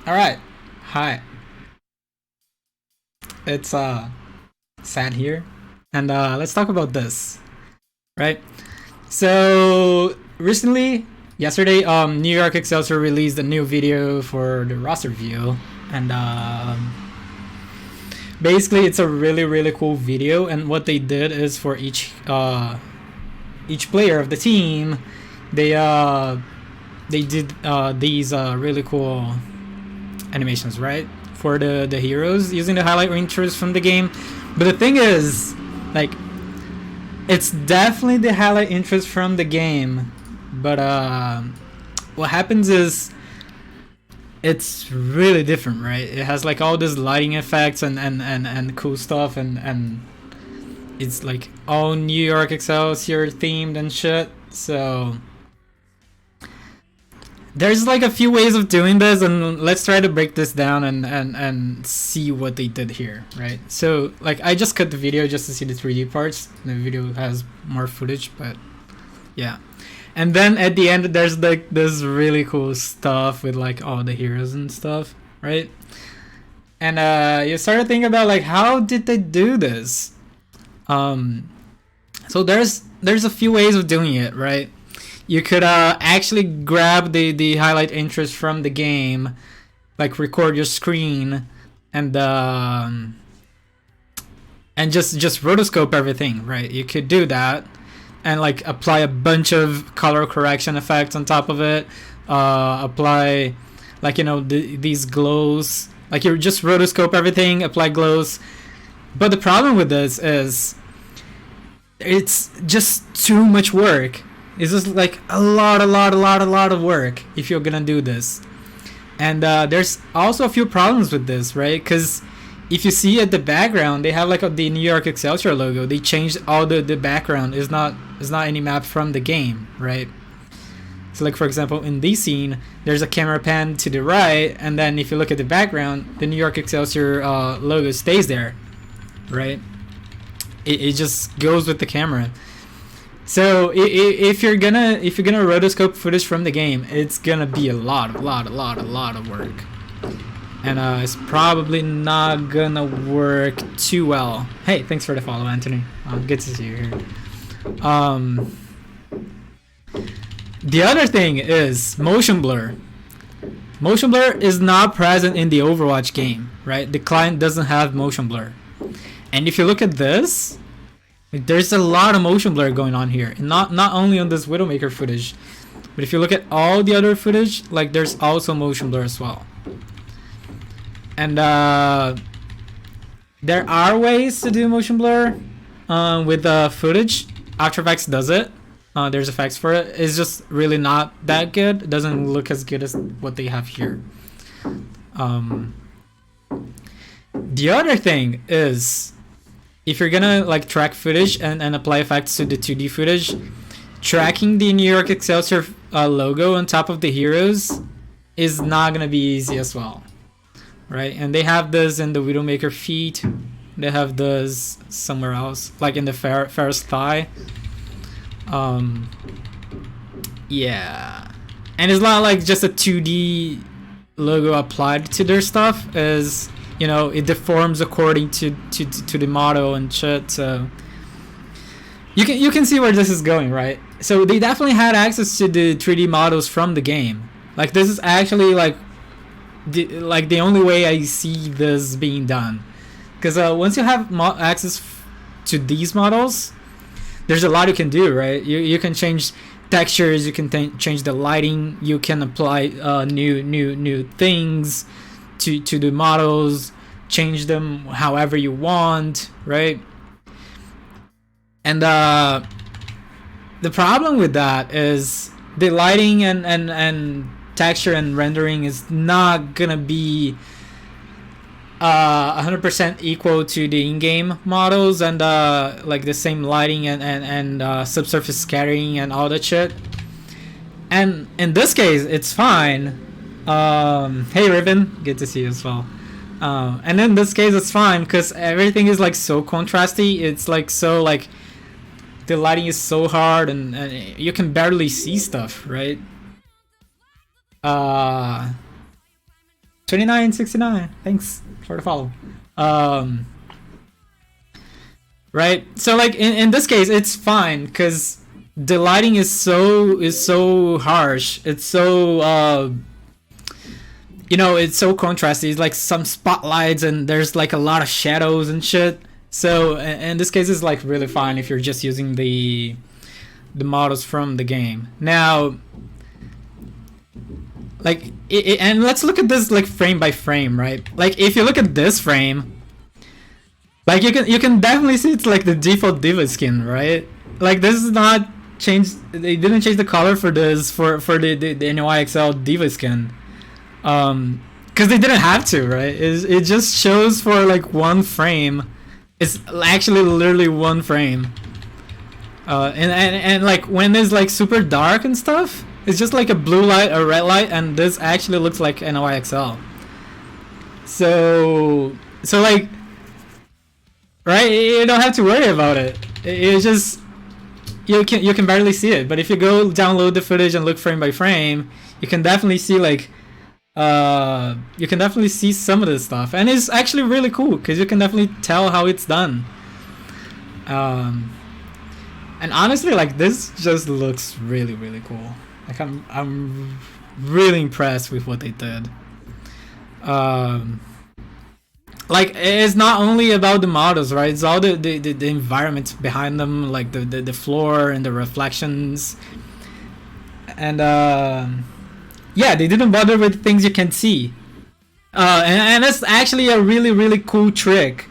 All right. Hi. It's sad here, and let's talk about this, right? So recently, yesterday, New York Excelsior released a new video for the roster view, and basically it's a really cool video. And what they did is for each player of the team, they uh they did these really cool animations, right? For the heroes using the highlight intros from the game. But the thing is, like, it's definitely the highlight intros from the game. But what happens is it's really different, right? It has like all this lighting effects and cool stuff, and it's like all New York Excelsior themed and shit. So there's like a few ways of doing this, and let's try to break this down and see what they did here, right? So like I just cut the video just to see the 3D parts. The video has more footage, but yeah. And then at the end there's like this really cool stuff with like all the heroes and stuff, right? And you start to think about like how did they do this? So there's a few ways of doing it, right? You could actually grab the highlight interest from the game, like record your screen, and just rotoscope everything, right? You could do that, and like apply a bunch of color correction effects on top of it. Apply, like, you know, these glows. Like you just rotoscope everything, apply glows. But the problem with this is it's just too much work. It's just like a lot of work if you're gonna do this. And there's also a few problems with this, right? Because if you see at the background, they have like the New York Excelsior logo. They changed all the background. Is not any map from the game, right? So like for example, in this scene, there's a camera pan to the right, and then if you look at the background, the New York Excelsior logo stays there, right? It just goes with the camera. So if you're gonna rotoscope footage from the game, it's gonna be a lot of work, and it's probably not gonna work too well. Hey, thanks for the follow, Anthony. Good to see you here. The other thing is motion blur. Motion blur is not present in the Overwatch game, right? The client doesn't have motion blur, and if you look at this, there's a lot of motion blur going on here, and not only on this Widowmaker footage, but if you look at all the other footage, like there's also motion blur as well. And there are ways to do motion blur with footage. After Effects does it. There's effects for it. It's just really not that good. It doesn't look as good as what they have here. The other thing is, if you're gonna like track footage and apply effects to the 2D footage, tracking the New York Excelsior logo on top of the heroes is not gonna be easy as well, right? And they have this in the Widowmaker feet. They have this somewhere else, like in the Ferris thigh. Yeah, and it's not like just a 2D logo applied to their stuff. Is, you know, it deforms according to the model and shit. So you can see where this is going, right? So they definitely had access to the 3D models from the game. Like this is actually like the only way I see this being done, because once you have access to these models, there's a lot you can do, right? You can change textures, you can change the lighting, you can apply new things to the models, change them however you want, right? And the problem with that is the lighting and texture and rendering is not gonna be 100% equal to the in-game models, and like the same lighting and subsurface scattering and all that shit. And in this case, it's fine. Hey Ribbon, good to see you as well. And in this case, it's fine because everything is like so contrasty. It's like so like the lighting is so hard, and you can barely see stuff, right? 2969. Thanks for the follow. Right. So like in this case, it's fine because the lighting is so harsh. It's so it's so contrasty. It's like some spotlights and there's like a lot of shadows and shit. So in this case, it's like really fine if you're just using the models from the game. Now, like, and let's look at this like frame by frame, right? Like, if you look at this frame, like you can definitely see it's like the default diva skin, right? Like, this is not changed. They didn't change the color for this for the NYXL diva skin, because they didn't have to, right? It just shows for like one frame. It's actually literally one frame. And like when it's like super dark and stuff, it's just like a blue light, a red light, and this actually looks like NYXL. So like, right? You don't have to worry about it. It's just you can barely see it. But if you go download the footage and look frame by frame, you can definitely see like you can definitely see some of this stuff, and it's actually really cool because you can definitely tell how it's done. And honestly, like, this just looks really, really cool. Like, I'm really impressed with what they did. Like, it's not only about the models, right? It's all the environment behind them, like the floor and the reflections. And yeah, they didn't bother with things you can see. And that's actually a really, really cool trick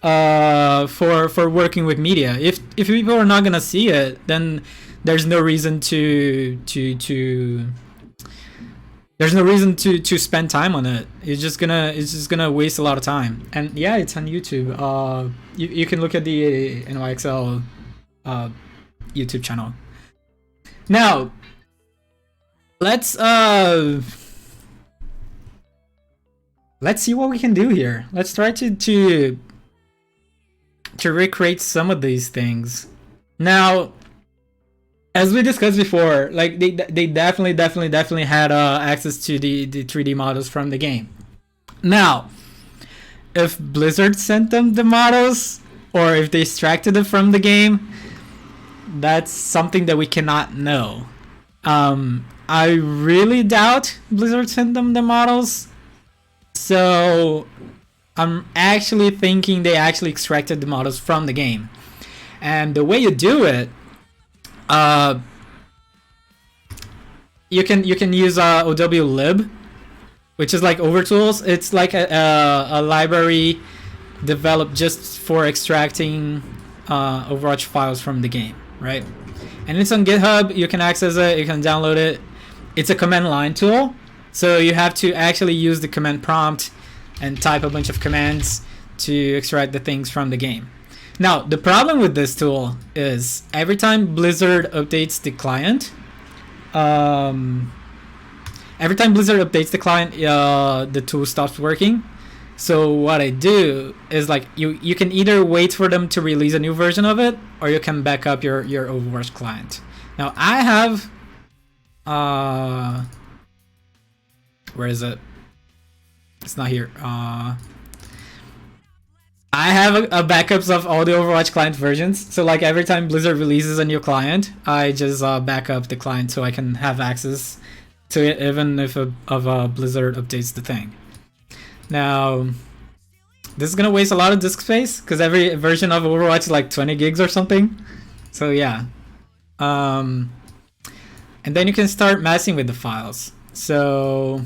for working with media. If people are not gonna see it, then there's no reason to spend time on it. It's just gonna waste a lot of time. And yeah, it's on YouTube. You can look at the NYXL YouTube channel. Now let's see what we can do here. Let's try to recreate some of these things. Now, as we discussed before, like they definitely had access to the 3D models from the game. Now, if Blizzard sent them the models, or if they extracted it from the game, that's something that we cannot know. I really doubt Blizzard sent them the models, so I'm actually thinking they actually extracted the models from the game. And the way you do it, you can use OWlib, which is like Overtools. It's like a library developed just for extracting Overwatch files from the game, right? And it's on GitHub. You can access it. You can download it. It's a command line tool, so you have to actually use the command prompt and type a bunch of commands to extract the things from the game. Now, the problem with this tool is every time Blizzard updates the client, the tool stops working. So what I do is, like, you can either wait for them to release a new version of it, or you can back up your Overwatch client. Now, I have where is it? It's not here. I have a backups of all the Overwatch client versions. So like every time Blizzard releases a new client, I just back up the client so I can have access to it even if Blizzard updates the thing. Now, this is gonna waste a lot of disk space because every version of Overwatch is like 20 gigs or something. So yeah. And then you can start messing with the files. So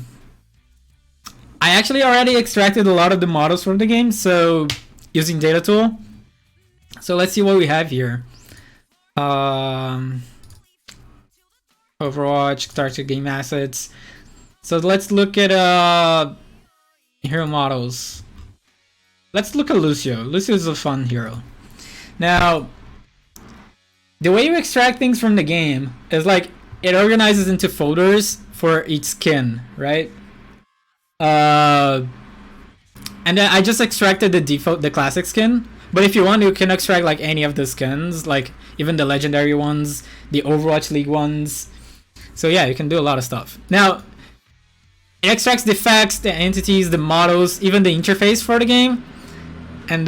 I actually already extracted a lot of the models from the game, so using data tool. So let's see what we have here. Overwatch, start to game assets. So let's look at hero models. Let's look at Lucio. Lucio is a fun hero. Now, the way you extract things from the game is like it organizes into folders for each skin, right? And then I just extracted the classic skin. But if you want, you can extract like any of the skins, like even the legendary ones, the Overwatch League ones. So yeah, you can do a lot of stuff. Now, it extracts the effects, the entities, the models, even the interface for the game. And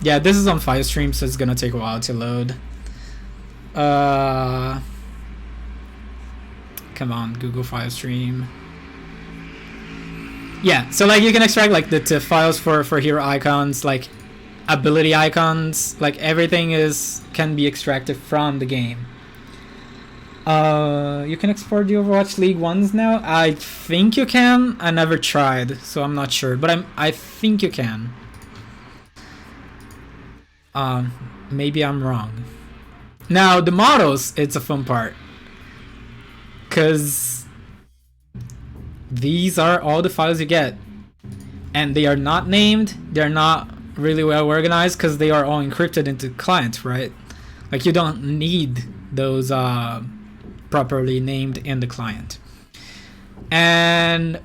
yeah, this is on file stream, so it's gonna take a while to load. Come on, Google file stream. Yeah, so like you can extract like the files for hero icons, like ability icons, like everything can be extracted from the game. You can export the Overwatch League ones now. I think you can. I never tried, so I'm not sure, but I think you can. Maybe I'm wrong. Now the models, it's a fun part, cause these are all the files you get, and they are not named. They're not really well organized because they are all encrypted into client, right? Like you don't need those properly named in the client. And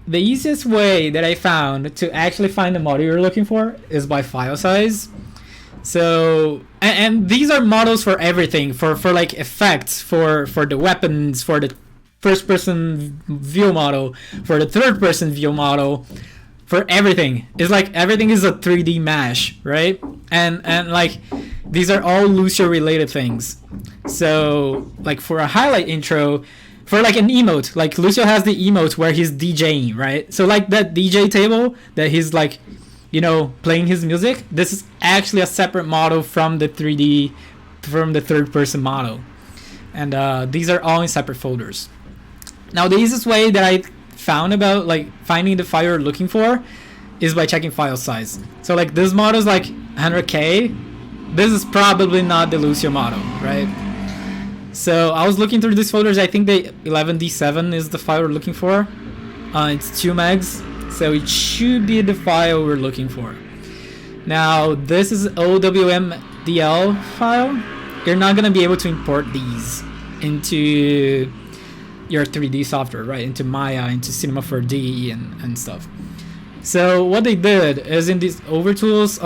the easiest way that I found to actually find the model you're looking for is by file size. So and these are models for everything, for like effects, for the weapons, for the first person view model, for the third person view model, for everything. It's like everything is a 3D mesh, right? And like these are all Lucio related things. So like for a highlight intro, for like an emote, like Lucio has the emote where he's DJing, right? So like that DJ table that he's like, you know, playing his music, this is actually a separate model from the 3D, from the third person model. And these are all in separate folders. Now the easiest way that I found about like finding the file you're looking for is by checking file size. So like this model is like 100K. This is probably not the Lucio model, right? So I was looking through these folders. I think the 11D7 is the file we're looking for. It's 2 megs, so it should be the file we're looking for. Now this is OWMDL file. You're not gonna be able to import these into your 3D software, right? Into Maya, into Cinema 4D and stuff. So what they did is in this Overtools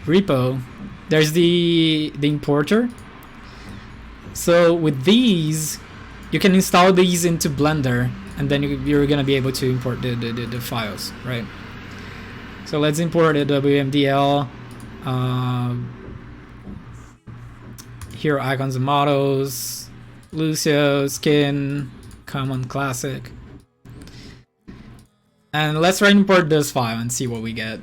repo, there's the importer. So with these, you can install these into Blender, and then you're gonna be able to import the files, right? So let's import the WMDL, hero icons and models, Lucio, skin, common, classic. And let's try and import this file and see what we get.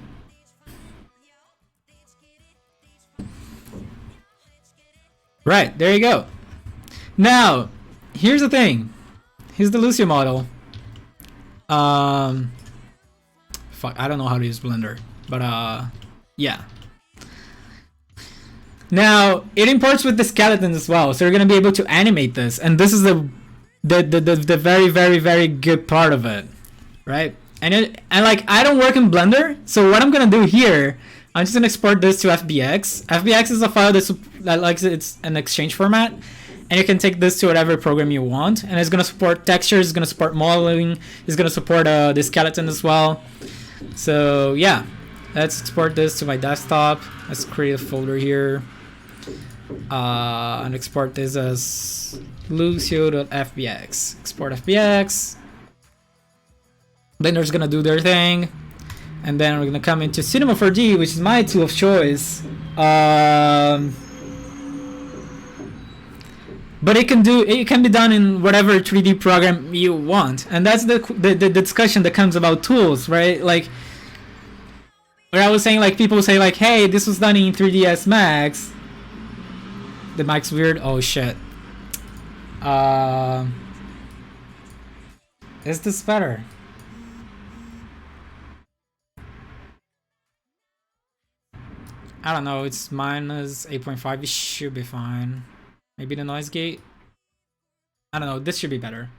Right, there you go. Now, here's the thing. Here's the Lucio model. Fuck, I don't know how to use Blender, but yeah. Now, it imports with the skeletons as well, so you're gonna be able to animate this, and this is the very, very, very good part of it, right? And like, I don't work in Blender, so what I'm gonna do here, I'm just gonna export this to FBX. FBX is a file that like it's an exchange format, and you can take this to whatever program you want, and it's gonna support textures, it's gonna support modeling, it's gonna support the skeleton as well. So yeah, let's export this to my desktop. Let's create a folder here, and export this as lucio.fbx. Export FBX. Blender's gonna do their thing, and then we're gonna come into Cinema 4D, which is my tool of choice. But it can be done in whatever 3D program you want, and that's the discussion that comes about tools, right? Like, where I was saying, like, people say like, hey, this was done in 3ds Max. The mic's weird. Oh shit. Is this better? I don't know, it's minus 8.5, it should be fine. Maybe the noise gate? I don't know, this should be better.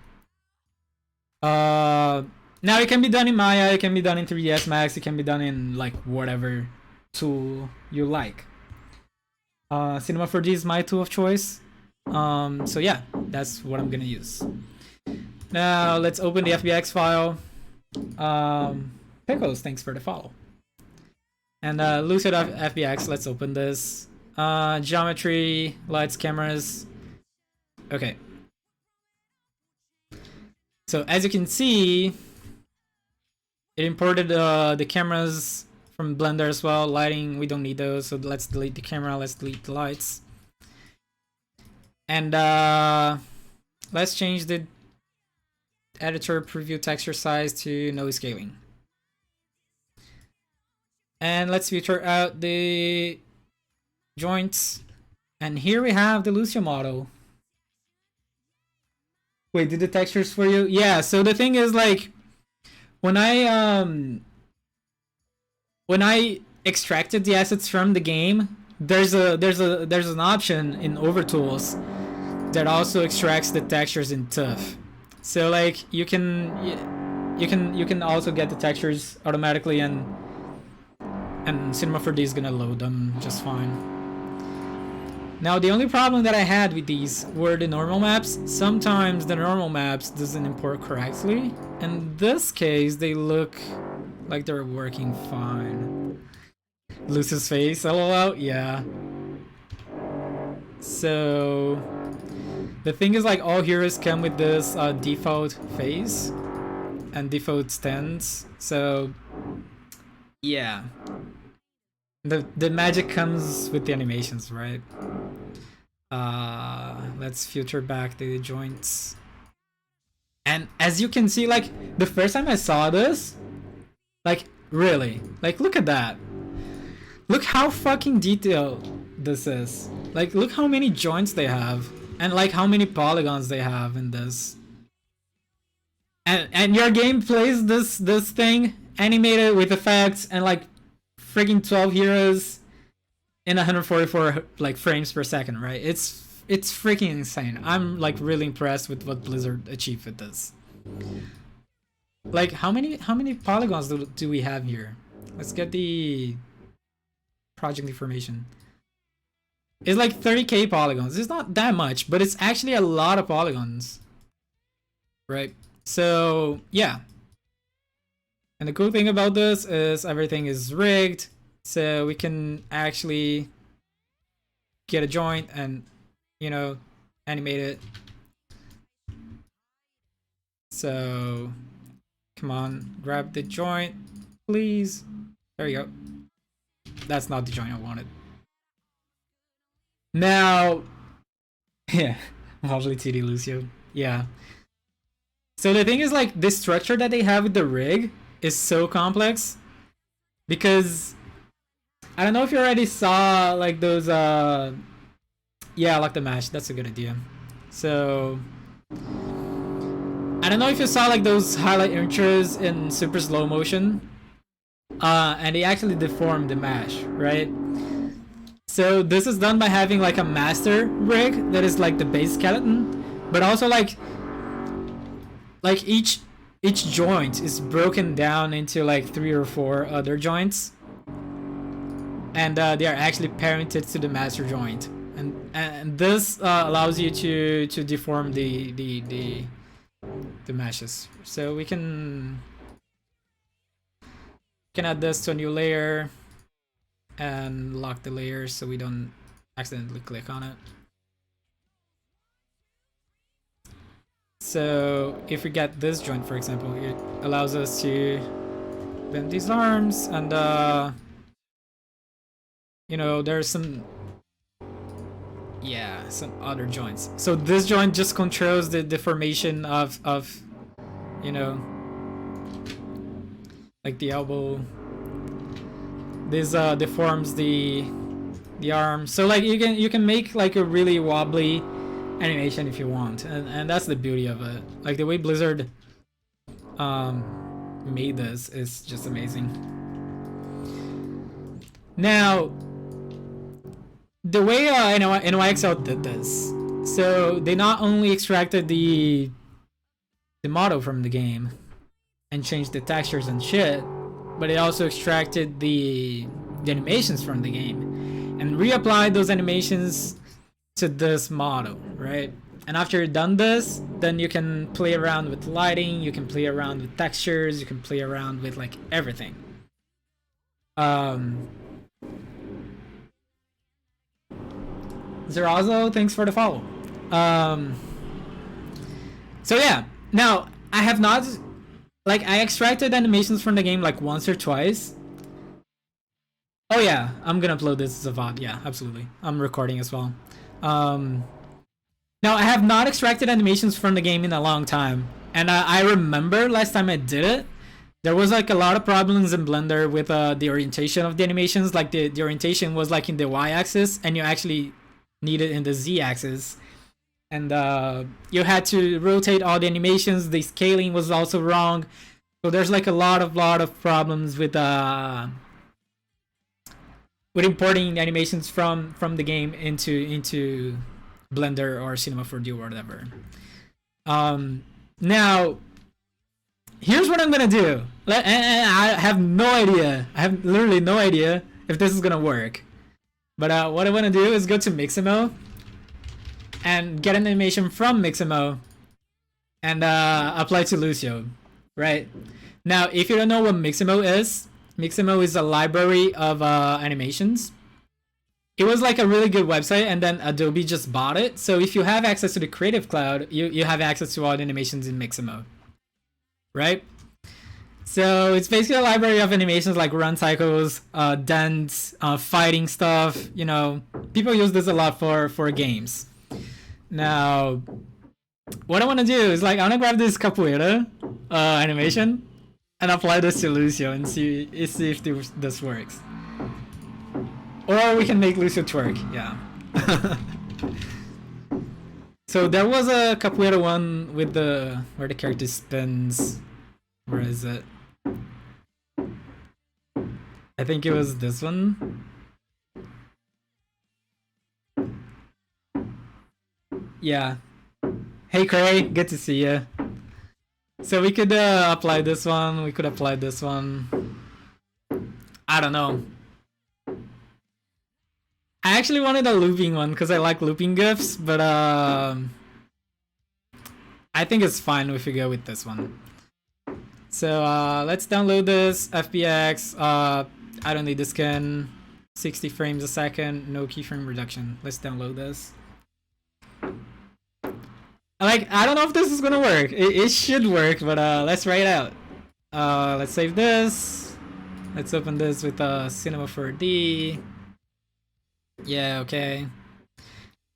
Now it can be done in Maya, it can be done in 3ds Max, it can be done in like whatever tool you like. Cinema 4D is my tool of choice. So yeah, that's what I'm gonna use. Now let's open the FBX file. Pickles, thanks for the follow. And Lucio.fbx, let's open this. Geometry, lights, cameras. Okay. So as you can see, it imported the cameras from Blender as well. Lighting, we don't need those, so let's delete the camera, let's delete the lights. And let's change the editor preview texture size to no scaling. And let's filter out the joints. And here we have the Lucio model. Wait, did the textures for you? Yeah, so the thing is, like, when I extracted the assets from the game, there's an option in Overtools that also extracts the textures in TIFF. So like you can also get the textures automatically, and Cinema 4D is gonna load them just fine. Now the only problem that I had with these were the normal maps. Sometimes the normal maps doesn't import correctly. In this case, they look like they're working fine. Luce's face, lol, yeah. So the thing is, like, all heroes come with this default face and default stands. So yeah, the magic comes with the animations, right? Let's filter back the joints. And as you can see, like, the first time I saw this, like, really, like, look at that. Look how fucking detailed this is. Like, look how many joints they have, and like how many polygons they have in this. And your game plays this thing animated with effects and like freaking 12 heroes in 144 like frames per second, right? It's freaking insane. I'm like really impressed with what Blizzard achieved with this. Like, how many polygons do we have here? Let's get the project information. It's like 30k polygons. It's not that much, but it's actually a lot of polygons, right? So yeah. And the cool thing about this is everything is rigged, so we can actually get a joint and, you know, animate it. So come on, grab the joint, please. There you go. That's not the joint I wanted. Now, yeah, lovely TD Lucio. Yeah. So the thing is, like, the structure that they have with the rig is so complex, because I don't know if you already saw like those yeah, like the mesh, that's a good idea. So I don't know if you saw like those highlight intros in super slow motion, and they actually deformed the mesh, right? So this is done by having like a master rig that is like the base skeleton, but also like each joint is broken down into like 3 or 4 other joints, and they are actually parented to the master joint, and this allows you to deform the meshes. So we can add this to a new layer and lock the layers so we don't accidentally click on it. So if we get this joint, for example, it allows us to bend these arms, and you know, there's some other joints. So this joint just controls the deformation of you know, like the elbow. This deforms the arm. So like you can make like a really wobbly animation if you want, and that's the beauty of it. Like the way Blizzard made this is just amazing. Now the way NYXL did this, so they not only extracted the model from the game and changed the textures and shit, but they also extracted the animations from the game and reapplied those animations to this model, right? And after you've done this, then you can play around with lighting, you can play around with textures, you can play around with like everything. Zerazo, thanks for the follow. So yeah, now I have not, like, I extracted animations from the game like once or twice. Oh yeah, I'm gonna upload this as a VOD. Yeah, absolutely. I'm recording as well. Now I have not extracted animations from the game in a long time, and I remember last time I did it, there was like a lot of problems in Blender with the orientation of the animations. Like the orientation was like in the y-axis, and you actually need it in the z-axis, and you had to rotate all the animations. The scaling was also wrong, so there's like a lot of problems with importing animations from the game into Blender or Cinema 4D or whatever. Now, here's what I'm gonna do. And I have no idea. I have literally no idea if this is gonna work. But what I want to do is go to Mixamo and get an animation from Mixamo and apply to Lucio. Right? Now, if you don't know what Mixamo is a library of animations. It was like a really good website, and then Adobe just bought it. So if you have access to the Creative Cloud, you have access to all the animations in Mixamo, right? So it's basically a library of animations like run cycles, dance, fighting stuff. You know, people use this a lot for games. Now, what I want to do is like I want to grab this capoeira animation and apply this to Lucio and see if this works. Or we can make Lucio twerk, yeah. So there was a capoeira one with where the character spins. Where is it? I think it was this one. Yeah. Hey Cray, good to see you. So we could apply this one. We could apply this one. I don't know. I actually wanted a looping one because I like looping GIFs, but I think it's fine if we go with this one. So let's download this FBX. I don't need the skin. 60 frames a second, no keyframe reduction. Let's download this. Like, I don't know if this is gonna work. It should work, but let's try it out. Let's save this. Let's open this with Cinema 4D. Yeah, okay.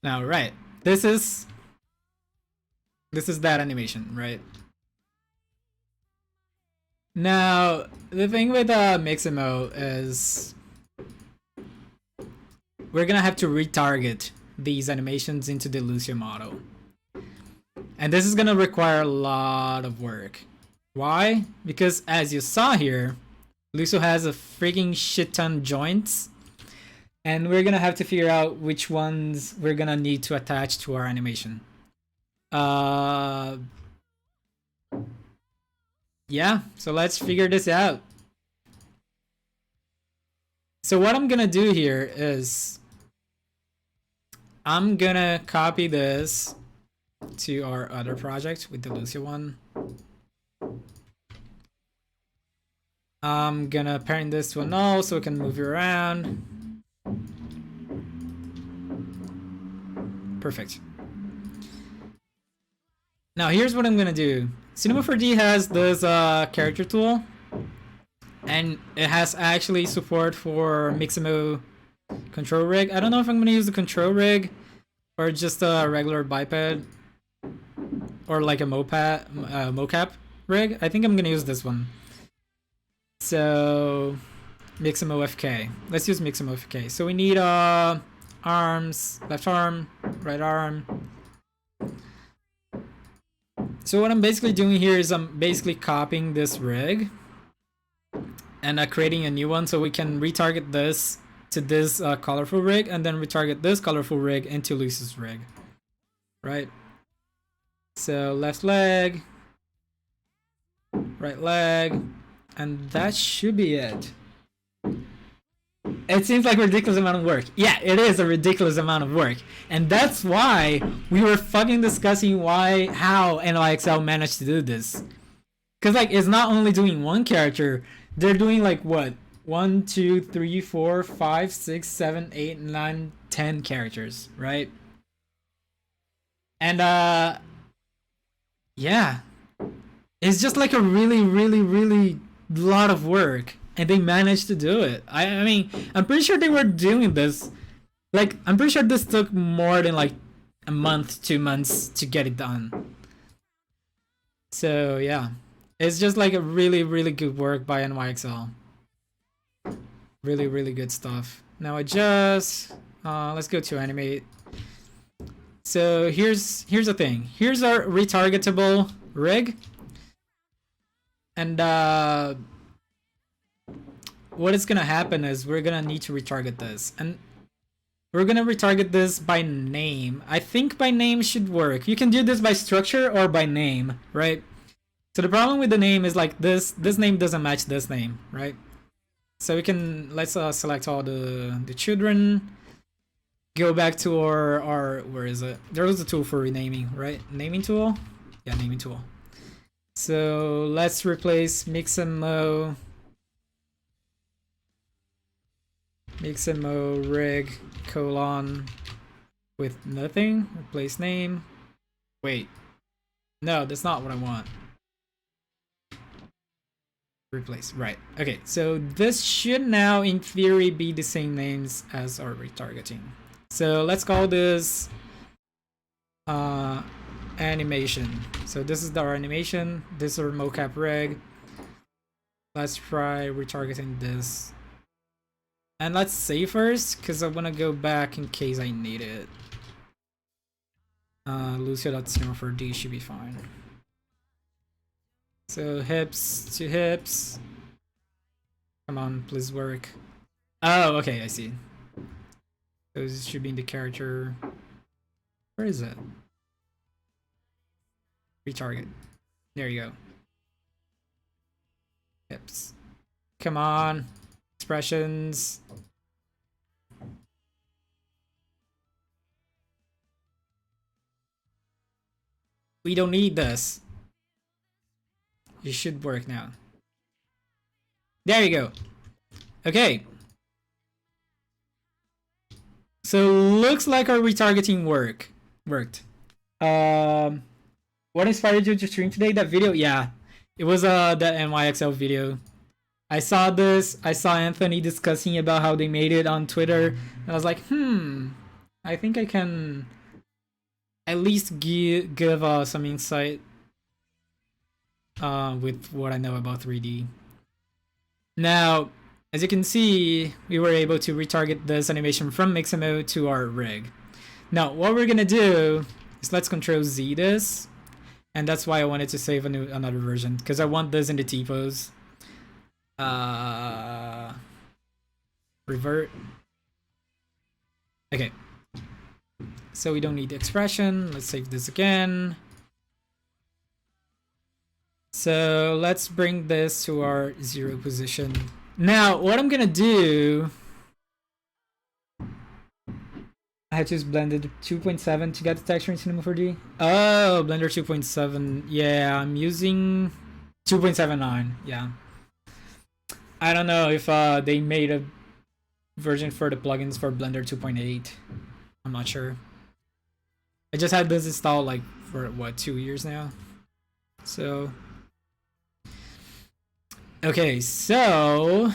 Now, right. This is that animation, right? Now, the thing with Mixamo is we're gonna have to retarget these animations into the Lucio model. And this is gonna require a lot of work. Why? Because as you saw here, Lucio has a freaking shit ton joints. And we're gonna have to figure out which ones we're gonna need to attach to our animation. Yeah, so let's figure this out. So what I'm gonna do here is I'm gonna copy this to our other project with the Lucio one. I'm gonna parent this to a null so we can move it around. Perfect. Now here's what I'm gonna do. Cinema 4D has this character tool, and it has actually support for Mixamo control rig. I don't know if I'm gonna use the control rig or just a regular biped or like a mocap rig. I think I'm gonna use this one. So Mixamo FK. Let's use Mixamo FK. So we need arms, left arm, right arm. So what I'm basically doing here is I'm basically copying this rig and creating a new one so we can retarget this to this colorful rig and then retarget this colorful rig into Lucy's rig. Right? So left leg, right leg, and that should be it. It seems like a ridiculous amount of work. Yeah, it is a ridiculous amount of work. And that's why we were fucking discussing how NYXL managed to do this. Because, like, it's not only doing one character, they're doing, like, what? 1, 2, 3, 4, 5, 6, 7, 8, 9, 10 characters, right? And, yeah. It's just like a really, really, really lot of work, and they managed to do it. I mean, I'm pretty sure they were doing this. Like, I'm pretty sure this took more than like a month, 2 months to get it done. So yeah, it's just like a really, really good work by NYXL. Really, really good stuff. Now adjust. Let's go to animate. So here's the thing. Here's our retargetable rig, and what is gonna happen is we're gonna need to retarget this, and we're gonna retarget this by name. I think by name should work. You can do this by structure or by name, right? So the problem with the name is like this name doesn't match this name, right? So we can, let's select all the children. Go back to our where is it? There was a tool for renaming, right? Naming tool? Yeah, naming tool. So let's replace Mixamo rig colon with nothing. Replace name. Wait. No, that's not what I want. Replace. Right. Okay, so this should now in theory be the same names as our retargeting. So let's call this animation. So this is our animation. This is our mocap rig. Let's try retargeting this. And let's save first, because I want to go back in case I need it. Lucio.04D should be fine. So hips to hips. Come on, please work. Oh, okay, I see. So this should be in the character. Where is it? Retarget. There you go. Hips. Come on. Expressions. We don't need this. It should work now. There you go. Okay. So looks like our retargeting worked. What inspired you to stream today? That video? Yeah. It was the NYXL video. I saw this. I saw Anthony discussing about how they made it on Twitter, and I was like, I think I can at least give some insight with what I know about 3D. Now, as you can see, we were able to retarget this animation from Mixamo to our rig. Now, what we're gonna do is let's Control Z this, and that's why I wanted to save another version, because I want this in the T-pose. Revert. Okay. So we don't need the expression. Let's save this again. So let's bring this to our 0 position. Now, what I'm gonna do, I had to use Blender 2.7 to get the texture in Cinema 4D. Oh, Blender 2.7. Yeah, I'm using 2.79. Yeah. I don't know if they made a version for the plugins for Blender 2.8. I'm not sure. I just had this installed like for what, 2 years now. So okay, so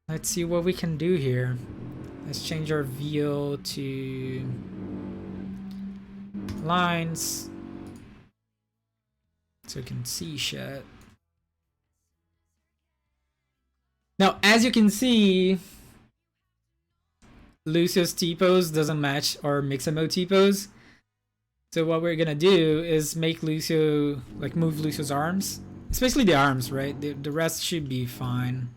let's see what we can do here. Let's change our VO to lines so we can see shit. Now, as you can see, Lucio's T-pose doesn't match our Mixamo T-pose. So what we're gonna do is make Lucio, like move Lucio's arms. Especially the arms, right? The rest should be fine.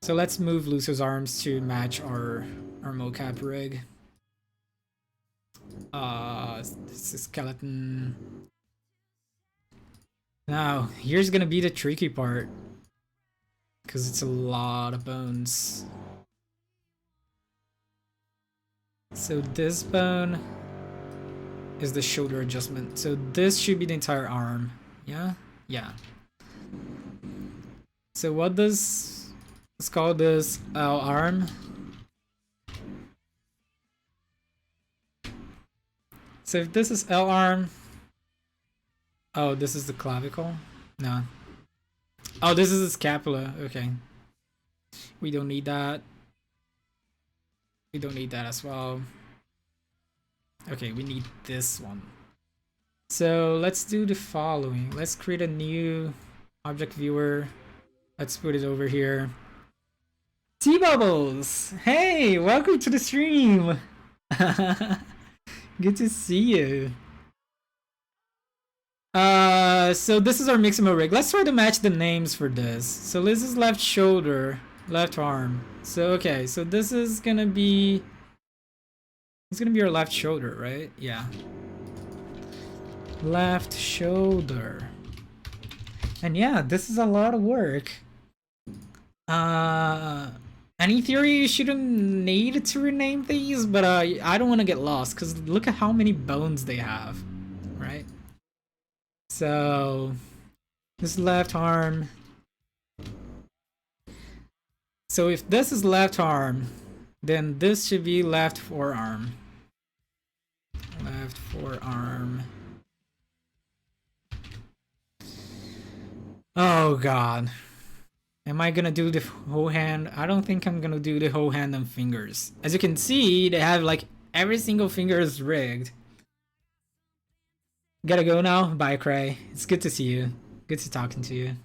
So let's move Lucio's arms to match our mocap rig. This is skeleton. Now, here's gonna be the tricky part, because it's a lot of bones. So this bone is the shoulder adjustment. So this should be the entire arm. Yeah? Yeah. So what does, let's call this L arm. So if this is L arm, Oh, this is the clavicle? No. Oh, this is the scapula. Okay. We don't need that. We don't need that as well. Okay, we need this one. So let's do the following. Let's create a new object viewer. Let's put it over here. T-Bubbles! Hey, welcome to the stream! Good to see you. So this is our Mixamo rig. Let's try to match the names for this. So this is left shoulder, left arm. So okay, so this is gonna be... It's gonna be our left shoulder, right? Yeah. Left shoulder. And yeah, this is a lot of work. Any theory you shouldn't need to rename these, but I don't want to get lost because look at how many bones they have, right? So this left arm. So if this is left arm, then this should be left forearm. Left forearm. Oh god. Am I gonna do the whole hand? I don't think I'm gonna do the whole hand and fingers. As you can see, they have like every single finger is rigged. Gotta go now. Bye, Cray. It's good to see you. Good to talking to you.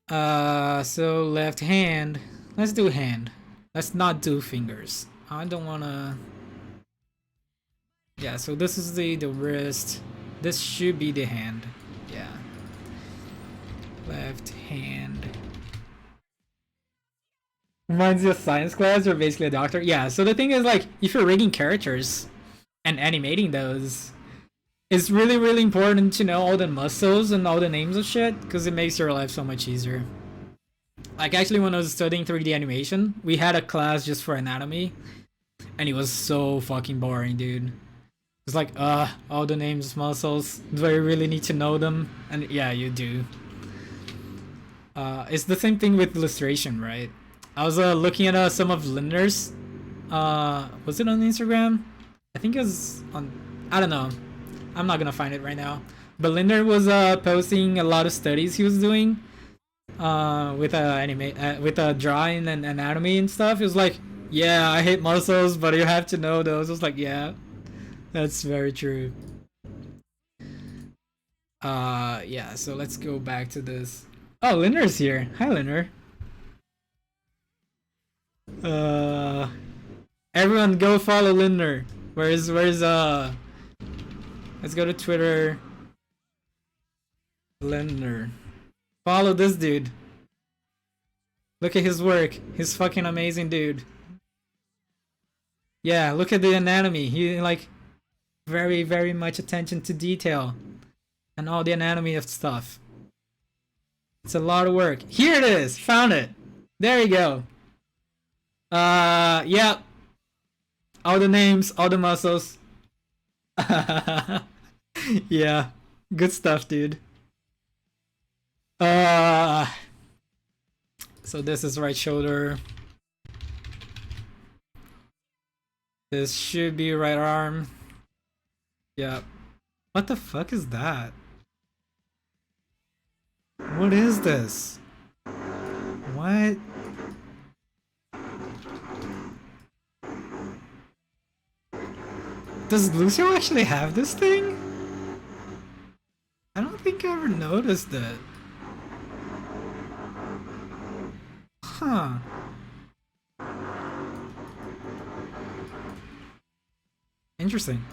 So left hand. Let's do hand. Let's not do fingers. I don't wanna... Yeah, so this is the wrist. This should be the hand. Yeah. Left hand. Reminds you of science class or basically a doctor? Yeah, so the thing is like, if you're rigging characters and animating those, it's really, really important to know all the muscles and all the names of shit because it makes your life so much easier. Like actually when I was studying 3D animation, we had a class just for anatomy and it was so fucking boring, dude. It's like, all the names, muscles, do I really need to know them? And yeah, you do. It's the same thing with illustration, right? I was looking at some of Linder's. Was it on Instagram? I think it was on... I don't know. I'm not gonna find it right now. But Linder was posting a lot of studies he was doing with drawing and anatomy and stuff. It was like, yeah, I hate muscles, but you have to know those. I was like, yeah, that's very true. Yeah, so let's go back to this. Oh, Linder's here. Hi, Linder. Everyone go follow Linder. Where's let's go to Twitter. Linder. Follow this dude. Look at his work. He's fucking amazing, dude. Yeah, look at the anatomy. He like very, very much attention to detail and all the anatomy of stuff. It's a lot of work. Here it is. Found it. There you go. Yeah. All the names, all the muscles. Yeah. Good stuff, dude. So this is right shoulder. This should be right arm. Yeah. What the fuck is that? What is this? What? Does Lucio actually have this thing? I don't think I ever noticed it. Huh. Interesting.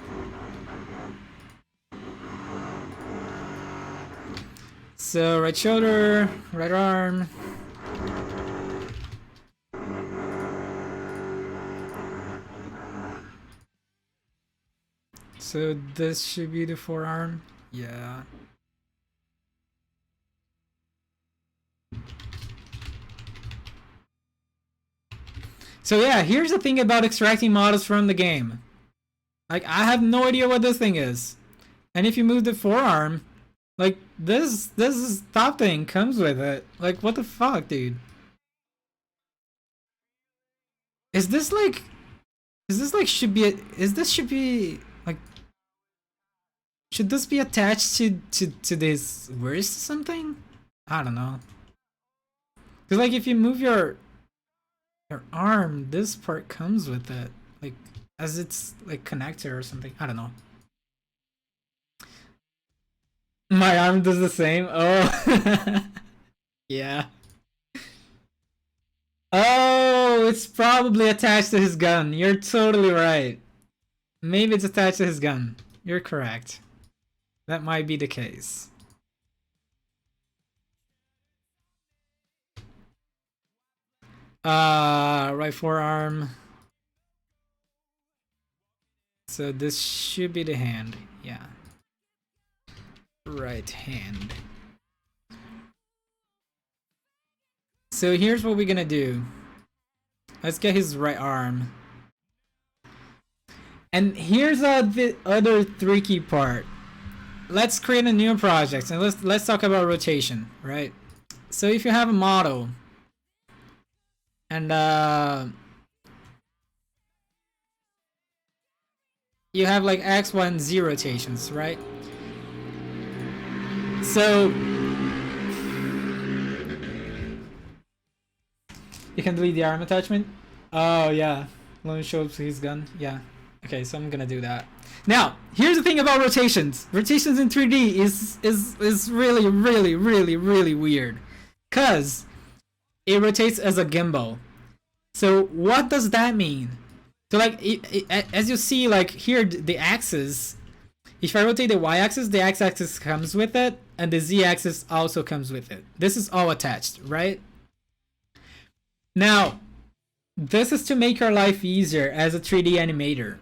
So right shoulder, right arm. So this should be the forearm. Yeah. So yeah, here's the thing about extracting models from the game. Like, I have no idea what this thing is. And if you move the forearm, like, this top thing comes with it. Like, what the fuck, dude? Is this like, should be, like, Should this be attached to this wrist or something? I don't know. Cause like if you move your arm, this part comes with it, like as it's like connector or something. I don't know. My arm does the same. Oh, yeah. Oh, it's probably attached to his gun. You're totally right. Maybe it's attached to his gun. You're correct. That might be the case. Right forearm. So this should be the hand. Yeah. Right hand. So here's what we're gonna do. Let's get his right arm. And here's the other tricky part. Let's create a new project and let's talk about rotation, right? So if you have a model and you have like X, Y, and Z rotations, right? So you can delete the arm attachment. Oh yeah, let me show up his gun. Yeah. Okay, so I'm gonna do that. Now, here's the thing about rotations. Rotations in 3D is really, really, really, really weird, cause it rotates as a gimbal. So what does that mean? So like, as you see, like here, the axis. If I rotate the y-axis, the x-axis comes with it, and the z-axis also comes with it. This is all attached, right? Now, this is to make our life easier as a 3D animator.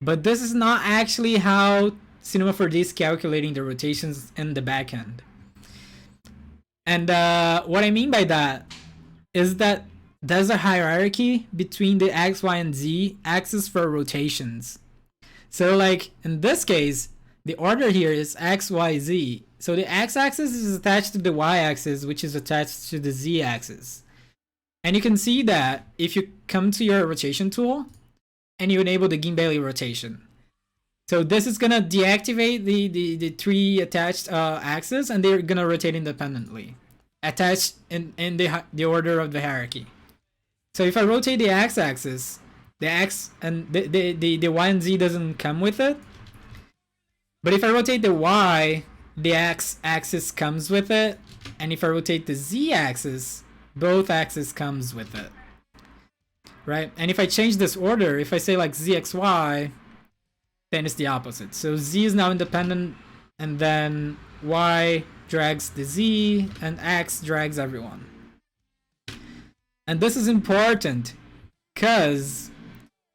But this is not actually how Cinema 4D is calculating the rotations in the backend. And what I mean by that is that there's a hierarchy between the X, Y, and Z axis for rotations. So like in this case, the order here is X, Y, Z. So the X-axis is attached to the Y-axis, which is attached to the Z-axis. And you can see that if you come to your rotation tool and you enable the gimbal rotation. So this is gonna deactivate the three attached axes, and they're gonna rotate independently, attached in the order of the hierarchy. So if I rotate the X-axis, the X and the Y and Z doesn't come with it. But if I rotate the Y, the X-axis comes with it, and if I rotate the Z-axis, both axes comes with it. Right? And if I change this order, if I say like ZXY, then it's the opposite. So Z is now independent, and then Y drags the Z, and X drags everyone. And this is important because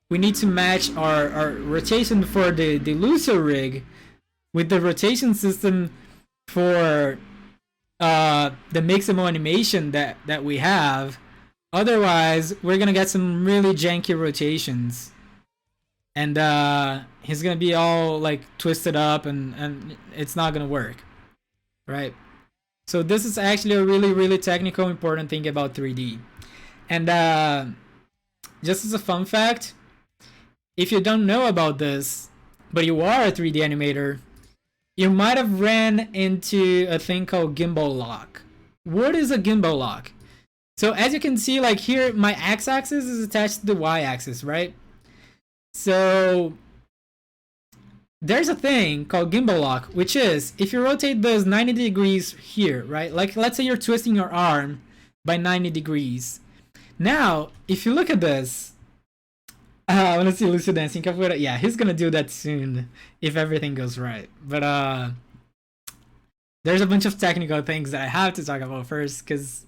we need to match our rotation for the Lucio rig with the rotation system for the Mixamo animation that we have. Otherwise, we're gonna get some really janky rotations, and he's gonna be all like twisted up, and it's not gonna work, right? So this is actually a really, really technical, important thing about 3D. And just as a fun fact, if you don't know about this, but you are a 3D animator, you might have ran into a thing called gimbal lock. What is a gimbal lock? So as you can see, like here, my x-axis is attached to the y-axis, right? So there's a thing called gimbal lock, which is if you rotate this 90 degrees here, right? Like let's say you're twisting your arm by 90 degrees. Now, if you look at this, I want to see Lucio dancing capoeira. Yeah, he's gonna do that soon if everything goes right. But there's a bunch of technical things that I have to talk about first because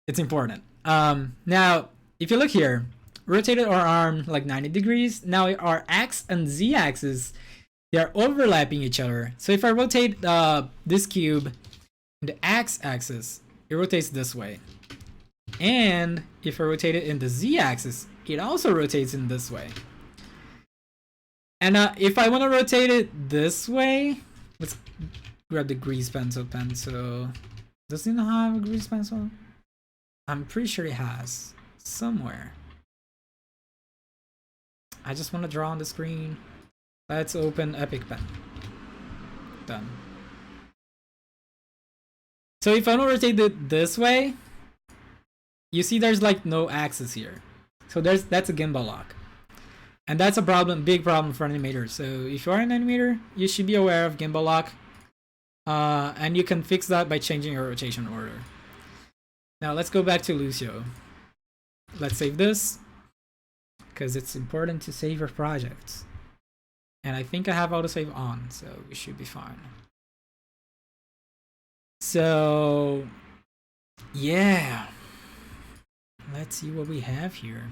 it's important. Now, if you look here, rotated our arm like 90 degrees. Now our X and Z axis, they are overlapping each other. So if I rotate this cube in the X axis, it rotates this way. And if I rotate it in the Z axis, it also rotates in this way. And if I want to rotate it this way, let's grab the grease pencil. Does it not have a grease pencil? I'm pretty sure it has somewhere. I just want to draw on the screen. Let's open Epic Pen. Done. So if I don't rotate it this way, you see there's like no axis here. So that's a gimbal lock. And that's a problem, big problem for animators. So if you are an animator, you should be aware of gimbal lock. And you can fix that by changing your rotation order. Now let's go back to Lucio. Let's save this, because it's important to save your projects. And I think I have autosave on, so we should be fine. So, yeah. Let's see what we have here.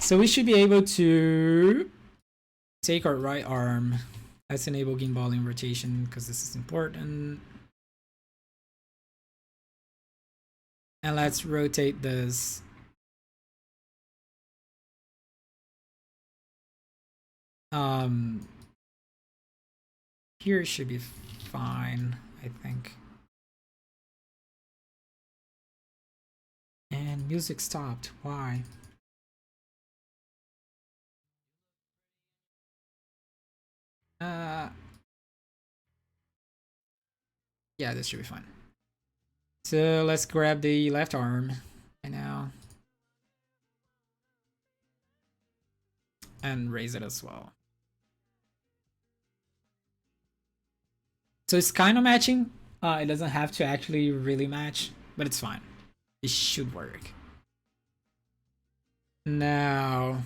So we should be able to take our right arm. Let's enable gimballing rotation because this is important. And let's rotate this. Here should be fine, I think. And music stopped. Why? Yeah, this should be fine. So let's grab the left arm right now. And raise it as well. So it's kind of matching. It doesn't have to actually really match, but it's fine. It should work. Now,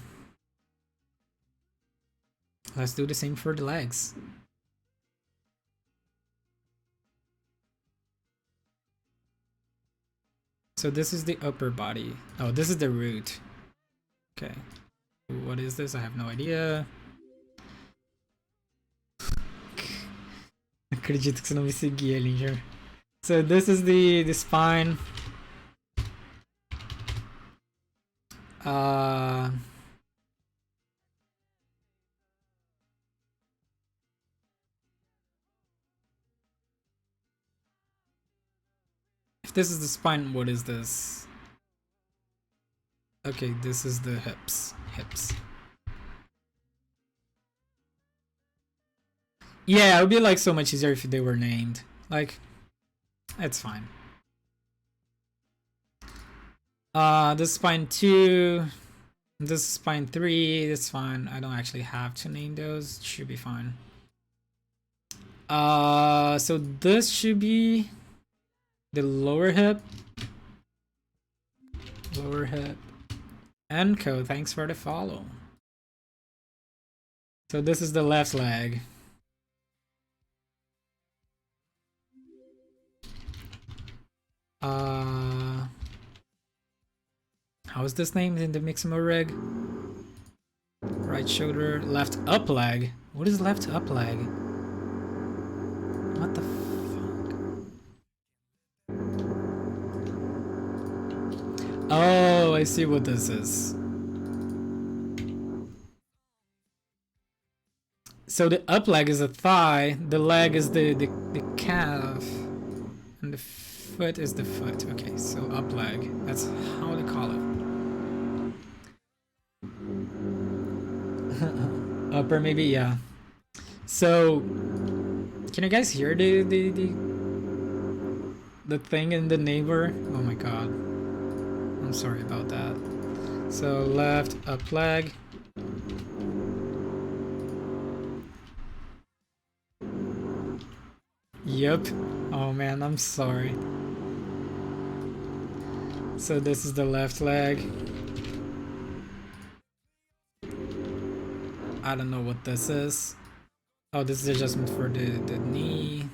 let's do the same for the legs. So this is the upper body. Oh, this is the root. Okay. What is this? I have no idea. Acredito que você não me seguia, Linger. So this is the spine. If this is the spine, what is this? Okay, this is the hips. Yeah, it would be like so much easier if they were named. Like, it's fine. This is spine 2. This is spine 3. It's fine. I don't actually have to name those. It should be fine. So this should be the lower hip. Enco, thanks for the follow. So this is the left leg. How is this named in the Mixamo rig? Right shoulder, left up leg. What is left up leg? What the fuck? Oh, I see what this is. So the up leg is the thigh, the leg is the calf, and the foot is the foot. Okay, so up leg. That's how they call it. Upper maybe, yeah. So can you guys hear the thing in the neighbor? Oh my god. I'm sorry about that. So left up leg. Yep. Oh man, I'm sorry. So this is the left leg. I don't know what this is. Oh, this is adjustment for the knee.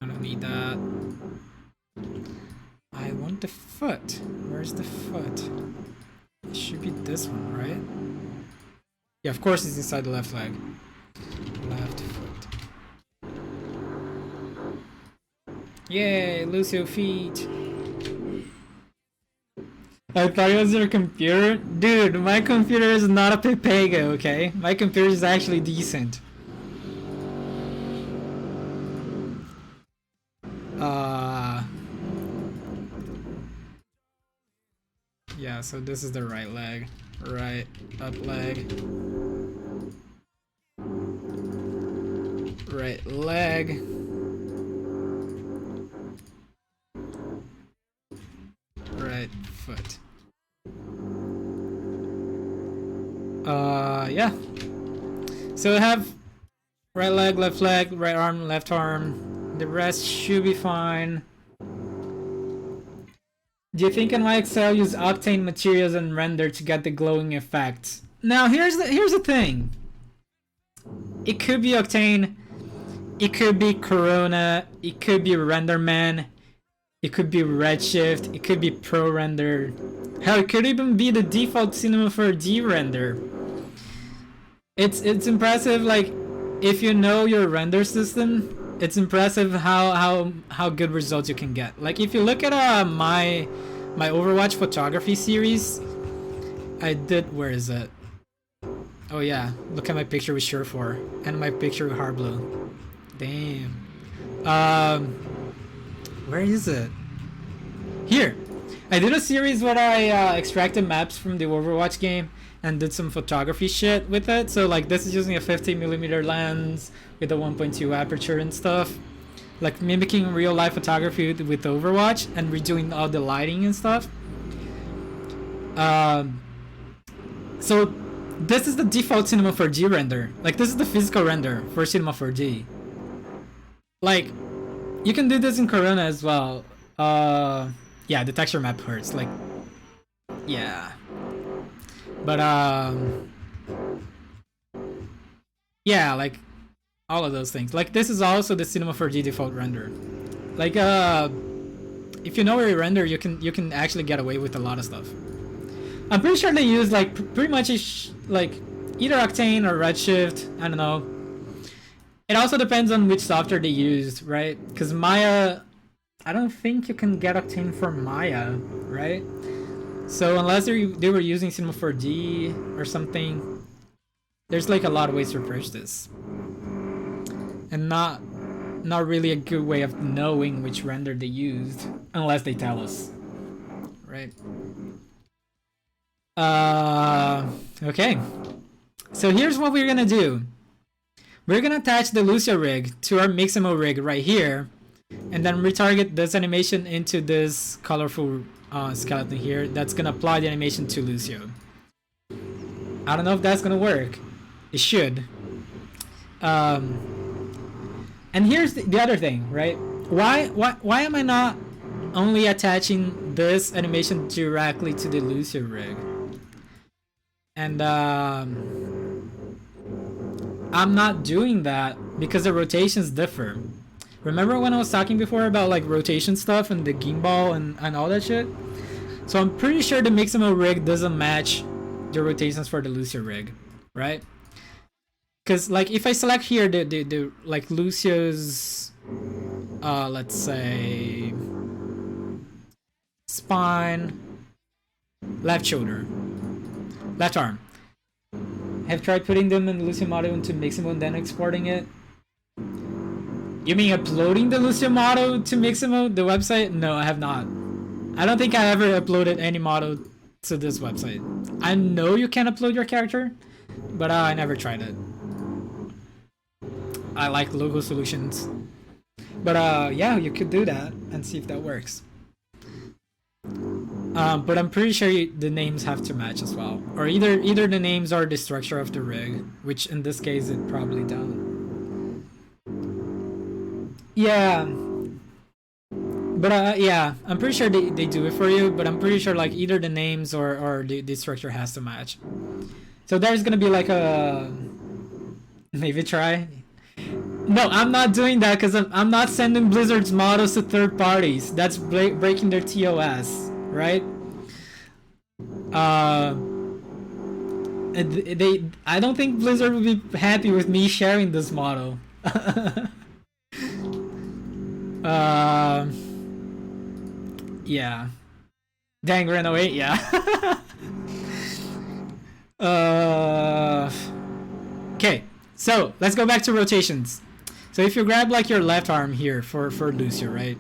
I don't need that. I want the foot. Where's the foot? It should be this one, right? Yeah, of course it's inside the left leg. Left foot. Yay, Lucio feet. I thought it was your computer? Dude, my computer is not a Pepega, okay? My computer is actually decent. Yeah, so this is the right leg. Right up leg. right leg, right foot. Yeah. So I have right leg, right arm, left arm. The rest should be fine. Do you think NYXL use Octane materials and render to get the glowing effect? Now here's the thing. It could be Octane, it could be Corona, it could be RenderMan, it could be Redshift, it could be Pro Render. Hell, it could even be the default Cinema 4D render. It's impressive, like, if you know your render system, it's impressive how good results you can get. Like, if you look at my Overwatch photography series, I did, where is it? Oh yeah, look at my picture with Surefour and my picture with Harblow. Damn. Where is it? Here. I did a series where I extracted maps from the Overwatch game and did some photography shit with it. So like this is using a 50mm lens with a 1.2 aperture and stuff. Like mimicking real life photography with Overwatch and redoing all the lighting and stuff. So this is the default Cinema 4D render. Like this is the physical render for Cinema 4D. Like you can do this in Corona as well. Yeah, the texture map hurts. Like, yeah. But yeah, like all of those things. Like this is also the Cinema 4D default render. Like if you know where you render, you can actually get away with a lot of stuff. I'm pretty sure they use like pretty much like either Octane or Redshift. I don't know. It also depends on which software they used, right? Because Maya, I don't think you can get Octane for Maya, right? So unless they were using Cinema 4D or something, there's like a lot of ways to approach this, and not really a good way of knowing which render they used unless they tell us, right? Okay. So here's what we're gonna do. We're gonna attach the Lucio rig to our Mixamo rig right here, and then retarget this animation into this colorful skeleton here. That's gonna apply the animation to Lucio. I don't know if that's gonna work. It should. And here's the other thing, right? Why am I not only attaching this animation directly to the Lucio rig? And I'm not doing that because the rotations differ. Remember when I was talking before about like rotation stuff and the gimbal and all that shit? So I'm pretty sure the Mixamo rig doesn't match the rotations for the Lucio rig, right? Because like if I select here the like Lucio's let's say spine, left shoulder, left arm. Have tried putting them in Lucio model into Mixamo and then exporting it. You mean uploading the Lucio model to Mixamo, the website? No, I have not. I don't think I ever uploaded any model to this website. I know you can upload your character, but I never tried it. I like logo solutions. But yeah, you could do that and see if that works. But I'm pretty sure the names have to match as well. Or either the names or the structure of the rig, which in this case it probably don't. Yeah. But yeah, I'm pretty sure they do it for you, but I'm pretty sure like either the names or the structure has to match. So there's gonna be like a... Maybe try? No, I'm not doing that because I'm not sending Blizzard's models to third parties. That's breaking their TOS, right? I don't think Blizzard would be happy with me sharing this model. Yeah. Dang, ran away, yeah. Okay, so let's go back to rotations. So if you grab like your left arm here for Lucio, right?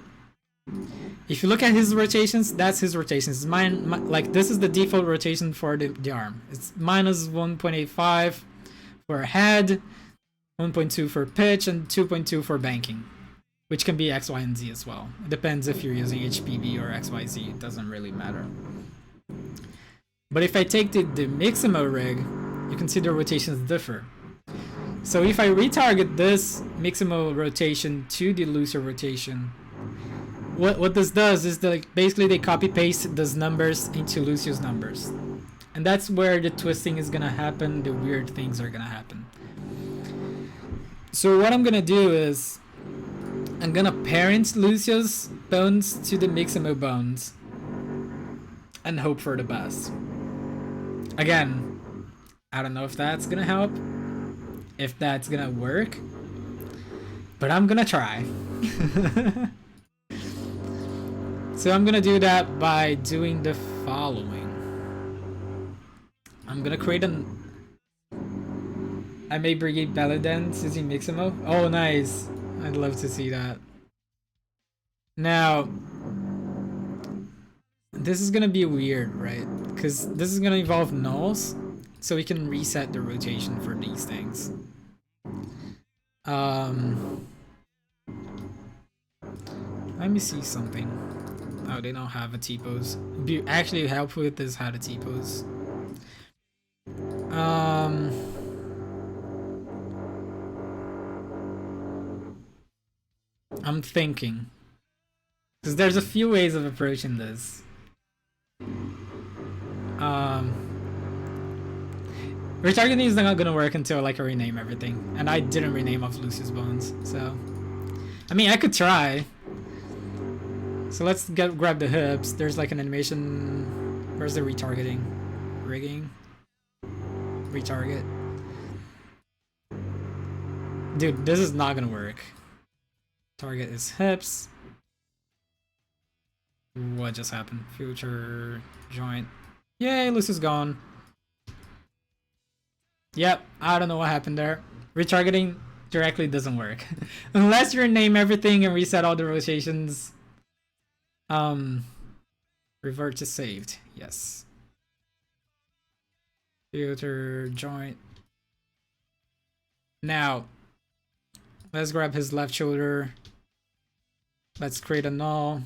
If you look at his rotations, that's his rotations. Mine, like this is the default rotation for the arm. It's minus 1.85 for head, 1.2 for pitch, and 2.2 for banking, which can be X, Y, and Z as well. It depends if you're using HPV or XYZ. It doesn't really matter. But if I take the Mixamo rig, you can see the rotations differ. So if I retarget this Mixamo rotation to the Lucio rotation, what this does is that, like, basically they copy paste those numbers into Lucio's numbers. And that's where the twisting is gonna happen, the weird things are gonna happen. So what I'm gonna do is I'm gonna parent Lucio's bones to the Mixamo bones and hope for the best. Again, I don't know if that's gonna help, if that's gonna work, but I'm gonna try. So I'm gonna do that by doing the following. I'm gonna create I may brigade Paladins using Mixamo. Oh, nice. I'd love to see that. Now, this is gonna be weird, right? Because this is gonna involve nulls, so we can reset the rotation for these things. Let me see something. Oh, they don't have a T-pose. Be actually helpful with this how to T-pose. I'm thinking, because there's a few ways of approaching this. Retargeting is not gonna work until like I rename everything, and I didn't rename off Lucio's bones, so I mean I could try. So let's grab the hips. There's like an animation. Where's the retargeting? Rigging. Retarget. Dude, this is not gonna work. Target is hips. What just happened? Future joint. Yay, Lucio's gone. Yep, I don't know what happened there. Retargeting directly doesn't work. Unless you rename everything and reset all the rotations. Revert to saved. Yes. Filter joint. Now, let's grab his left shoulder. Let's create a null.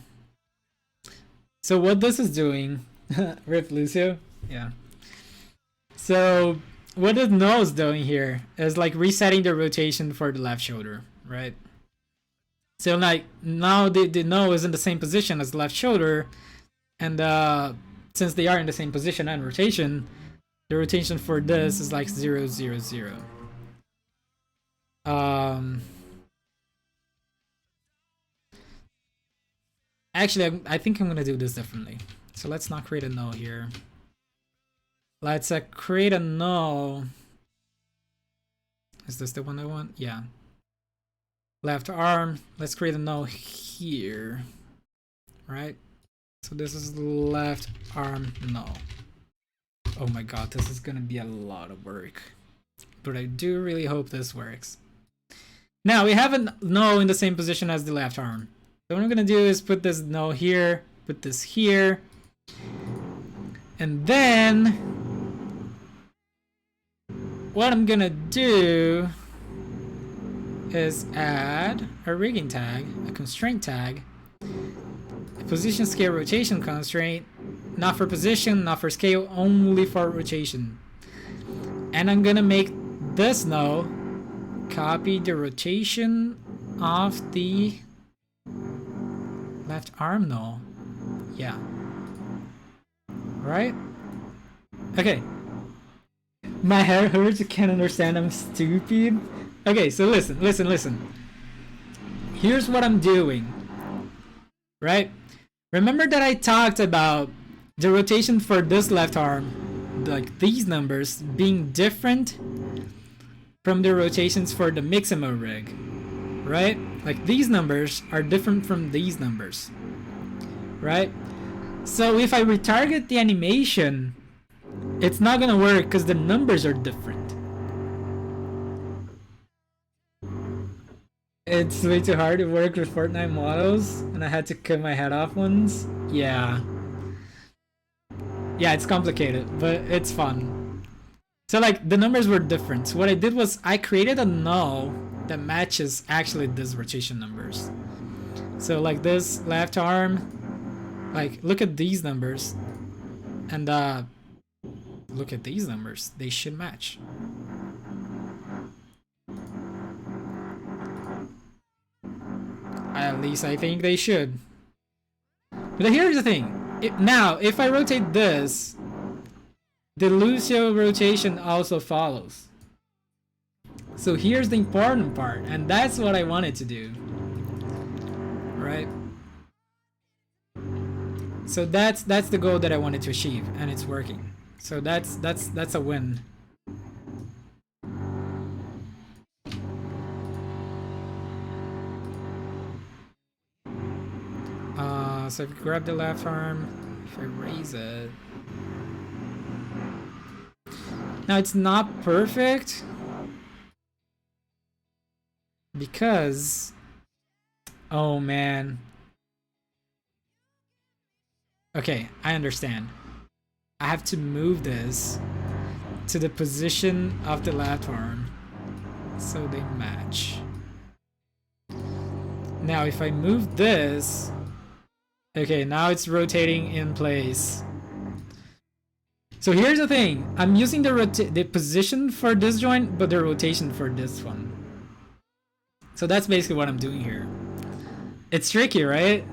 So what this is doing, Rip Lucio? Yeah. So what the null is doing here is like resetting the rotation for the left shoulder, right? So like now the null is in the same position as the left shoulder, and since they are in the same position and rotation, the rotation for this is like 0, 0, 0. Actually, I think I'm gonna do this differently. So let's not create a null here. Let's create a null. Is this the one I want? Yeah. Left arm. Let's create a null here. Right? So this is left arm null. Oh my god, this is gonna be a lot of work. But I do really hope this works. Now, we have a null in the same position as the left arm. So what I'm gonna do is put this null here, put this here, and then what I'm gonna do is add a rigging tag, a constraint tag, a position scale rotation constraint, not for position, not for scale, only for rotation. And I'm gonna make this null copy the rotation of the left arm null. Yeah. Right? Okay. My hair hurts, you can't understand, I'm stupid. Okay, so listen. Here's what I'm doing. Right? Remember that I talked about the rotation for this left arm, like these numbers, being different from the rotations for the Mixamo rig. Right? Like these numbers are different from these numbers. Right? So if I retarget the animation, it's not gonna work because the numbers are different. It's way too hard to work with Fortnite models, and I had to cut my head off once. Yeah. Yeah, it's complicated, but it's fun. So like the numbers were different. So what I did was I created a null that matches actually this rotation numbers. So like this left arm, like look at these numbers, and look at these numbers. They should match. At least I think they should. But here's the thing. Now, if I rotate this, the Lucio rotation also follows. So here's the important part, and that's what I wanted to do. Right? So that's the goal that I wanted to achieve, and it's working. So that's a win. So if you grab the left arm, if I raise it. Now it's not perfect because, oh man. Okay, I understand. I have to move this to the position of the left arm so they match. Now if I move this, okay, now it's rotating in place. So here's the thing. I'm using the position for this joint, but the rotation for this one. So that's basically what I'm doing here. It's tricky, right?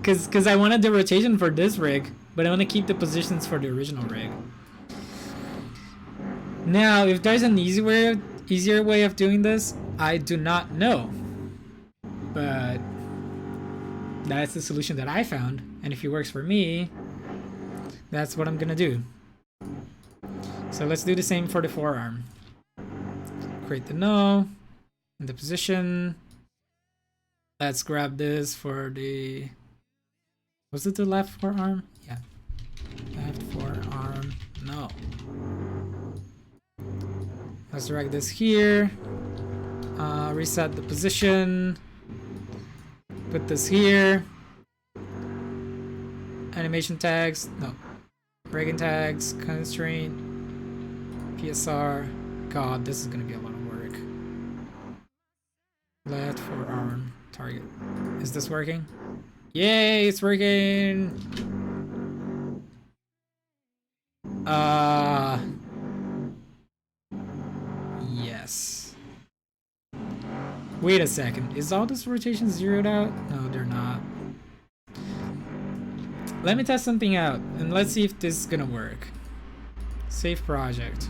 Because I wanted the rotation for this rig, but I want to keep the positions for the original rig. Now, if there's an easier way of doing this, I do not know. But that's the solution that I found, and if it works for me, that's what I'm gonna do. So let's do the same for the forearm. Create the null in the position. Let's grab this for the, was it the left forearm? Yeah, left forearm, no. Let's drag this here, reset the position, put this here, animation tags, no, breaking tags, constraint, PSR. God, this is gonna be a lot of work. Left forearm target. Is this working? Yay, it's working! Yes. Wait a second, is all this rotation zeroed out? No, they're not. Let me test something out, and let's see if this is gonna work. Save project.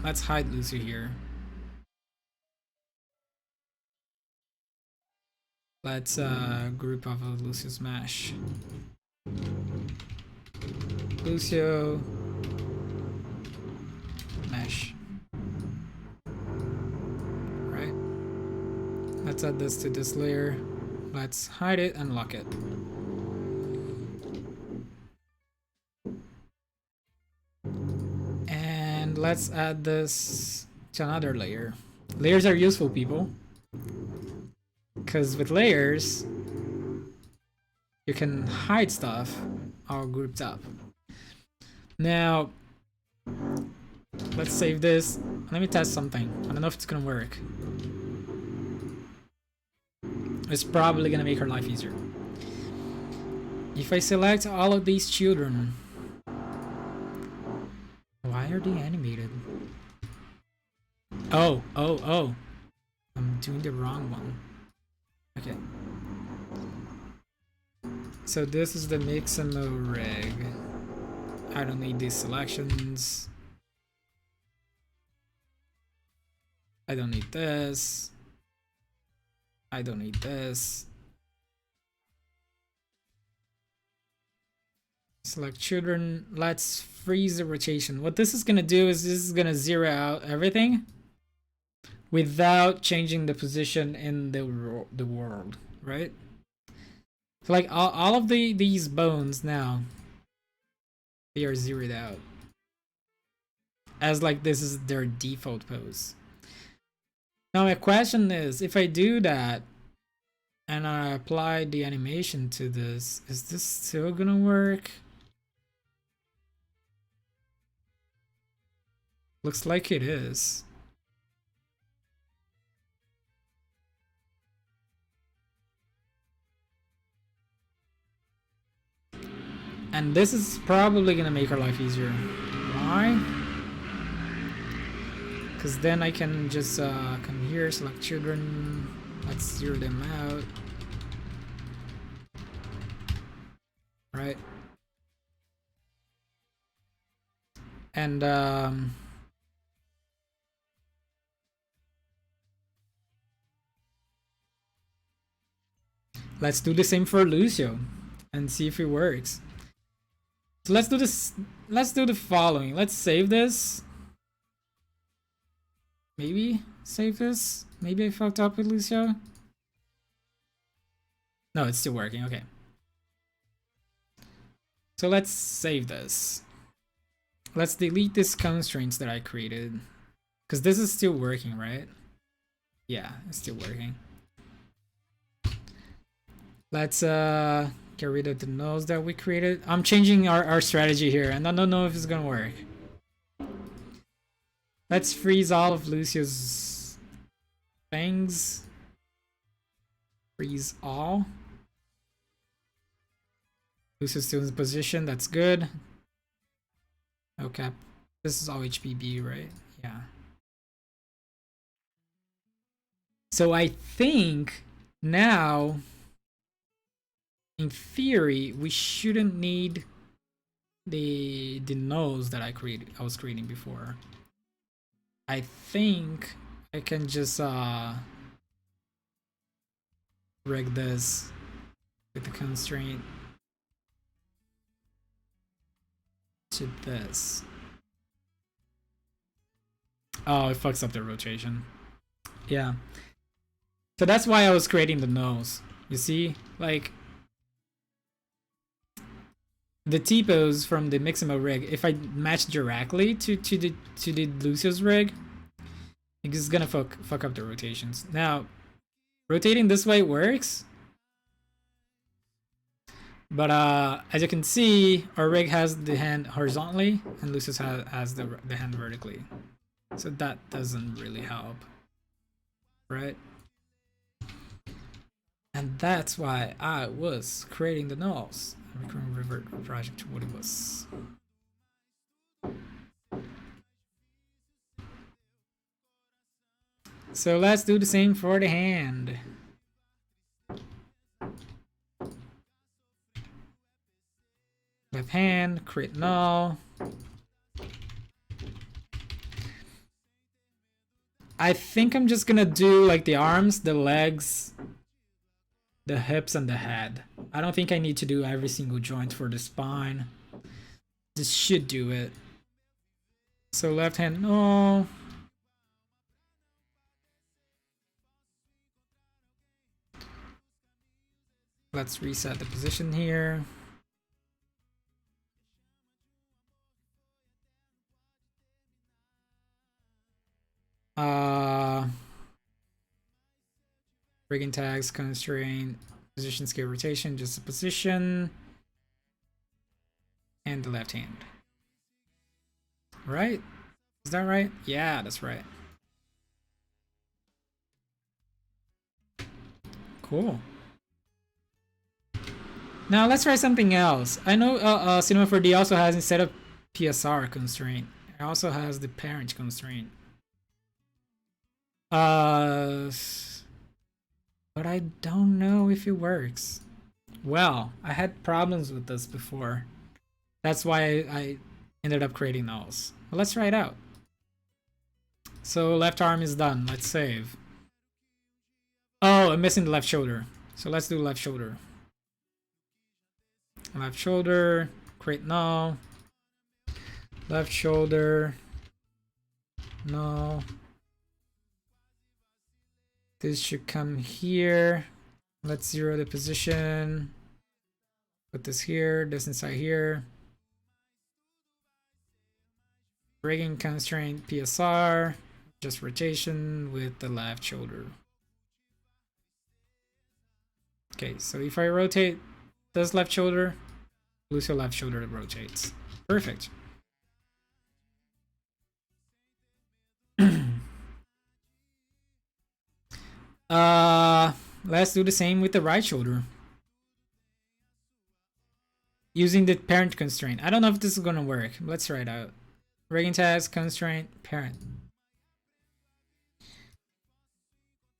Let's hide Lucy here. Let's group of Lucio's mesh. Lucio mesh. Right. Let's add this to this layer. Let's hide it and lock it. And let's add this to another layer. Layers are useful, people. Because with layers, you can hide stuff all grouped up. Now, let's save this. Let me test something. I don't know if it's gonna work. It's probably gonna make our life easier. If I select all of these children, why are they animated? Oh. I'm doing the wrong one. Okay. So this is the Mixamo rig. I don't need these selections. I don't need this. I don't need this. Select children. Let's freeze the rotation. What this is gonna do is this is gonna zero out everything without changing the position in the world, right? So like all of these bones now, they are zeroed out as like this is their default pose. Now my question is, if I do that and I apply the animation to this, is this still gonna work? Looks like it is. And this is probably gonna make our life easier. Why? Because then I can just come here, select children. Let's zero them out. Right. And let's do the same for Lucio and see if it works. So let's do this. Let's do the following. Let's save this. Maybe save this. Maybe I fucked up with Lucio. No, it's still working. Okay. So let's save this. Let's delete these constraints that I created. Because this is still working, right? Yeah, it's still working. Let's get rid of the nodes that we created. I'm changing our strategy here, and I don't know if it's gonna work. Let's freeze all of Lucio's things. Freeze all. Lucio's still in position, that's good. Okay, this is all HPB, right? Yeah. So I think now, in theory, we shouldn't need the nodes that I was creating before. I think I can just rig this with the constraint to this. Oh, it fucks up the rotation. Yeah. So that's why I was creating the nose. You see, like the T-pose from the Mixamo rig, if I match directly to the Lucio's rig, it's gonna fuck up the rotations. Now, rotating this way works, but as you can see, our rig has the hand horizontally and Lucio's has the hand vertically, so that doesn't really help, right? And that's why I was creating the nulls. We can revert our project to what it was. So let's do the same for the hand. Left hand, create null. I think I'm just gonna do like the arms, the legs, the hips, and the head. I don't think I need to do every single joint for the spine. This should do it. So left hand, no. Let's reset the position here. Rigging tags, constraint, position, scale, rotation, just the position, and the left hand. Right? Is that right? Yeah, that's right. Cool. Now let's try something else. I know Cinema 4D also has, instead of PSR constraint, it also has the parent constraint. But I don't know if it works. Well, I had problems with this before. That's why I ended up creating those. But let's try it out. So left arm is done. Let's save. Oh, I'm missing the left shoulder. So let's do left shoulder. Left shoulder, create null. Left shoulder, null. This should come here. Let's zero the position. Put this here, this inside here. Rigging constraint PSR, just rotation with the left shoulder. Okay, so if I rotate this left shoulder, Lucio left shoulder rotates. Perfect. Let's do the same with the right shoulder. Using the parent constraint. I don't know if this is gonna work. Let's try it out. Rigging tags, constraint, parent.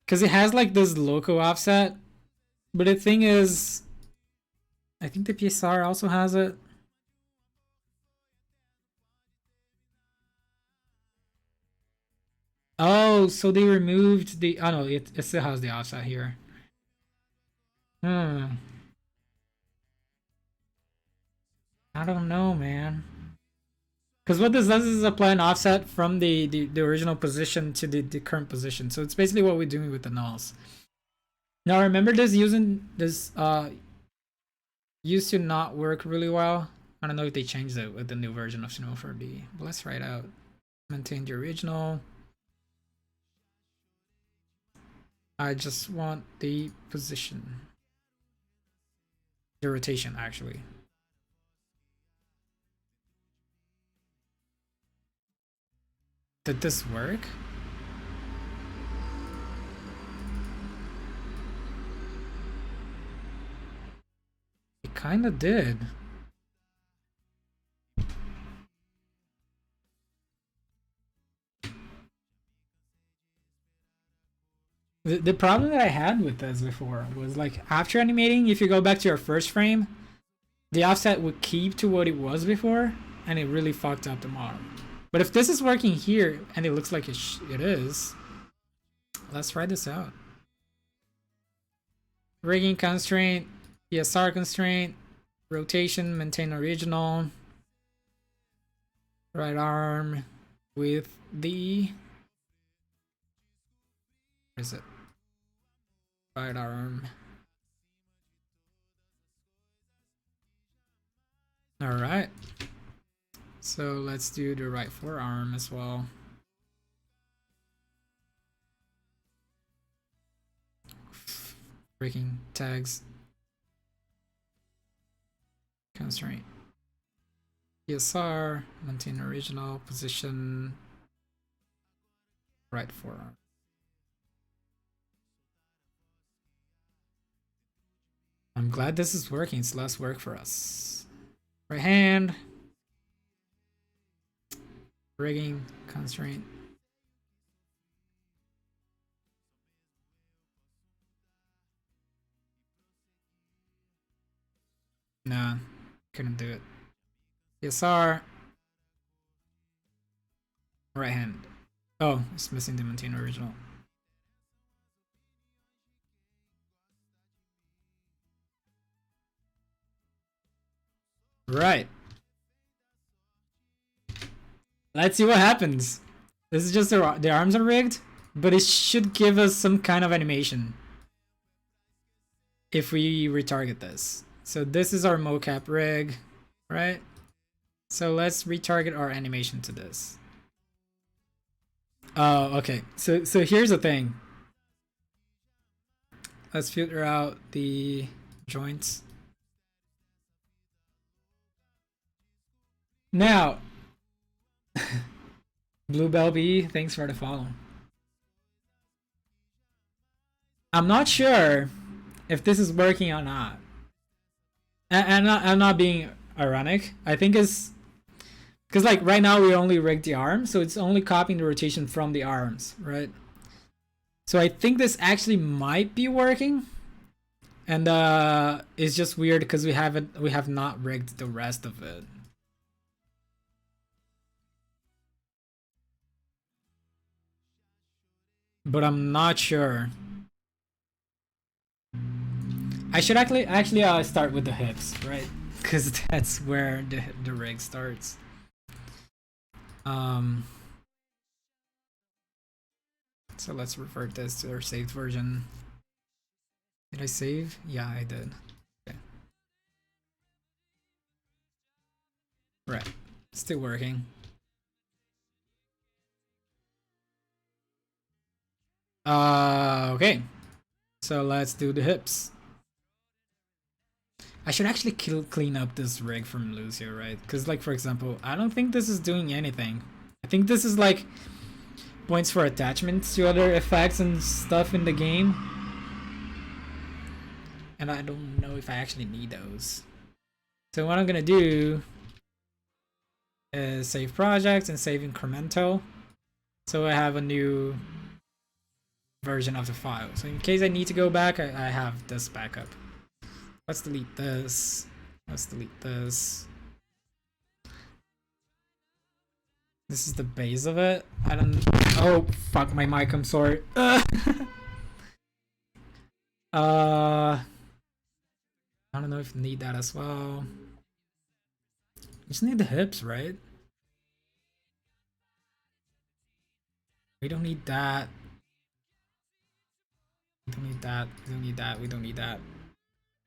Because it has like this local offset. But the thing is, I think the PSR also has it. Oh, so they removed the... Oh no, it still has the offset here. I don't know, man. Because what this does is apply an offset from the original position to the current position. So it's basically what we're doing with the nulls. Now remember this used to not work really well. I don't know if they changed it with the new version of Cinema 4D. But let's try it out. Maintain the original. I just want the position. The rotation, actually. Did this work? It kinda did. The problem that I had with this before was like after animating, if you go back to your first frame, the offset would keep to what it was before, and it really fucked up the model. But if this is working here, and it looks like it is, let's try this out. Rigging constraint, PSR constraint, rotation, maintain original, right arm with the... Where is it? Right arm. All right. So let's do the right forearm as well. Breaking tags. Constraint. PSR, maintain original position. Right forearm. I'm glad this is working. It's less work for us. Right hand. Rigging, constraint. Nah, couldn't do it. PSR. Right hand. Oh, it's missing the maintain original. Right. Let's see what happens. This is just the arms are rigged, but it should give us some kind of animation if we retarget this. So this is our mocap rig, right? So let's retarget our animation to this. Oh, okay. So here's the thing. Let's filter out the joints. Now, Bluebell B, thanks for the follow. I'm not sure if this is working or not. And I'm not being ironic. I think it's because like right now we only rigged the arms, so it's only copying the rotation from the arms, right? So I think this actually might be working, and it's just weird because we have not rigged the rest of it. But I'm not sure. I should actually start with the hips, right? Because that's where the rig starts. So let's revert this to our saved version. Did I save? Yeah, I did. Okay. Right. Still working. Okay. So let's do the hips. I should actually clean up this rig from Lucio, right? Because like, for example, I don't think this is doing anything. I think this is like points for attachments to other effects and stuff in the game. And I don't know if I actually need those. So what I'm gonna do is save projects and save incremental. So I have a new version of the file. So in case I need to go back, I have this backup. Let's delete this. Let's delete this. This is the base of it. I don't... Oh, fuck my mic, I'm sorry. I don't know if you need that as well. You just need the hips, right? We don't need that. We don't need that. We don't need that. We don't need that.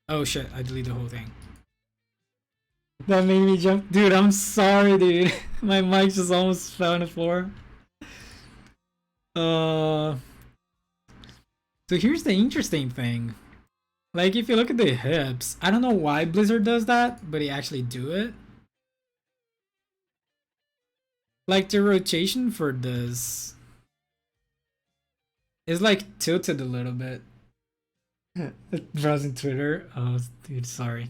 Oh shit, I deleted the whole thing. That made me jump. Dude, I'm sorry, dude. My mic just almost fell on the floor. So here's the interesting thing. Like, if you look at the hips, I don't know why Blizzard does that, but they actually do it. Like, the rotation for this is like tilted a little bit. Browsing Twitter. Oh, dude, sorry.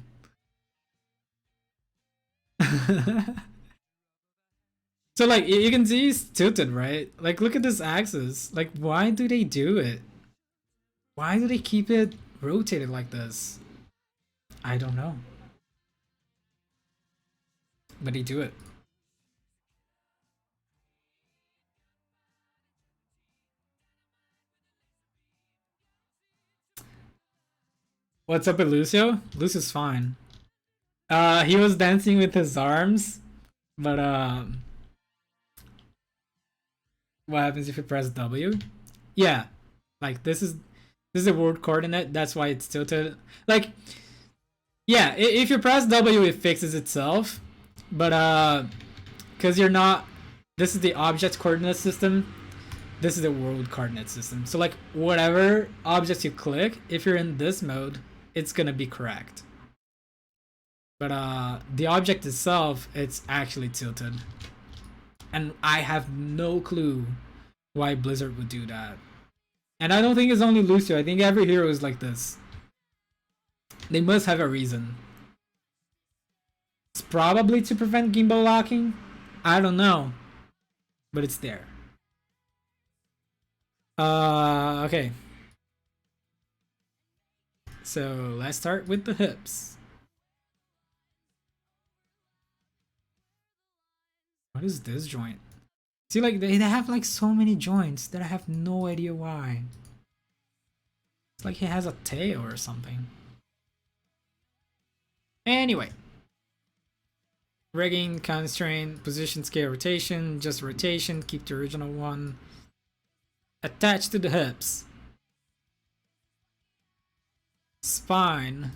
So like you can see it's tilted, right? Like look at this axis. Like why do they do it? Why do they keep it rotated like this? I don't know. But they do it. What's up with Lucio? Lucio's fine. He was dancing with his arms, but what happens if you press W? Yeah, like this is a world coordinate. That's why it's tilted. Like, yeah, if you press W, it fixes itself. But because you're not, this is the object coordinate system. This is the world coordinate system. So like whatever objects you click, if you're in this mode, it's gonna be correct. But the object itself, it's actually tilted. And I have no clue why Blizzard would do that. And I don't think it's only Lucio. I think every hero is like this. They must have a reason. It's probably to prevent gimbal locking. I don't know. But it's there. Okay. So let's start with the hips. What is this joint? See, like they have like so many joints that I have no idea why. It's like he has a tail or something. Anyway. Rigging, constraint, position, scale, rotation, just rotation, keep the original one. Attached to the hips. Spine.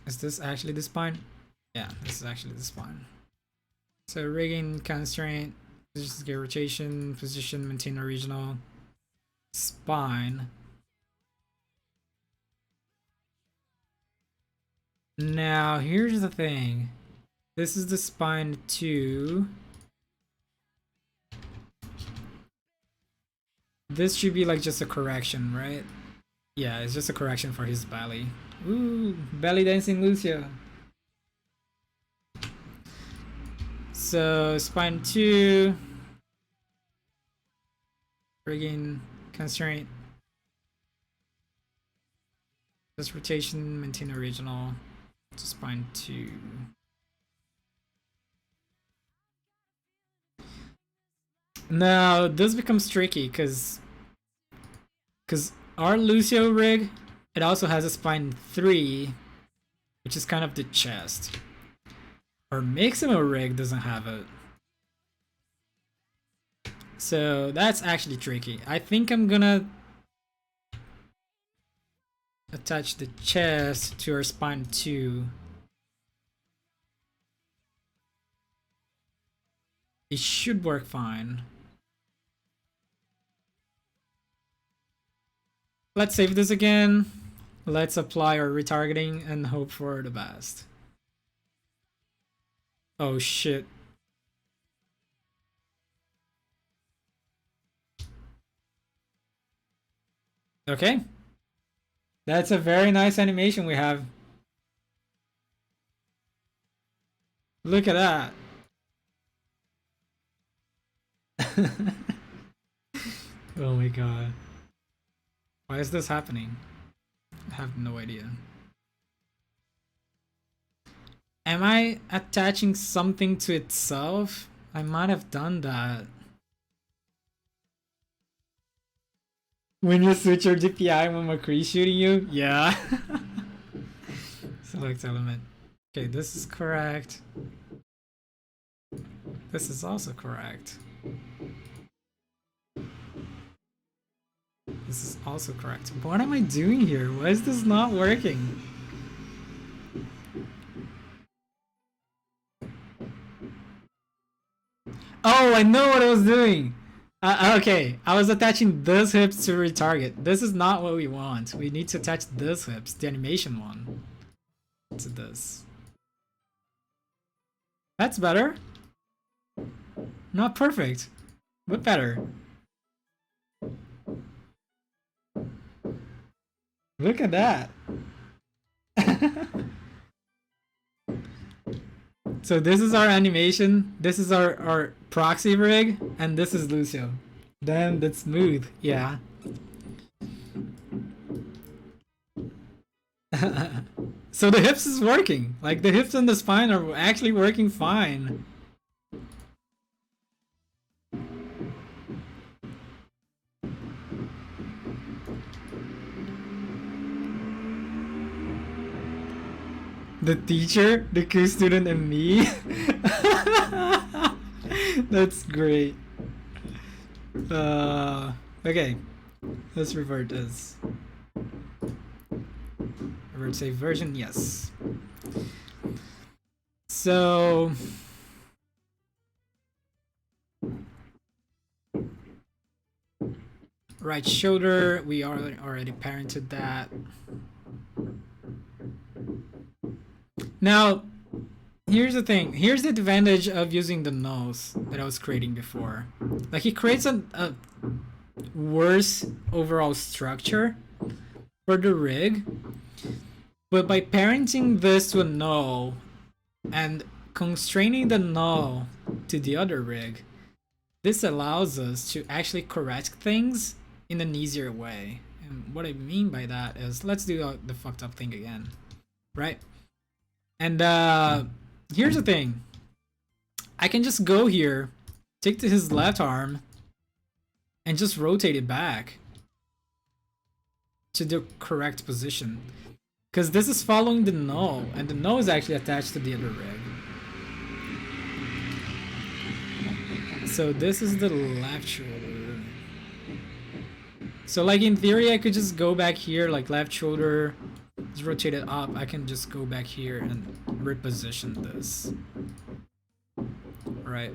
Is this actually the spine? Yeah, this is actually the spine. So rigging, constraint, position, scale, rotation, position, maintain original, spine. Now here's the thing. This is the spine 2. This should be like just a correction, right? Yeah, it's just a correction for his belly. Ooh, belly dancing Lucio. So spine 2, rigging, constraint, just rotation, maintain original, to spine 2. Now this becomes tricky because our Lucio rig, it also has a spine 3, which is kind of the chest. Our Mixamo rig doesn't have it. So that's actually tricky. I think I'm gonna attach the chest to our spine 2. It should work fine. Let's save this again. Let's apply our retargeting and hope for the best. Oh shit. Okay. That's a very nice animation we have. Look at that. Oh my god. Why is this happening? I have no idea. Am I attaching something to itself? I might have done that. When you switch your DPI when McCree's shooting you? Yeah. Select element. Okay, this is correct. This is also correct. This is also correct. What am I doing here? Why is this not working? Oh, I know what I was doing. Okay, I was attaching this hips to retarget. This is not what we want. We need to attach this hips, the animation one, to this. That's better. Not perfect, but better. Look at that. So this is our animation, this is our proxy rig, and this is Lucio. Damn, that's smooth, yeah. So the hips is working. Like the hips and the spine are actually working fine. The teacher, the co-student, and me. That's great. Okay, let's revert this. Revert save version, yes. So right shoulder, we already parented that. Now, here's the thing. Here's the advantage of using the nose that I was creating before. Like, it creates a worse overall structure for the rig. But by parenting this to a null and constraining the null to the other rig, this allows us to actually correct things in an easier way. And what I mean by that is, let's do the fucked up thing again, right? And here's the thing. I can just go here, take to his left arm, and just rotate it back to the correct position. Because this is following the null, and the null is actually attached to the other rig. So this is the left shoulder. So like in theory, I could just go back here, like left shoulder, just rotate it up. I can just go back here and reposition this. Right.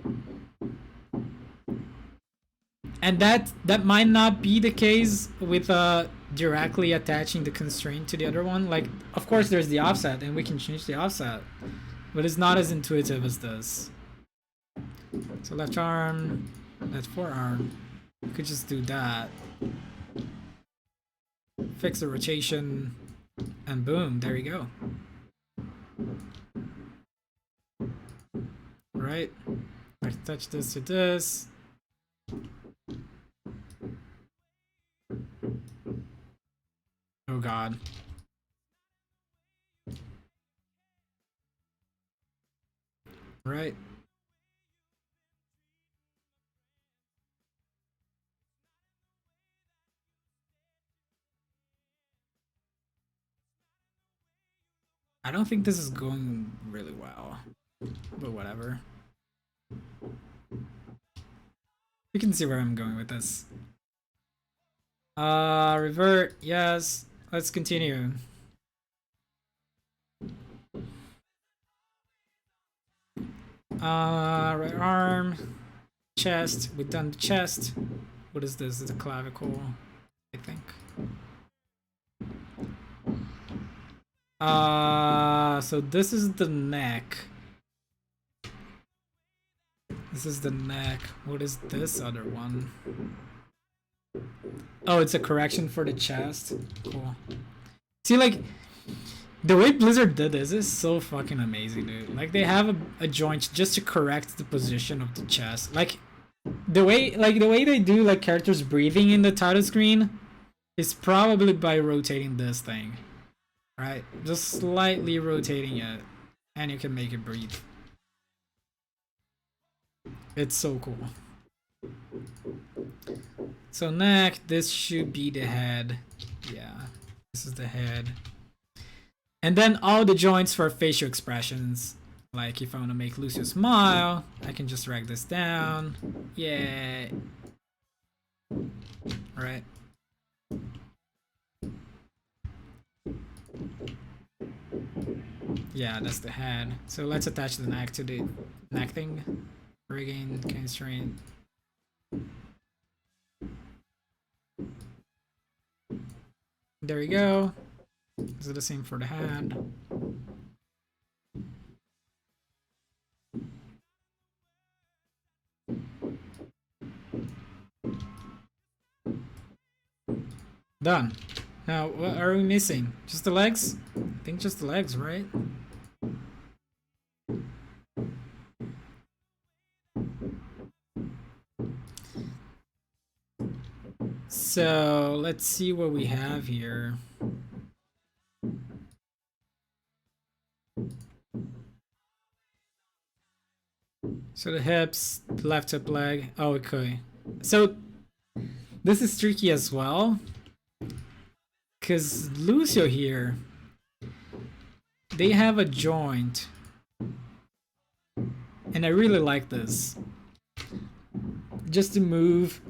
And that might not be the case with directly attaching the constraint to the other one. Like, of course there's the offset and we can change the offset, but it's not as intuitive as this. So left arm, left forearm, you could just do that. Fix the rotation, and boom, there you go. Right? I attach this to this. Oh god. Right. I don't think this is going really well, but whatever. You can see where I'm going with this. Revert, yes. Let's continue. Right arm, chest. We've done the chest. What is this? It's a clavicle, I think. So this is the neck. This is the neck. What is this other one? Oh, it's a correction for the chest. Cool. See, like, the way Blizzard did this is so fucking amazing, dude. Like, they have a joint just to correct the position of the chest. Like, the way they do like characters breathing in the title screen is probably by rotating this thing, right? Just slightly rotating it, and you can make it breathe. It's so cool. So neck, this should be the head. Yeah, this is the head. And then all the joints for facial expressions. Like if I want to make Lucio smile, I can just drag this down. Yeah. Right. Yeah, that's the head. So let's attach the neck to the neck thing. Rigging, constraint. There we go. Is it the same for the head? Done. Now, what are we missing? Just the legs? I think just the legs, right? So, let's see what we have here. So the hips, the left hip leg. Oh, okay. So, this is tricky as well. Because Lucio here, they have a joint. And I really like this. Just to move,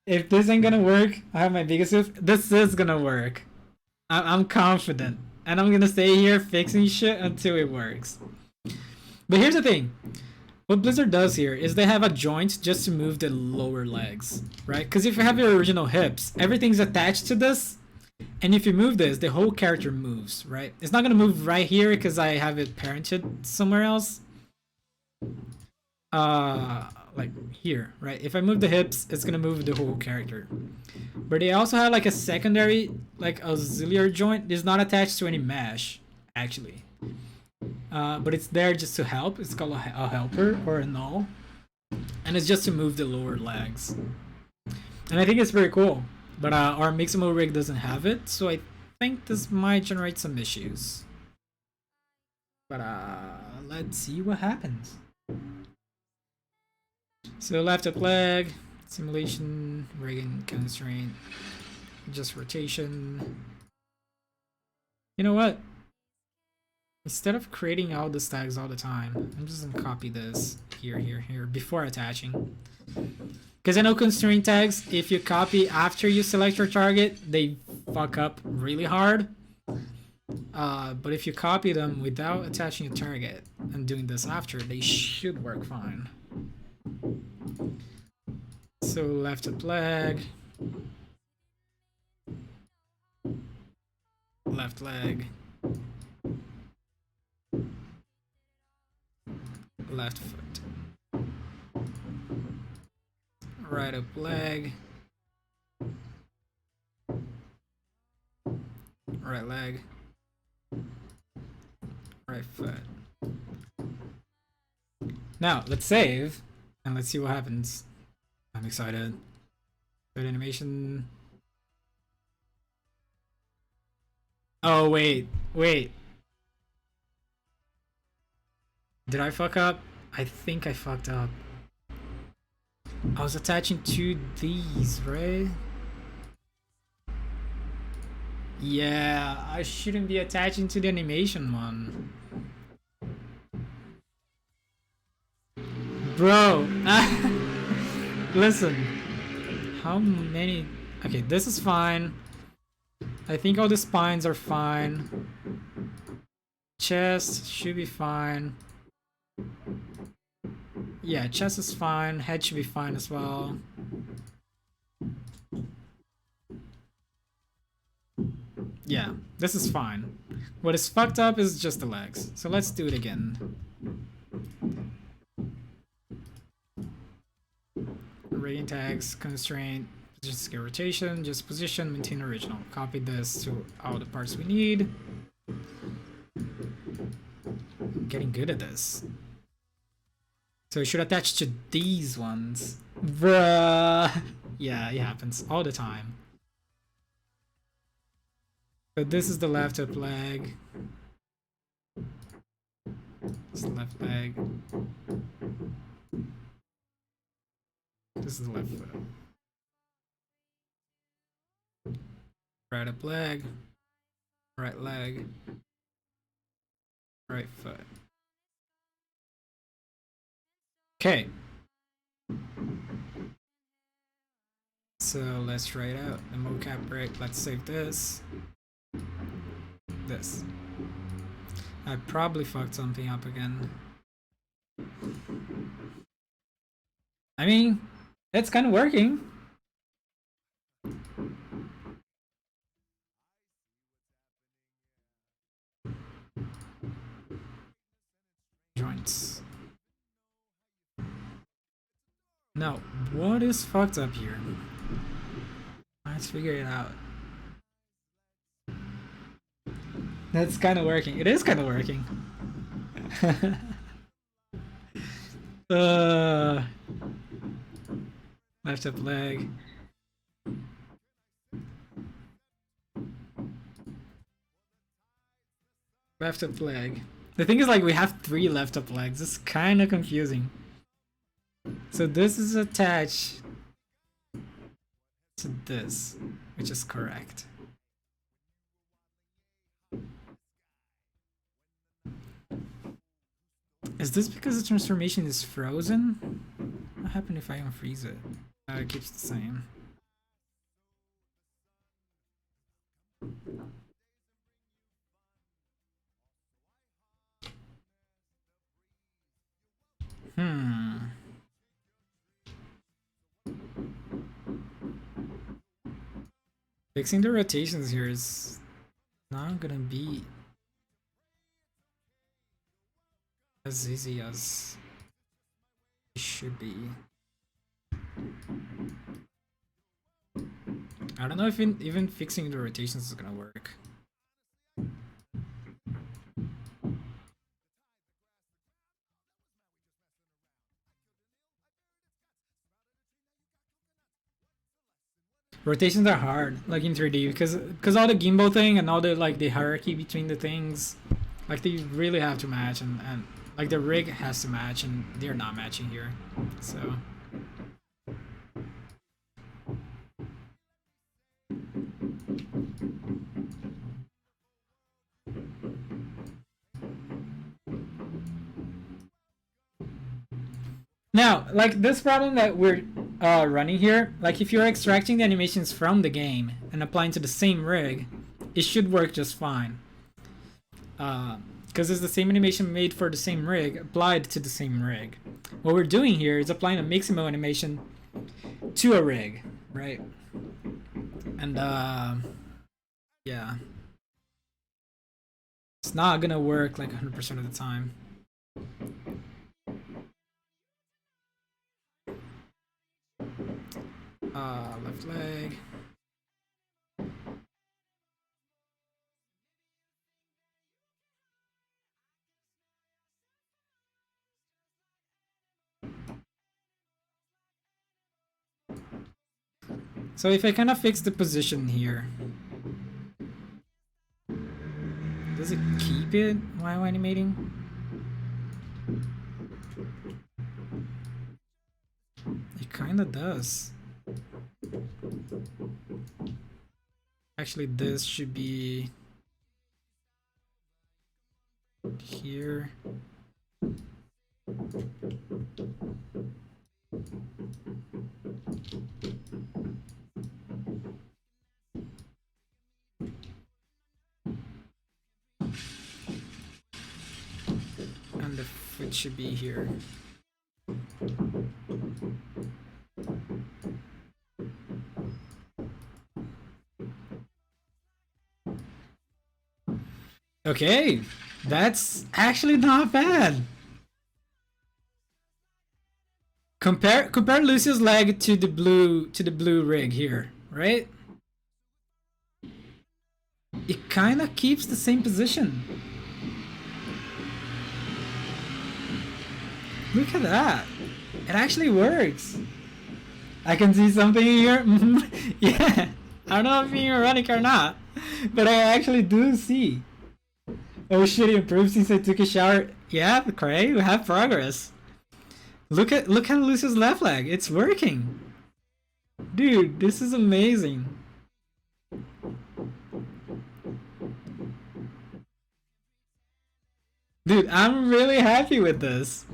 if this ain't gonna work, I have my biggest if. This is gonna work. I'm confident. And I'm gonna stay here fixing shit until it works. But here's the thing. What Blizzard does here is they have a joint just to move the lower legs, right? Because if you have your original hips, everything's attached to this. And if you move this, the whole character moves, right? It's not gonna move right here because I have it parented somewhere else. Like here, right? If I move the hips, it's gonna move the whole character. But they also have like a secondary, like auxiliary joint. It's not attached to any mesh, actually. But it's there just to help. It's called a helper or a null. And it's just to move the lower legs. And I think it's very cool. But our Mixamo rig doesn't have it, so I think this might generate some issues. But let's see what happens. So left up leg, simulation, rigging, constraint, just rotation. You know what? Instead of creating all the tags all the time, I'm just gonna copy this here before attaching. Because I know constraint tags, if you copy after you select your target, they fuck up really hard. But if you copy them without attaching a target and doing this after, they should work fine. So left up leg, left leg, left foot, right up leg, right leg, right foot. Now let's save and let's see what happens. I'm excited. Good animation. Oh wait. Did I fuck up? I think I fucked up. I was attaching to these, right? Yeah, I shouldn't be attaching to the animation one. Bro, listen. How many? Okay, this is fine. I think all the spines are fine. Chest should be fine. Yeah, chest is fine. Head should be fine as well. Yeah, this is fine. What is fucked up is just the legs. So let's do it again. rating tags, constraint, position scale rotation, just position, maintain original. Copy this to all the parts we need. I'm getting good at this. So we should attach to these ones. Bruh. Yeah, it happens all the time. So this is the left up leg. This is the left leg. This is the left foot. Right up leg. Right leg. Right foot. Okay. So let's write out the mocap break. Let's save this. This. I probably fucked something up again. I mean, it's kind of working. Joints. Now, what is fucked up here? Let's figure it out. That's kind of working. It is kind of working. Left up leg. Left up leg. The thing is, like, we have 3 left up legs. It's kind of confusing. So this is attached to this, which is correct. Is this because the transformation is frozen? What happened if I unfreeze it? It keeps the same. Fixing the rotations here is not gonna be as easy as it should be. I don't know if even fixing the rotations is gonna work. Rotations are hard, like in 3D, because all the gimbal thing and all the like the hierarchy between the things, like they really have to match, and like the rig has to match, and they're not matching here, so. Now, like this problem that we're running here, like if you're extracting the animations from the game and applying to the same rig, it should work just fine. Because it's the same animation made for the same rig applied to the same rig. What we're doing here is applying a Mixamo animation to a rig, right? And yeah, it's not gonna work like 100% of the time. Left leg. So if I kind of fix the position here, does it keep it while animating? It kind of does. Actually, this should be here. And the foot should be here. Okay, that's actually not bad. Compare Lucio's leg to the blue rig here, right? It kind of keeps the same position. Look at that. It actually works. I can see something here. Yeah. I don't know if you're ironic or not, but I actually do see. Oh shit, he improved since I took a shower. Yeah, Cray, we have progress. Look at Lucio's left leg. It's working. Dude, this is amazing. Dude, I'm really happy with this.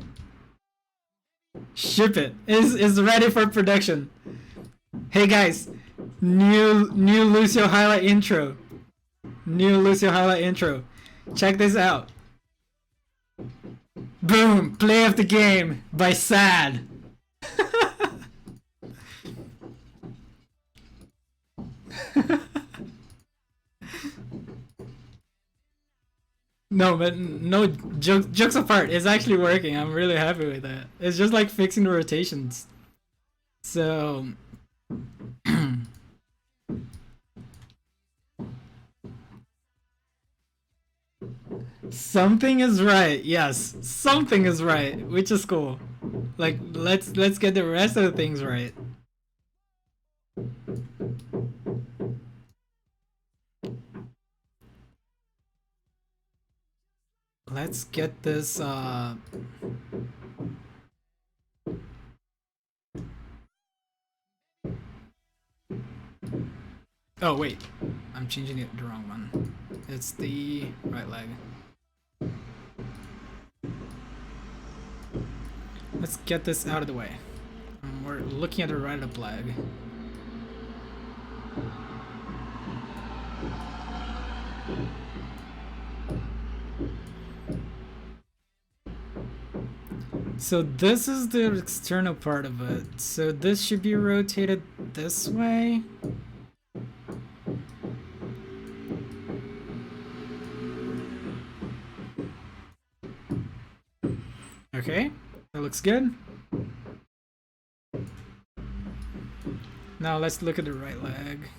Ship it. Is ready for production. Hey guys, new Lucio Highlight intro. New Lucio Highlight intro. Check this out. Boom! Play of the game by Sad. No, but no jokes apart. It's actually working. I'm really happy with that. It's just like fixing the rotations. So. Something is right. Yes, something is right, which is cool. Like let's get the rest of the things right. Let's get this oh wait, I'm changing it the wrong one. It's the right leg. Let's get this out of the way. We're looking at the right up leg. So this is the external part of it. So this should be rotated this way. Okay, that looks good. Now let's look at the right leg.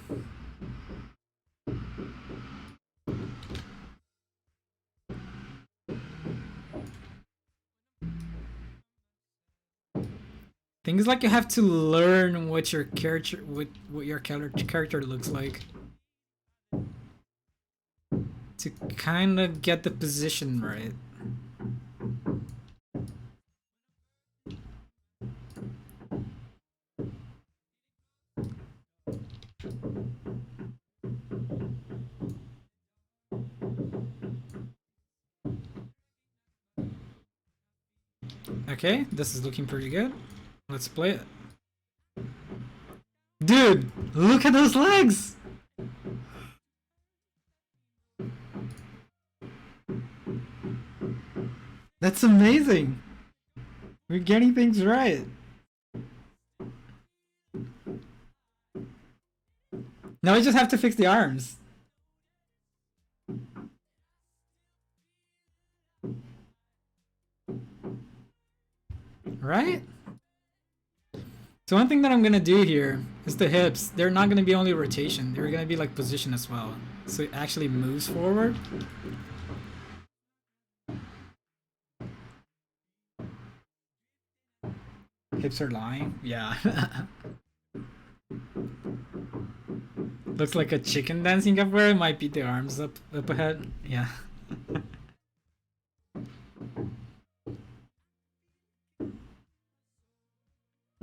Things like you have to learn what your character looks like to kind of get the position right. Okay, this is looking pretty good. Let's play it. Dude, look at those legs! That's amazing! We're getting things right. Now we just have to fix the arms. Right? So one thing that I'm gonna do here is the hips. They're not gonna be only rotation. They're gonna be like position as well. So it actually moves forward. Hips are lying. Yeah. Looks like a chicken dancing up where it might be the arms up ahead. Yeah.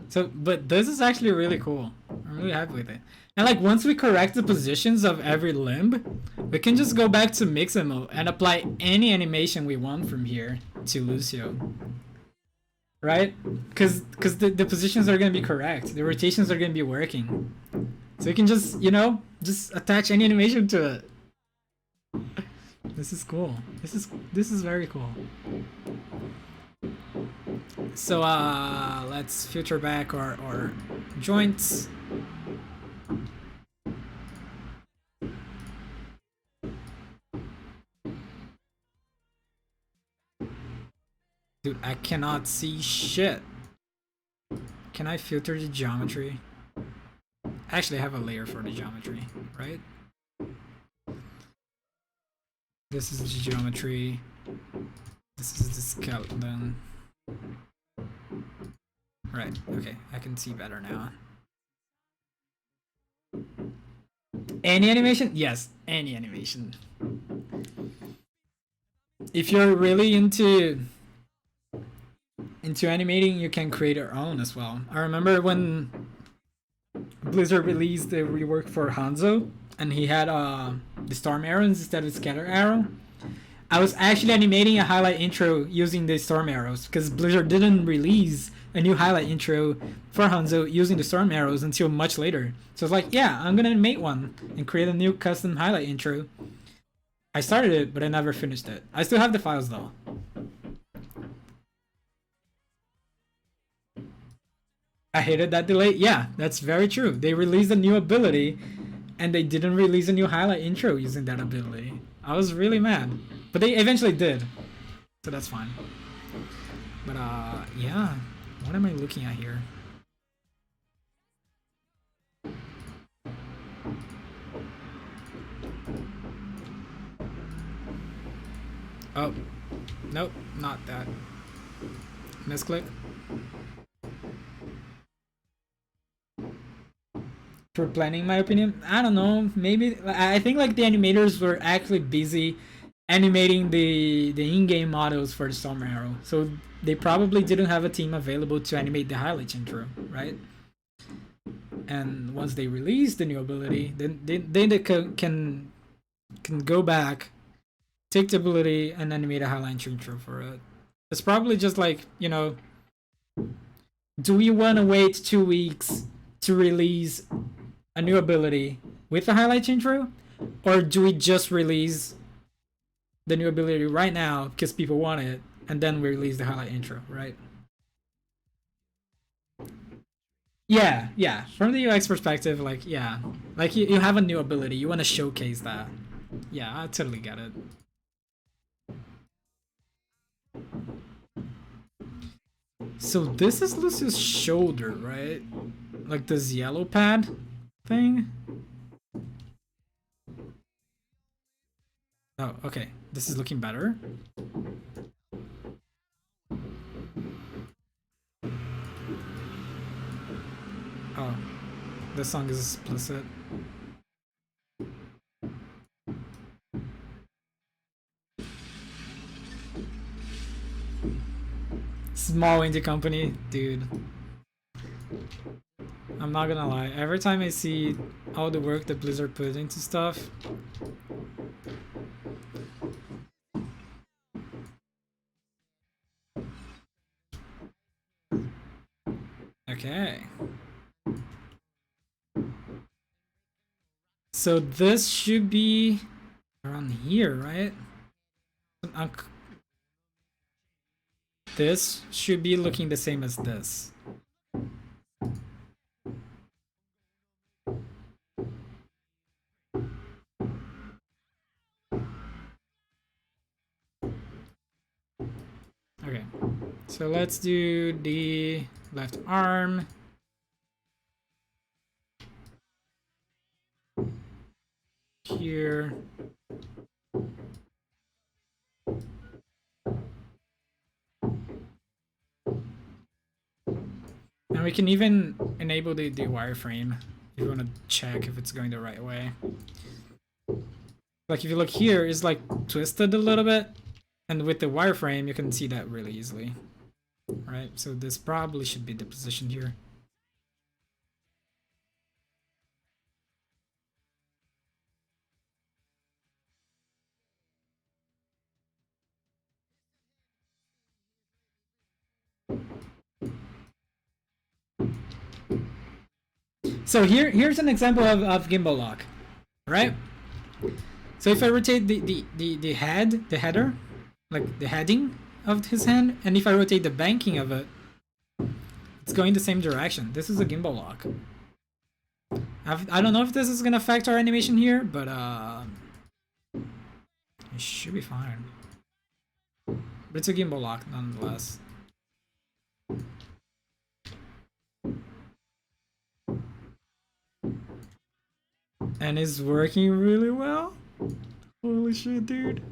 So, but this is actually really cool. I'm really happy with it. And like once we correct the positions of every limb, we can just go back to Mixamo and apply any animation we want from here to Lucio. Right? Because the positions are going to be correct. The rotations are going to be working. So you can just, you know, just attach any animation to it. This is cool. This is very cool. So let's filter back our joints. Dude, I cannot see shit. can I filter the geometry? Actually, I have a layer for the geometry, right? This is the geometry. This is the skeleton. Right, okay, I can see better now. Any animation? Yes, any animation. If you're really into animating, you can create your own as well. I remember when Blizzard released the rework for Hanzo, and he had the storm arrows instead of scatter arrow. I was actually animating a highlight intro using the storm arrows because Blizzard didn't release a new highlight intro for Hanzo using the storm arrows until much later. So I was like, yeah, I'm gonna animate one and create a new custom highlight intro. I started it, but I never finished it. I still have the files though. I hated that delay. Yeah, that's very true. They released a new ability and they didn't release a new highlight intro using that ability. I was really mad. But they eventually did. So that's fine. But yeah. What am I looking at here? Oh. Nope, not that. Misclick. For planning, my opinion, I don't know. Maybe I think like the animators were actually busy animating the in-game models for the storm arrow, so they probably didn't have a team available to animate the highlight intro, right? And once they release the new ability, then they can go back, take the ability, and animate a highlight intro for it. It's probably just like, you know, do we want to wait 2 weeks to release a new ability with a highlight intro, or do we just release the new ability right now because people want it, and then we release the highlight intro, right? Yeah. From the UX perspective, like, yeah, like you have a new ability, you want to showcase that. Yeah, I totally get it. So this is Lucio's shoulder, right? Like this yellow pad thing. Oh, okay. This is looking better. Oh, this song is explicit. Small indie company, dude. I'm not gonna lie. Every time I see all the work that Blizzard put into stuff, okay. So this should be around here, right? This should be looking the same as this. Okay, so let's do the left arm. Here. And we can even enable the wireframe if you want to check if it's going the right way. Like if you look here, it's like twisted a little bit. And with the wireframe, you can see that really easily. Right, so this probably should be the position here. So here's an example of gimbal lock, right? So if I rotate the header, like the heading of his hand, and if I rotate the banking of it, it's going the same direction. This is a gimbal lock. I don't know if this is gonna affect our animation here, but it should be fine. But it's a gimbal lock nonetheless. And it's working really well. Holy shit, dude.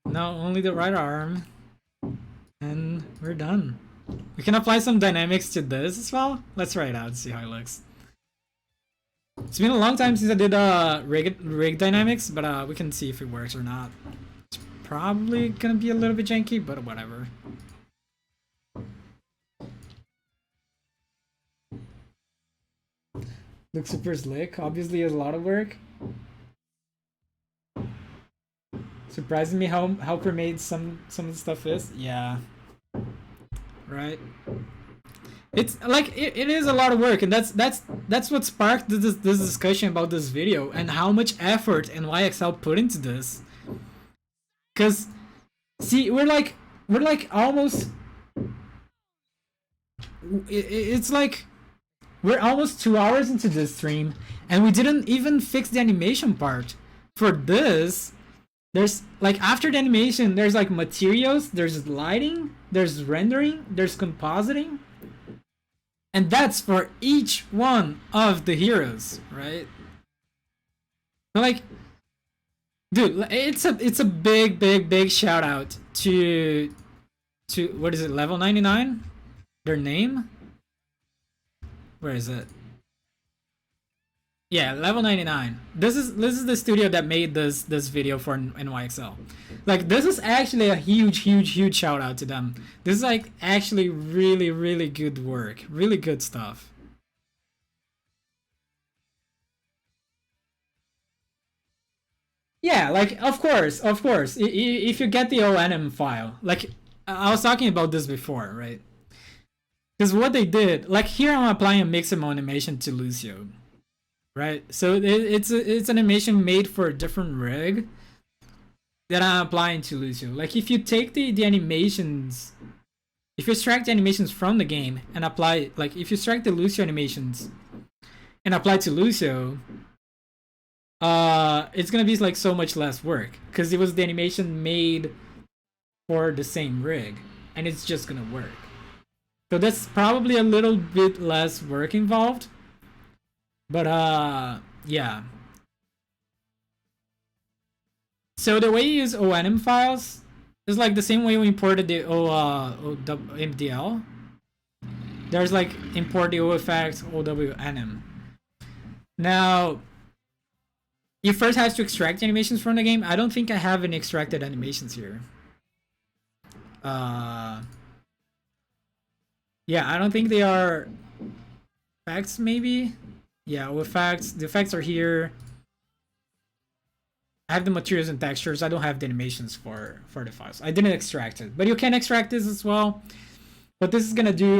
Now only the right arm. And we're done. We can apply some dynamics to this as well. Let's try it out and see how it looks. It's been a long time since I did rig dynamics, but we can see if it works or not. It's probably gonna be a little bit janky, but whatever. Looks super slick. Obviously, it's a lot of work. Surprising me how pre-made some of the stuff is. Yeah. Right. It's like it is a lot of work, and that's what sparked this discussion about this video and how much effort NYXL put into this. Cause see, we're like almost. It's like we're almost 2 hours into this stream, and we didn't even fix the animation part. For this, there's like after the animation, there's like materials, there's lighting, there's rendering, there's compositing. And that's for each one of the heroes, right? But like, dude, it's a big shout out to what is it, Level99? Their name? Where is it? Yeah, Level99. This is the studio that made this video for NYXL. Like, this is actually a huge shout out to them. This is like actually really good work, really good stuff. Yeah, like of course. If you get the ONM file, like I was talking about this before, right? Because what they did, like here I'm applying a Mixamo animation to Lucio. Right, so it's an animation made for a different rig that I'm applying to Lucio. Like if you take the animations, if you extract the animations from the game and apply, like if you extract the Lucio animations and apply to Lucio, it's gonna be like so much less work because it was the animation made for the same rig, and it's just gonna work. So that's probably a little bit less work involved. But yeah. So the way you use ONM files is like the same way we imported the MDL. There's like import the O effects OWNM. Now, you first have to extract animations from the game. I don't think I have any extracted animations here. Yeah, I don't think they are effects maybe. Yeah, effects. The effects are here. I have the materials and textures. I don't have the animations for the files. I didn't extract it, but you can extract this as well. But this is gonna do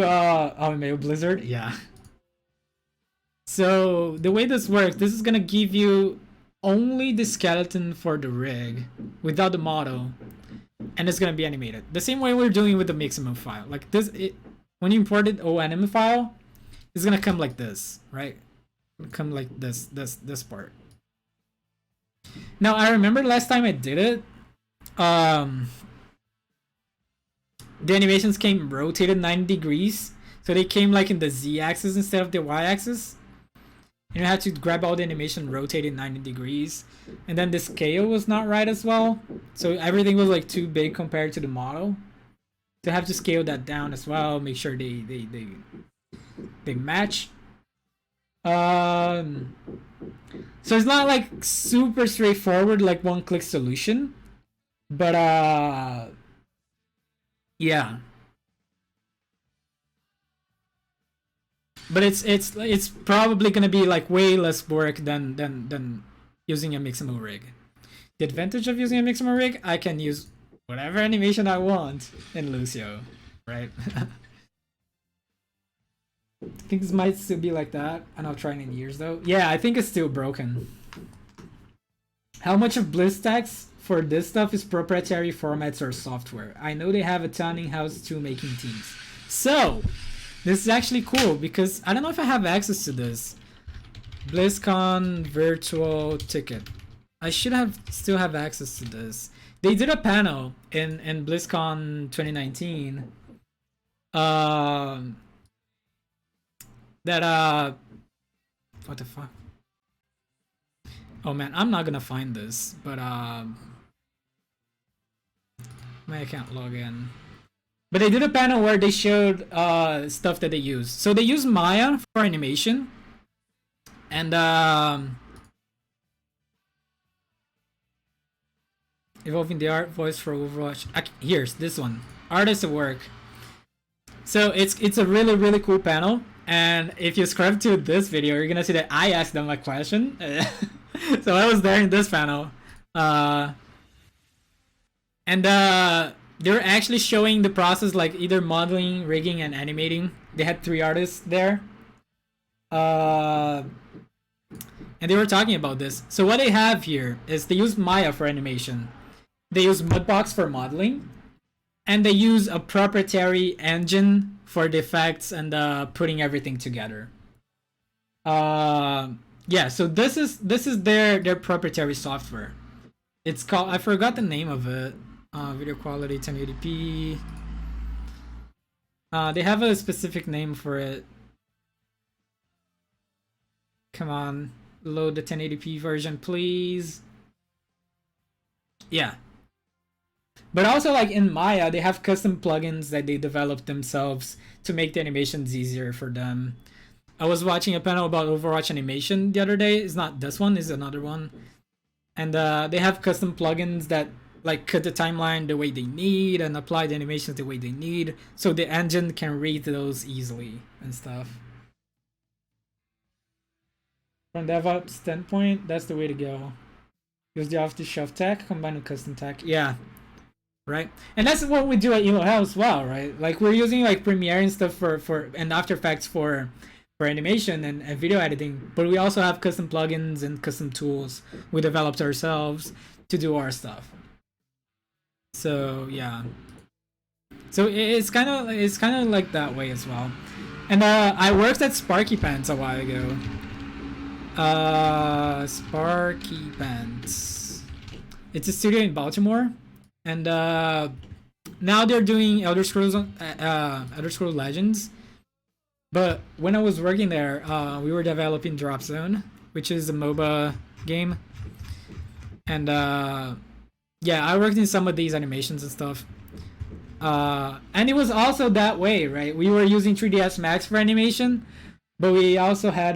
maybe Blizzard. Yeah. So the way this works, this is gonna give you only the skeleton for the rig without the model, and it's gonna be animated the same way we're doing with the Mixamo file. Like this, when you imported ONM file, it's gonna come like this, right? Come like this part. Now I remember last time I did it, the animations came rotated 90 degrees, so they came like in the Z-axis instead of the Y-axis, and you had to grab all the animation rotated 90 degrees, and then the scale was not right as well, so everything was like too big compared to the model. So I have to scale that down as well, make sure they match. So it's not like super straightforward, like one-click solution, but yeah. But it's probably gonna be like way less work than using a Mixamo rig. The advantage of using a Mixamo rig, I can use whatever animation I want in Lucio, right? Things might still be like that. I'm not trying in years though. Yeah, I think it's still broken. How much of BlizzText for this stuff is proprietary formats or software? I know they have a ton in-house tool making teams. So, this is actually cool because I don't know if I have access to this. BlizzCon virtual ticket. I should still have access to this. They did a panel in BlizzCon 2019 um that what the fuck? Oh man, I'm not gonna find this, but I can't log in. But they did a panel where they showed stuff that they use. So they use Maya for animation, and evolving the art voice for Overwatch. Here's this one, artist at work. So it's a really cool panel, and if you scrub to this video, you're gonna see that I asked them a question. So I was there in this panel, and they were actually showing the process, like either modeling, rigging, and animating. They had 3 artists there, and they were talking about this. So what they have here is they use Maya for animation, they use Mudbox for modeling, and they use a proprietary engine for the effects and putting everything together. Yeah, so this is their proprietary software. It's called, I forgot the name of it. Video quality 1080p. They have a specific name for it. Come on, load the 1080p version, please. Yeah. But also, like in Maya, they have custom plugins that they developed themselves to make the animations easier for them. I was watching a panel about Overwatch animation the other day. It's not this one, it's another one. And they have custom plugins that like cut the timeline the way they need and apply the animations the way they need, so the engine can read those easily and stuff. From DevOps standpoint, that's the way to go. Use the off-the-shelf tech combined with custom tech. Yeah, right. And that's what we do at Elo Hell as well, right? Like we're using like Premiere and stuff for and After Effects for animation and video editing, but we also have custom plugins and custom tools we developed ourselves to do our stuff. So yeah, so it's kind of like that way as well. And I worked at Sparky Pants a while ago. Sparky Pants, it's a studio in Baltimore, and now they're doing Elder Scrolls Legends. But when I was working there, we were developing Drop Zone, which is a MOBA game, and yeah, I worked in some of these animations and stuff. And it was also that way, right? We were using 3ds Max for animation, but we also had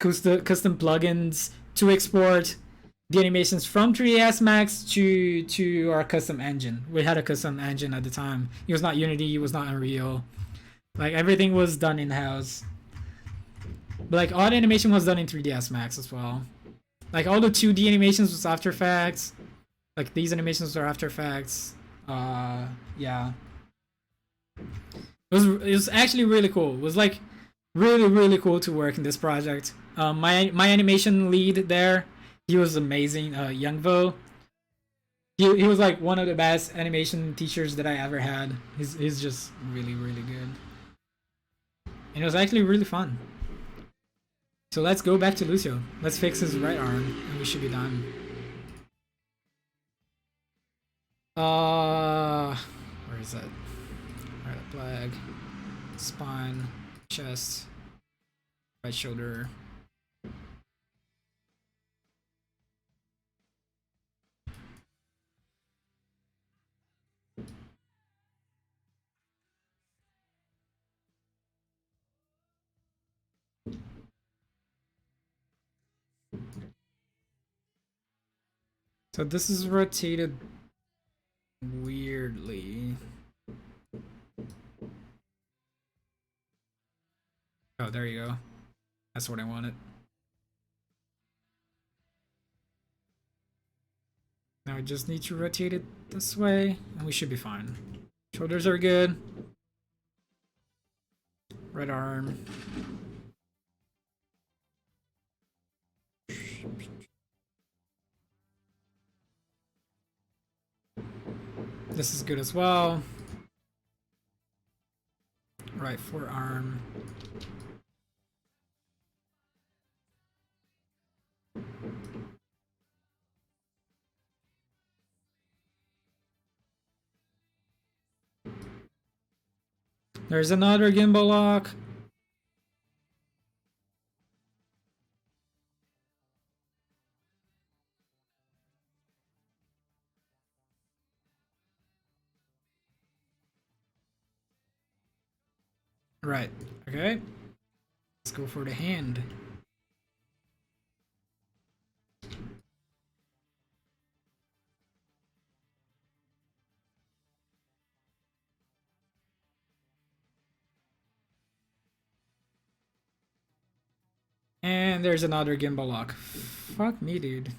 custom plugins to export the animations from 3ds Max to our custom engine. We had a custom engine at the time. It was not Unity, it was not Unreal. Like everything was done in-house. But like all the animation was done in 3ds Max as well. Like all the 2D animations was After Effects. Like these animations are After Effects. Yeah. It was actually really cool. It was like really cool to work in this project. My animation lead there, he was amazing. Youngvo. He was like one of the best animation teachers that I ever had. He's just really good. And it was actually really fun. So let's go back to Lucio. Let's fix his right arm and we should be done. Where is it? Right leg, spine, chest, right shoulder. So this is rotated weirdly. Oh, there you go. That's what I wanted. Now I just need to rotate it this way, and we should be fine. Shoulders are good. Right arm. This is good as well. Right forearm. There's another gimbal lock. Right, okay. Let's go for the hand. And there's another gimbal lock. Fuck me, dude.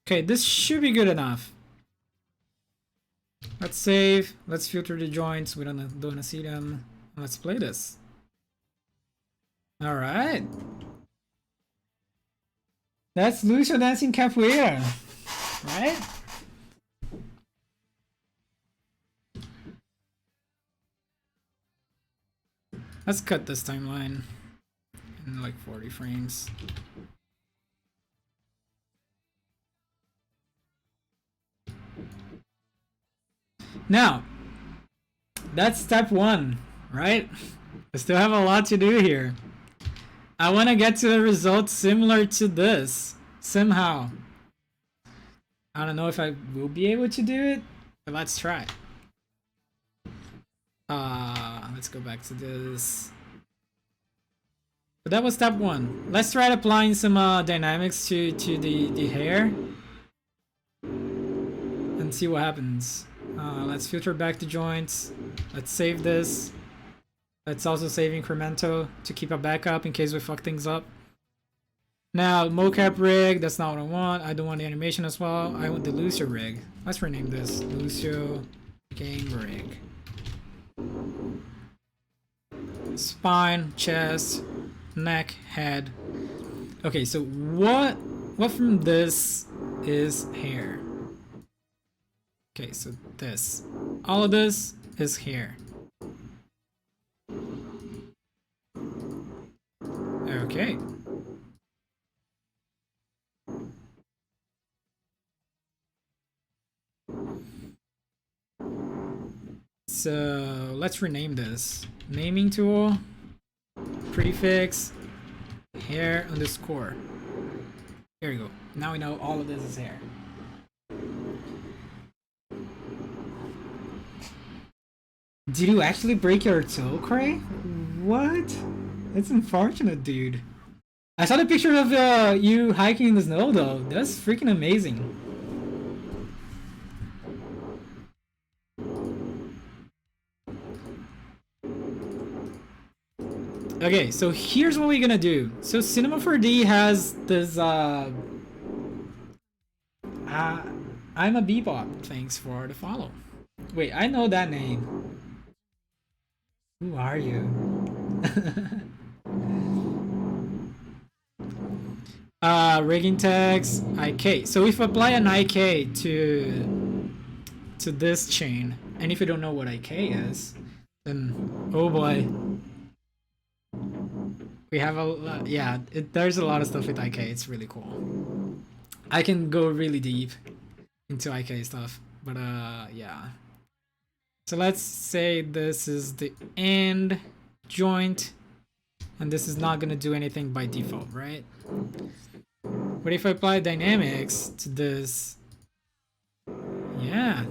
Okay, this should be good enough. Let's save. Let's filter the joints. We don't wanna see them. Let's play this. All right. That's Lucio dancing capoeira, right? Let's cut this timeline in like 40 frames. Now, that's step one, right? I still have a lot to do here. I want to get to a result similar to this, somehow. I don't know if I will be able to do it, but let's try. Let's go back to this. But that was step one. Let's try applying some dynamics to the hair and see what happens. Let's filter back the joints. Let's save this. Let's also save incremental to keep a backup in case we fuck things up. Now, mocap rig, that's not what I want. I don't want the animation as well. I want the Lucio rig. Let's rename this Lucio game rig. Spine, chest, neck, head. Okay, so what from this is hair? Okay, so this. All of this is hair. Okay. So let's rename this. Naming tool, prefix, hair underscore. Here we go. Now we know all of this is hair. Did you actually break your toe, Cray? What? That's unfortunate, dude. I saw the picture of you hiking in the snow, though. That's freaking amazing. Okay, so here's what we're gonna do. So Cinema 4D has this I'm a Bebop. Thanks for the follow. Wait, I know that name. Who are you? Rigging tags, IK. So if I apply an IK to this chain, and if you don't know what IK is, then oh boy. We have a yeah, there's a lot of stuff with IK. It's really cool. I can go really deep into IK stuff, but yeah. So let's say this is the end joint, and this is not gonna do anything by default, right? But if I apply dynamics to this, yeah,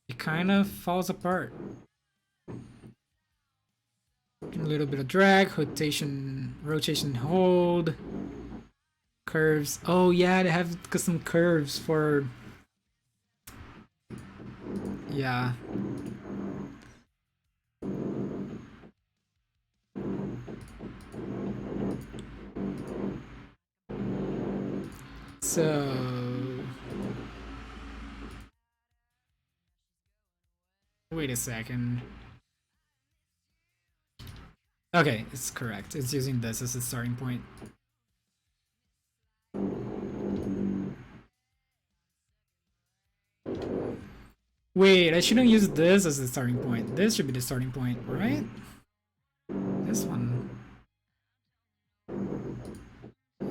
it kind of falls apart. A little bit of drag, rotation, hold, curves. Oh yeah, they have some curves for, yeah. So wait a second. Okay, it's correct. It's using this as a starting point. Wait, I shouldn't use this as the starting point. This should be the starting point, right? This one.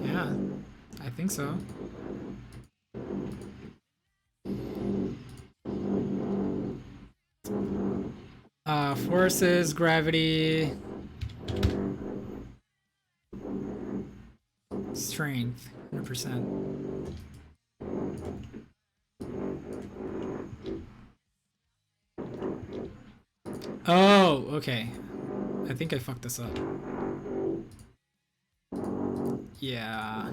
Yeah, I think so. Forces, gravity, strength, 100%. Oh, okay. I think I fucked this up. Yeah.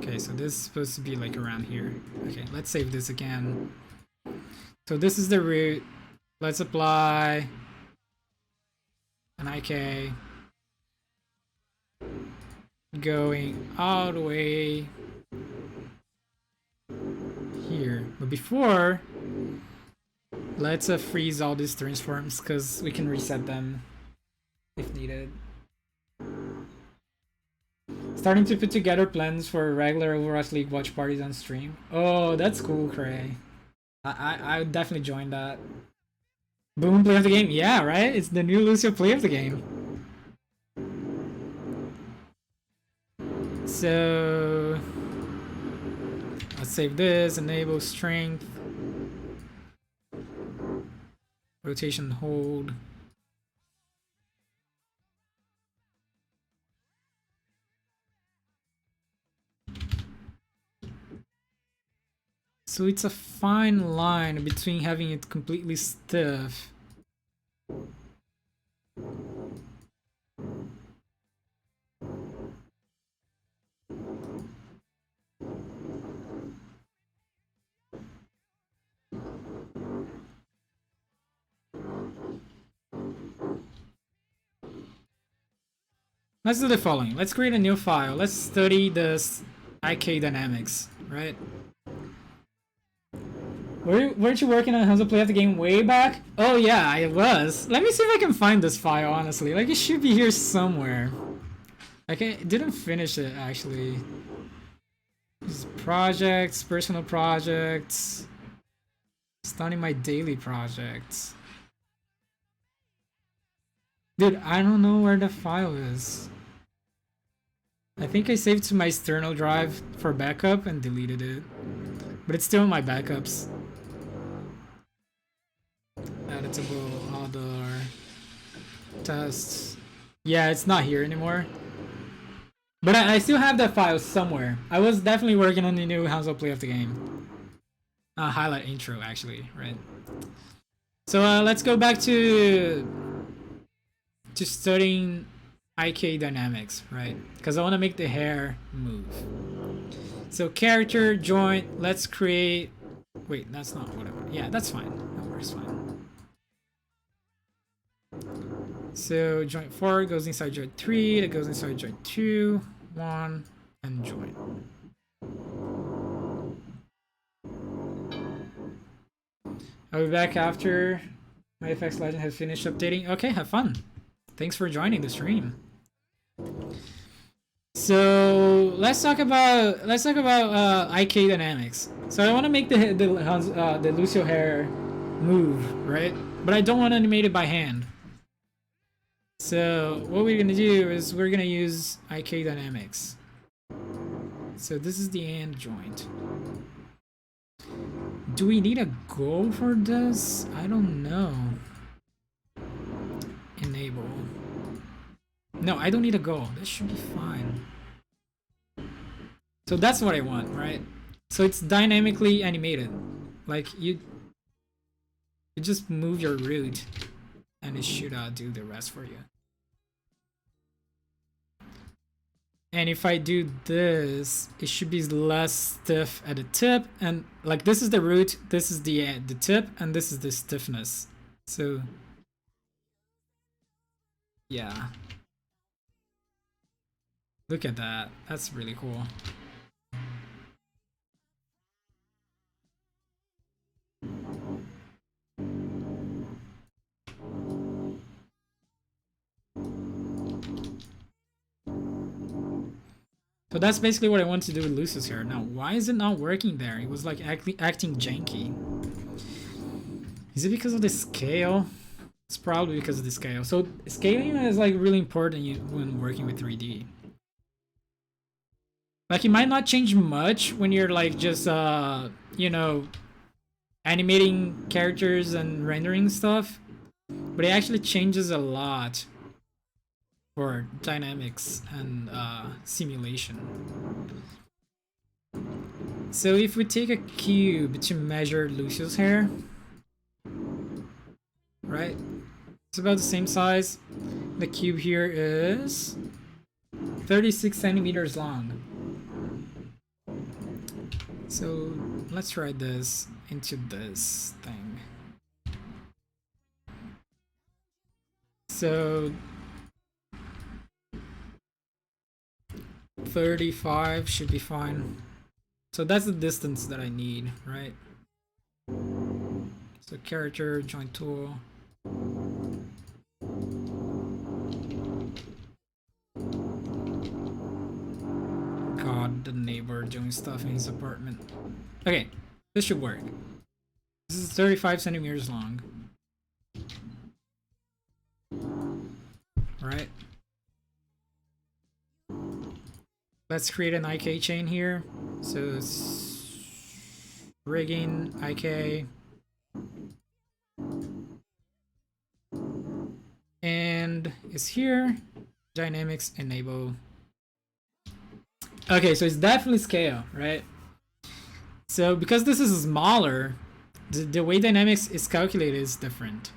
Okay, so this is supposed to be like around here. Okay, let's save this again. So this is the root. Let's apply an IK going all the way here. But before, let's freeze all these transforms because we can reset them if needed. Starting to put together plans for regular Overwatch League watch parties on stream. Oh, that's cool, Cray. I would definitely join that. Boom, play of the game. Yeah, right? It's the new Lucio play of the game. So let's save this, enable strength, rotation hold. So it's a fine line between having it completely stiff Let's do the following. Let's create a new file. Let's study this IK dynamics, right? Weren't you working on how to play of the game way back? Oh yeah, I was. Let me see if I can find this file, honestly. Like, it should be here somewhere. Like, I didn't finish it, actually. These projects, personal projects. Starting my daily projects. Dude, I don't know where the file is. I think I saved to my external drive for backup and deleted it. But it's still in my backups. Editable, other, tests. Yeah, it's not here anymore. But I still have that file somewhere. I was definitely working on the new Hanzo play of the game. Highlight intro, actually, right? So let's go back to studying IK dynamics, right? Because I want to make the hair move. So character, joint, let's create... Wait, that's not what I want. Yeah, that's fine. That works fine. So joint 4 goes inside joint 3, that goes inside joint 2, 1, and joint. I'll be back after my FX Legend has finished updating. Okay, have fun. Thanks for joining the stream. So let's talk about IK dynamics. So I want to make the Lucio hair move, right? But I don't want to animate it by hand. So what we're gonna do is we're gonna use IK dynamics. So this is the end joint. Do we need a goal for this? I don't know. Enable. No, I don't need a goal. This should be fine. So that's what I want, right? So it's dynamically animated. Like you just move your root and it should do the rest for you. And if I do this, it should be less stiff at the tip, and like this is the root, this is the tip, and this is the stiffness. So yeah, look at that. That's really cool. So that's basically what I want to do with Lucio's hair. Now, why is it not working there? It was like acting janky. Is it because of the scale? It's probably because of the scale. So scaling is like really important when working with 3D. Like it might not change much when you're like just you know, animating characters and rendering stuff, but it actually changes a lot for dynamics and simulation. So if we take a cube to measure Lucio's hair, right? It's about the same size. The cube here is 36 centimeters long. So let's write this into this thing. So 35 should be fine. So that's the distance that I need, right? So character, joint tool. God, the neighbor doing stuff in his apartment. Okay, this should work. This is 35 centimeters long. Right? Let's create an IK chain here. So it's rigging IK. And it's here. Dynamics enable. Okay, so it's definitely scale, right? So because this is smaller, the way dynamics is calculated is different.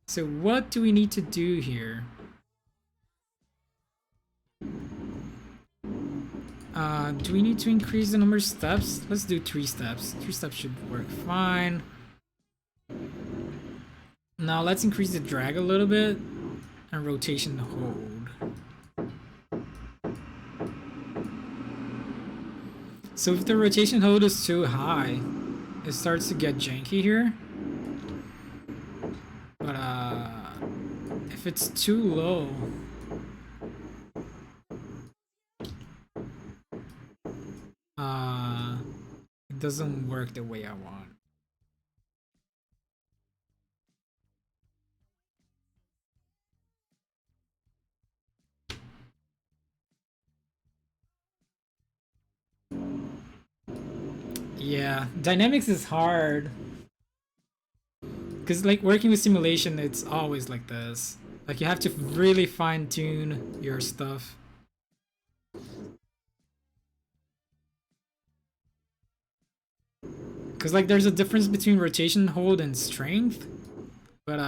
So what do we need to do here? Do we need to increase the number of steps? Let's do 3 steps. 3 steps should work fine. Now let's increase the drag a little bit and rotation hold. So if the rotation hold is too high, it starts to get janky here. But if it's too low, it doesn't work the way I want. Yeah, dynamics is hard. Because like working with simulation, it's always like this. Like you have to really fine tune your stuff. Because like there's a difference between rotation hold and strength. But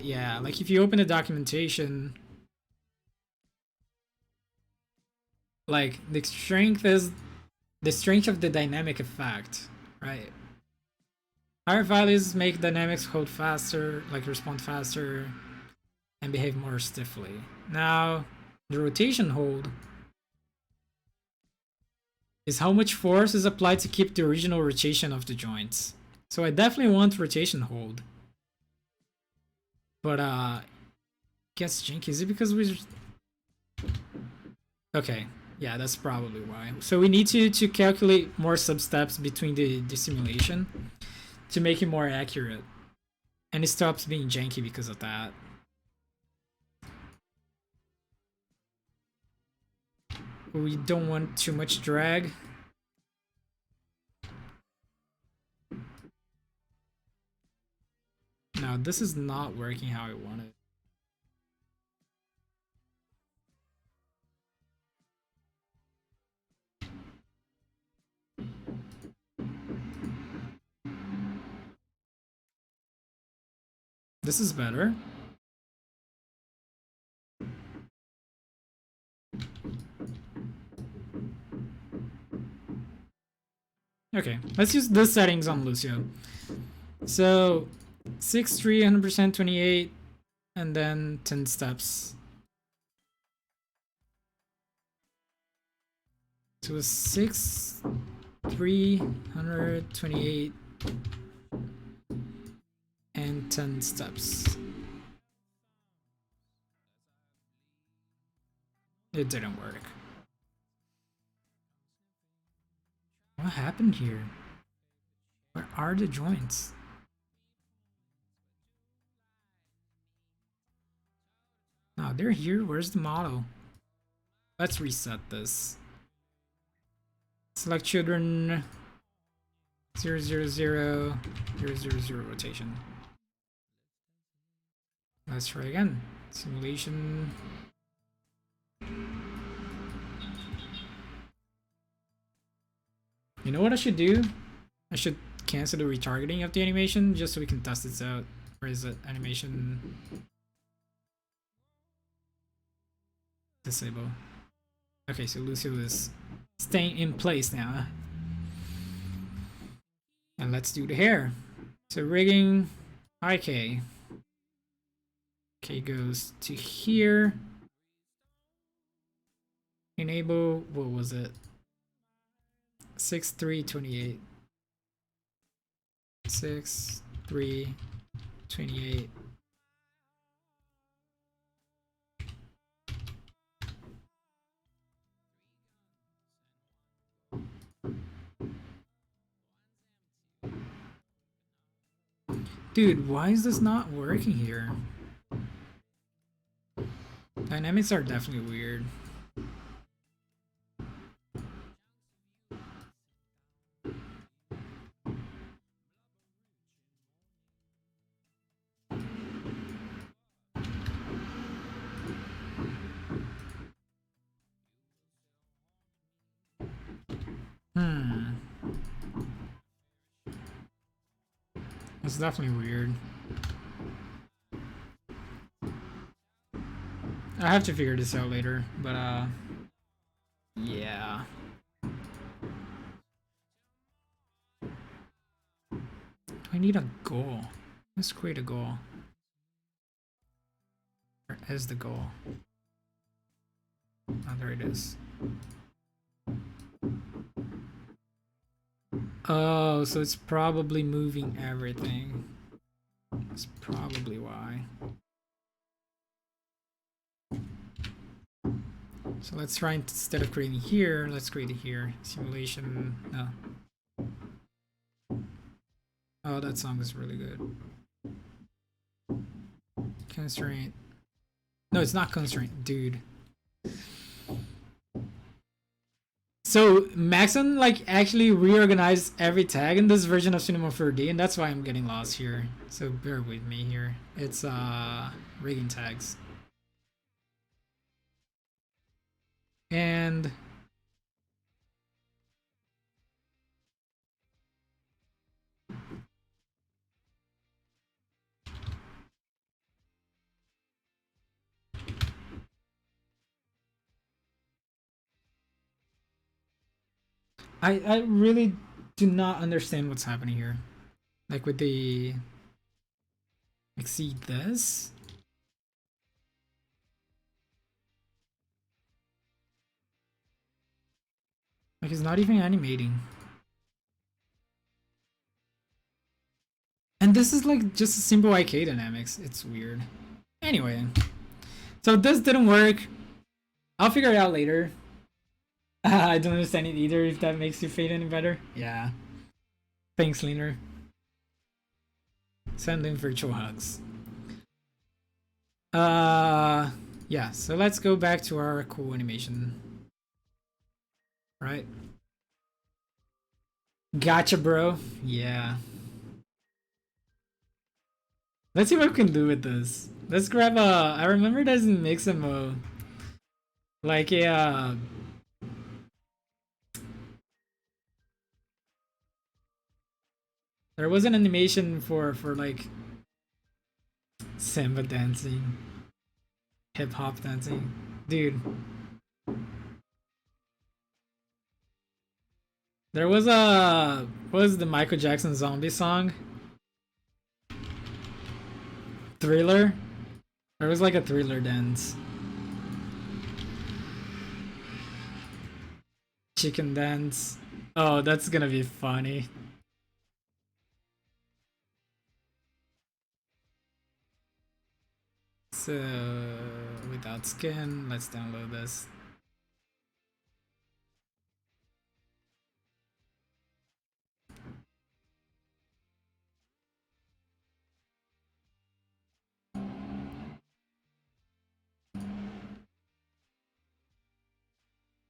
yeah, like if you open the documentation, like the strength is the strength of the dynamic effect, right? Higher values make dynamics hold faster, like respond faster, and behave more stiffly. Now, the rotation hold is how much force is applied to keep the original rotation of the joints. So I definitely want rotation hold. But gets janky. Is it because we? Okay, yeah, that's probably why. So we need to calculate more sub-steps between the simulation to make it more accurate. And it stops being janky because of that. We don't want too much drag. No, this is not working how I want it. This is better. Okay, let's use the settings on Lucio. So 6, 3, 100%, 28, and then 10 steps. So 6, 3, 128, and 10 steps. It didn't work. What happened here? Where are the joints? they're here. Where's the model? Let's reset this. Select children. 0, 0, 0, 0, 0, 0 rotation. Let's try again. Simulation. You know what I should do? I should cancel the retargeting of the animation just so we can test this out. Where is it? Animation. Disable. Okay, so Lucio is staying in place now. And let's do the hair. So rigging, IK. K goes to here. Enable, what was it? 6328. 6328. Dude, why is this not working here? Dynamics are definitely weird. It's definitely weird. I have to figure this out later, but yeah. I need a goal. Let's create a goal. Where is the goal? Oh, there it is. Oh, so it's probably moving everything. That's probably why. So let's try, instead of creating here, let's create it here. Simulation, no. Oh, that song is really good. Constraint. No, it's not constraint, dude. So Maxon like actually reorganized every tag in this version of Cinema 4D, and that's why I'm getting lost here. So bear with me here. It's rigging tags. And I really do not understand what's happening here. Like with the exceed this. Like it's not even animating. And this is like just a simple IK dynamics. It's weird. Anyway. So this didn't work. I'll figure it out later. I don't understand it either, if that makes you feel any better. Yeah. Thanks, Leaner. Sending virtual hugs. Yeah, so let's go back to our cool animation. Right? Gotcha, bro. Yeah. Let's see what we can do with this. Let's grab a... I remember there's in Mixamo. Like a... there was an animation for like... samba dancing. Hip-hop dancing. Dude. There was a... what was the Michael Jackson zombie song? Thriller? There was like a Thriller dance. Chicken dance. Oh, that's gonna be funny. So, without skin, let's download this.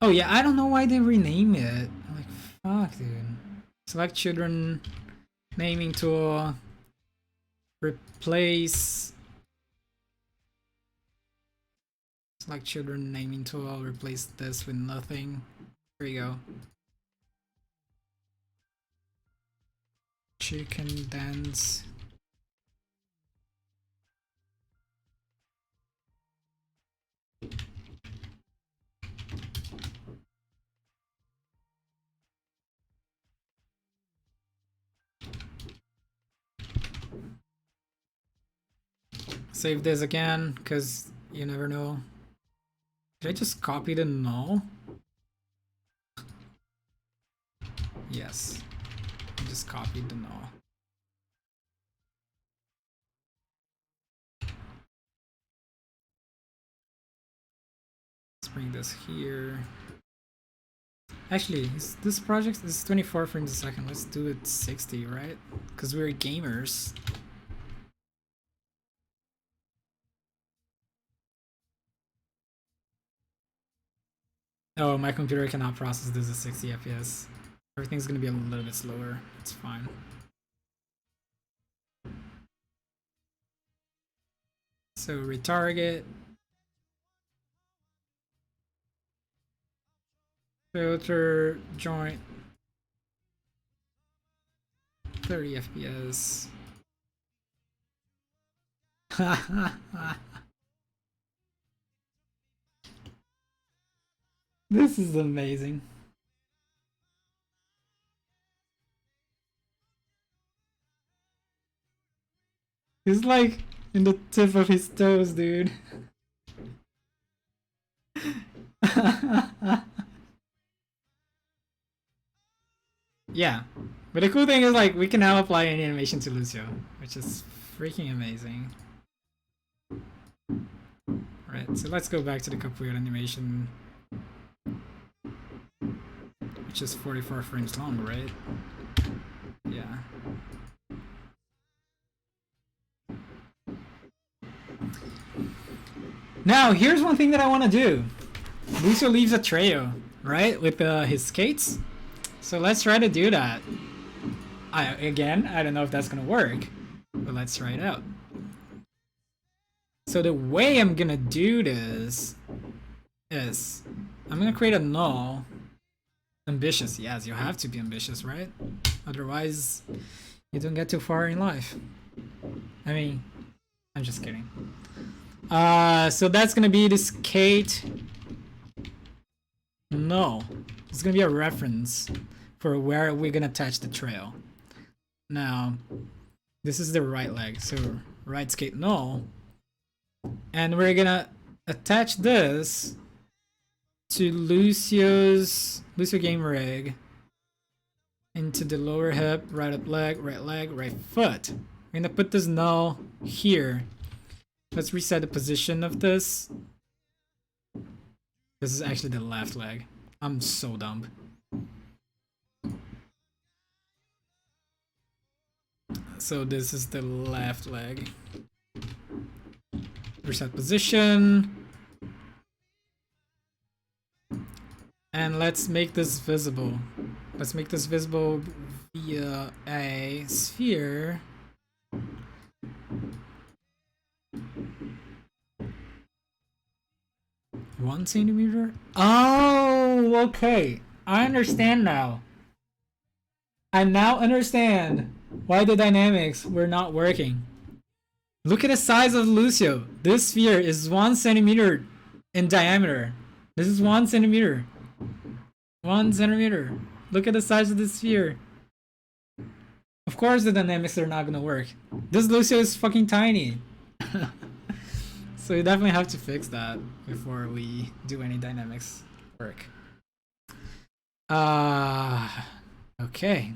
Oh yeah, I don't know why they rename it. Like, fuck, dude. Select children naming tool. Replace. Select children naming tool. I'll replace this with nothing. Here you go. Chicken dance. Save this again, because you never know. Did I just copy the null? Yes. I just copied the null. Let's bring this here. Actually, this project is 24 frames a second. Let's do it 60, right? Because we're gamers. Oh, my computer cannot process this at 60 FPS. Everything's gonna be a little bit slower. It's fine. So retarget. Filter joint. 30 FPS. This is amazing. He's like in the tip of his toes, dude. Yeah, but the cool thing is like we can now apply any animation to Lucio, which is freaking amazing. Right, so let's go back to the capoeira animation, which is 44 frames long, right? Yeah. Now, here's one thing that I want to do. Lucio leaves a trail, right, with his skates. So let's try to do that. Again, I don't know if that's gonna work, but let's try it out. So the way I'm gonna do this is I'm gonna create a null. Ambitious, yes, you have to be ambitious, right? Otherwise, you don't get too far in life. I mean, I'm just kidding. So that's gonna be the skate. No, it's gonna be a reference for where we're gonna attach the trail. Now, this is the right leg, so right skate null, and we're gonna attach this to Lucio game rig into the lower hip, right up leg, right foot. We're gonna put this null here. Let's reset the position of this. This is actually the left leg. I'm so dumb. So this is the left leg. Reset position. And let's make this visible. Let's make this visible via a sphere. One centimeter? Oh, okay. I understand now. I now understand why the dynamics were not working. Look at the size of Lucio. This sphere is 1 centimeter in diameter. This is 1 centimeter. 1 centimeter. Look at the size of this sphere. Of course the dynamics are not gonna work. This Lucio is fucking tiny. So you definitely have to fix that before we do any dynamics work. Okay.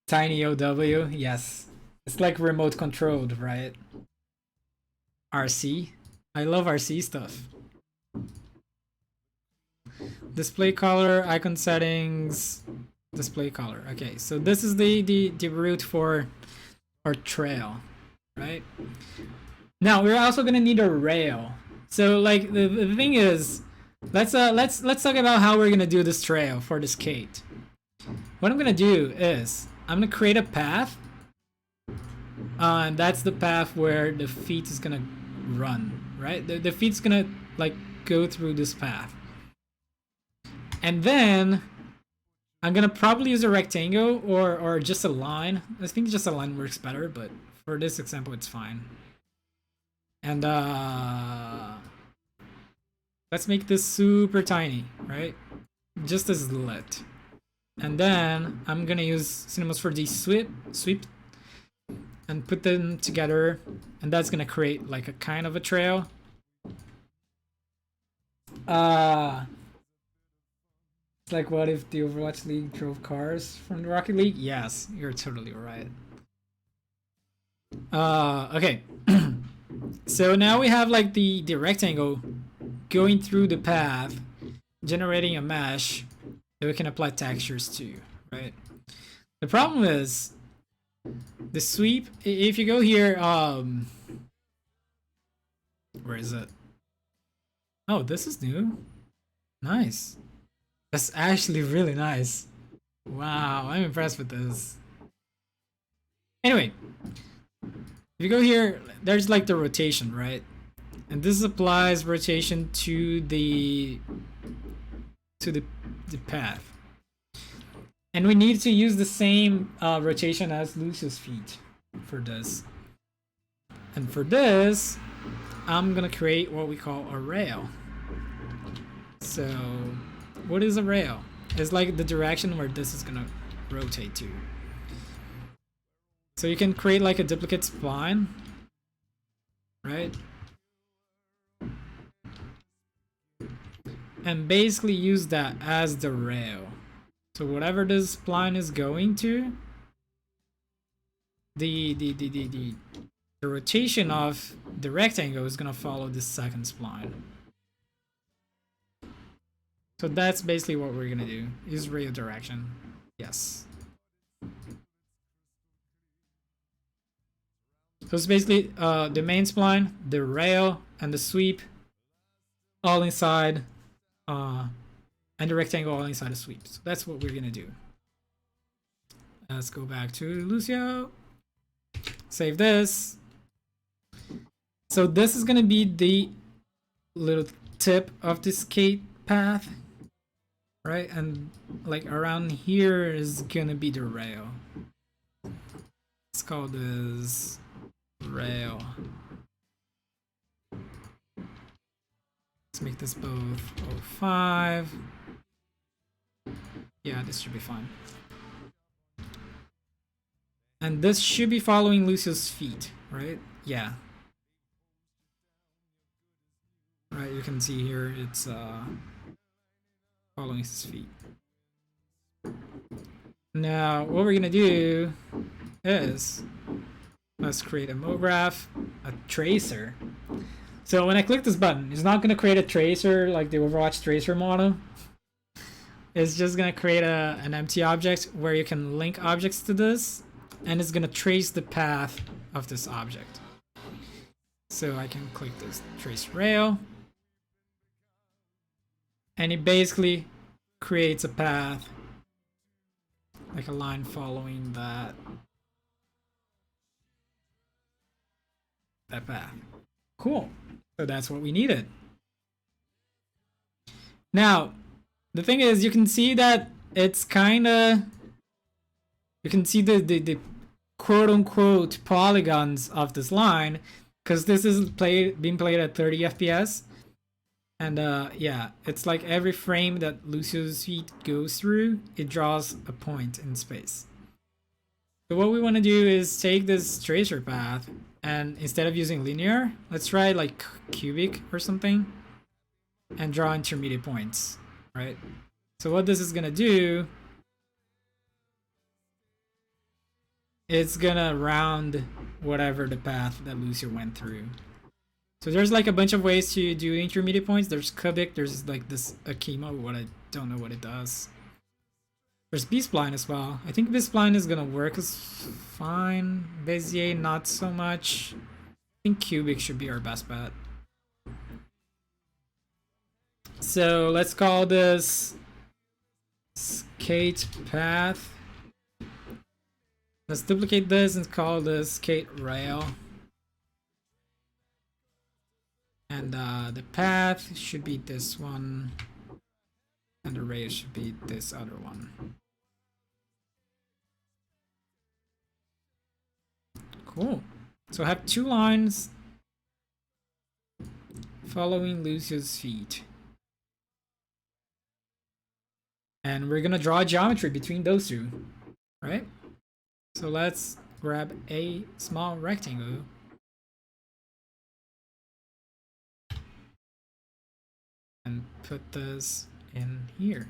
Tiny OW, yes. It's like remote controlled, right? RC. I love RC stuff. display color, icon settings, display color. Okay, so this is the route for our trail, right? Now we're also gonna need a rail. So like the thing is, let's talk about how we're gonna do this trail for the skate. What I'm gonna do is I'm gonna create a path, and that's the path where the feet is gonna run, right? The feet's gonna like go through this path, and then I'm gonna probably use a rectangle or just a line. I think just a line works better, but for this example, it's fine. And let's make this super tiny, right? Just a slit. And then I'm gonna use Cinemas 4D sweep, and put them together, and that's gonna create like a kind of a trail. It's like, what if the Overwatch League drove cars from the Rocket League? Yes, you're totally right. Okay. So now we have like the rectangle going through the path, generating a mesh that we can apply textures to, right? The problem is the sweep. If you go here, where is it? Oh, this is new. Nice. That's actually really nice. Wow, I'm impressed with this. Anyway, if you go here, there's like the rotation, right? And this applies rotation to the path. And we need to use the same rotation as Lucius feet for this. And for this, I'm gonna create what we call a rail. So, what is a rail? It's like the direction where this is gonna rotate to. So you can create like a duplicate spline, right? And basically use that as the rail. So whatever this spline is going to, the rotation of the rectangle is gonna follow this second spline. So that's basically what we're gonna do. Use rail direction. Yes. So it's basically the main spline, the rail, and the sweep all inside, and the rectangle all inside the sweep. So that's what we're gonna do. Let's go back to Lucio. Save this. So this is gonna be the little tip of the skate path, right? And like around here is gonna be the rail. Let's call this rail. Let's make this both 05. Yeah, this should be fine. And this should be following Lucio's feet, right? Yeah. Right, you can see here it's following his feet. Now, what we're gonna do is let's create a MoGraph, a tracer. So when I click this button, it's not gonna create a tracer like the Overwatch tracer model. It's just gonna create an empty object where you can link objects to this, and it's gonna trace the path of this object. So I can click this trace rail, and it basically creates a path, like a line following that path. Cool. So that's what we needed. Now, the thing is, you can see that it's kind of, you can see the quote-unquote polygons of this line, because this is being played at 30 FPS. And yeah, it's like every frame that Lucio's feet goes through, it draws a point in space. So what we want to do is take this tracer path, and instead of using linear, let's try like cubic or something, and draw intermediate points, right? So what this is gonna do, it's gonna round whatever the path that Lucio went through. So there's like a bunch of ways to do intermediate points. There's cubic, there's like this Akima, what I don't know what it does. There's B-spline as well. I think B-spline is gonna work as fine. Bezier, not so much. I think cubic should be our best bet. So let's call this skate path. Let's duplicate this and call this skate rail. And the path should be this one. And the rail should be this other one. Cool. So I have 2 lines following Lucio's feet. And we're gonna draw a geometry between those two, right? So let's grab a small rectangle. And put this in here.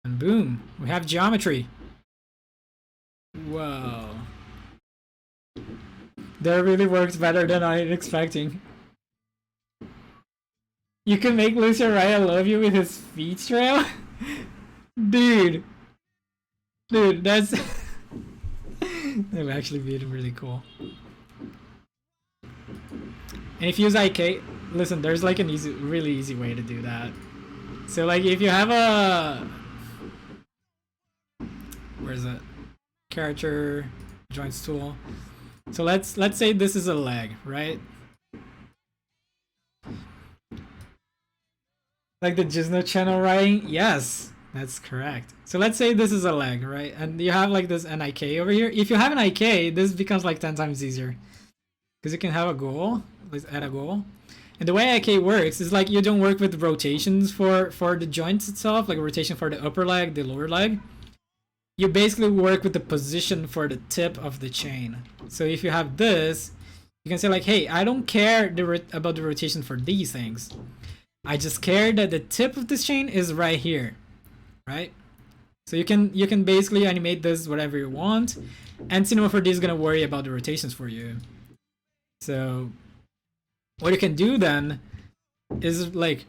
And boom, we have geometry. Whoa. That really works better than I was expecting. You can make Lucio Raya love you with his feet trail? Dude. Dude, that's... that would actually be really cool. And if you use IK, listen, there's like an easy, really easy way to do that. So like if you have a... where is it? Character joints tool. So let's say this is a leg, right? Like the Gizno channel writing? Yes, that's correct. So let's say this is a leg, right? And you have like this NIK over here. If you have an IK, this becomes like 10 times easier. Because you can have a goal, let's add a goal. And the way IK works is like you don't work with rotations for the joints itself, like a rotation for the upper leg, the lower leg. You basically work with the position for the tip of the chain. So if you have this, you can say like, hey, I don't care about the rotation for these things. I just care that the tip of this chain is right here, right? So you can basically animate this whatever you want, and Cinema 4D is gonna worry about the rotations for you. So what you can do then is like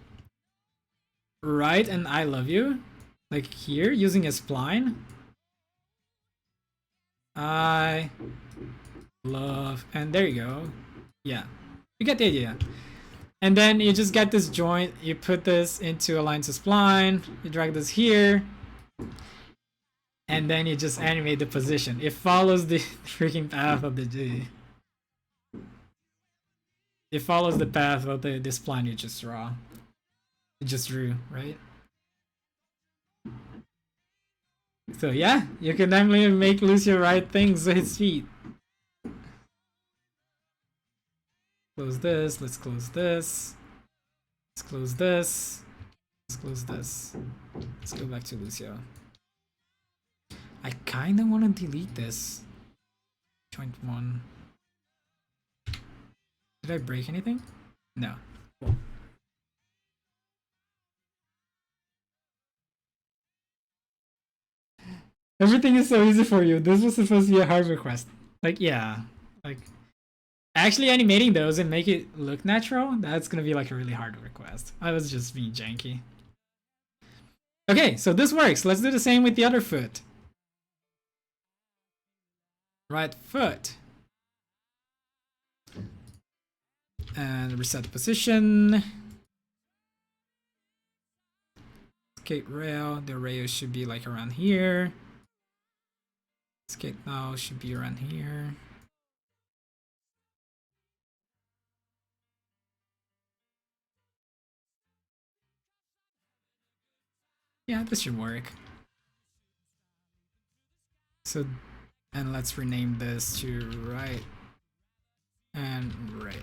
write an I love you, like here using a spline. I love, and there you go. Yeah, you get the idea. And then you just get this joint, you put this into align to spline, you drag this here, and then you just animate the position. It follows the freaking path of the G. It follows the path of the spline you just drew, right? So yeah, you can definitely make Lucio write things with his feet. Close this, let's close this. Let's close this. Let's close this. Let's go back to Lucio. I kinda wanna delete this. Joint 1. Did I break anything? No. Cool. Everything is so easy for you. This was supposed to be a hard request. Like, yeah. Like, actually animating those and make it look natural, that's gonna be like a really hard request. I was just being janky. Okay, so this works. Let's do the same with the other foot. Right foot. And reset the position. Skate rail. The rail should be like around here. Skate now should be around here. Yeah, this should work. So, and let's rename this to right and right.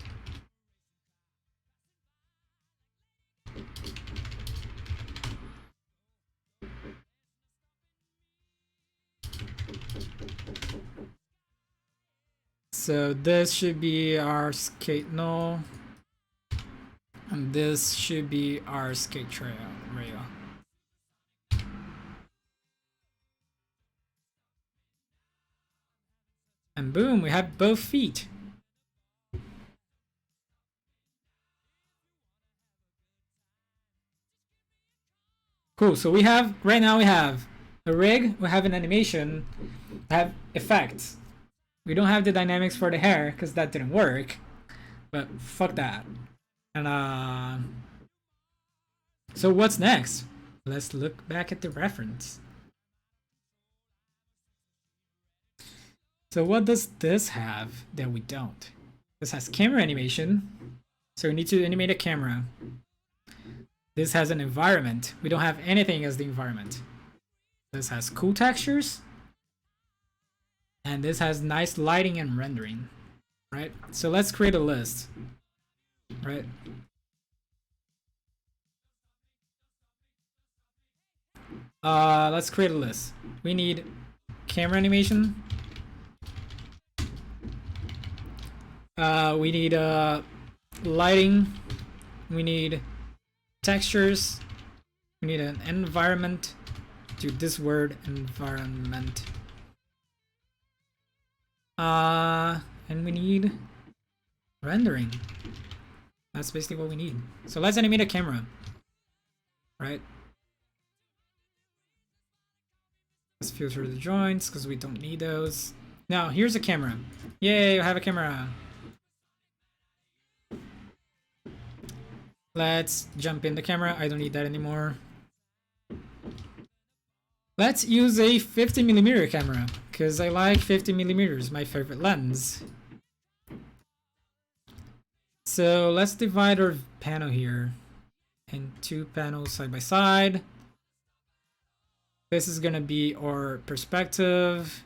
So this should be our skate null, and this should be our skate rail. And boom, we have both feet. Cool, so we have, right now we have a rig, we have an animation, we have effects. We don't have the dynamics for the hair because that didn't work, but fuck that. And so what's next? Let's look back at the reference. So what does this have that we don't? This has camera animation, so we need to animate a camera. This has an environment. We don't have anything as the environment. This has cool textures. And this has nice lighting and rendering, right? So let's create a list, right? Let's create a list. We need camera animation. We need lighting. We need textures. We need an environment. Do this word, environment. And we need rendering. That's basically what we need. So let's animate a camera, right? Let's filter the joints because we don't need those. Now here's a camera. Yay, I have a camera. Let's jump in the camera. I don't need that anymore. Let's use a 50mm camera because I like 50mm, my favorite lens. So let's divide our panel here in two panels side by side. This is gonna be our perspective.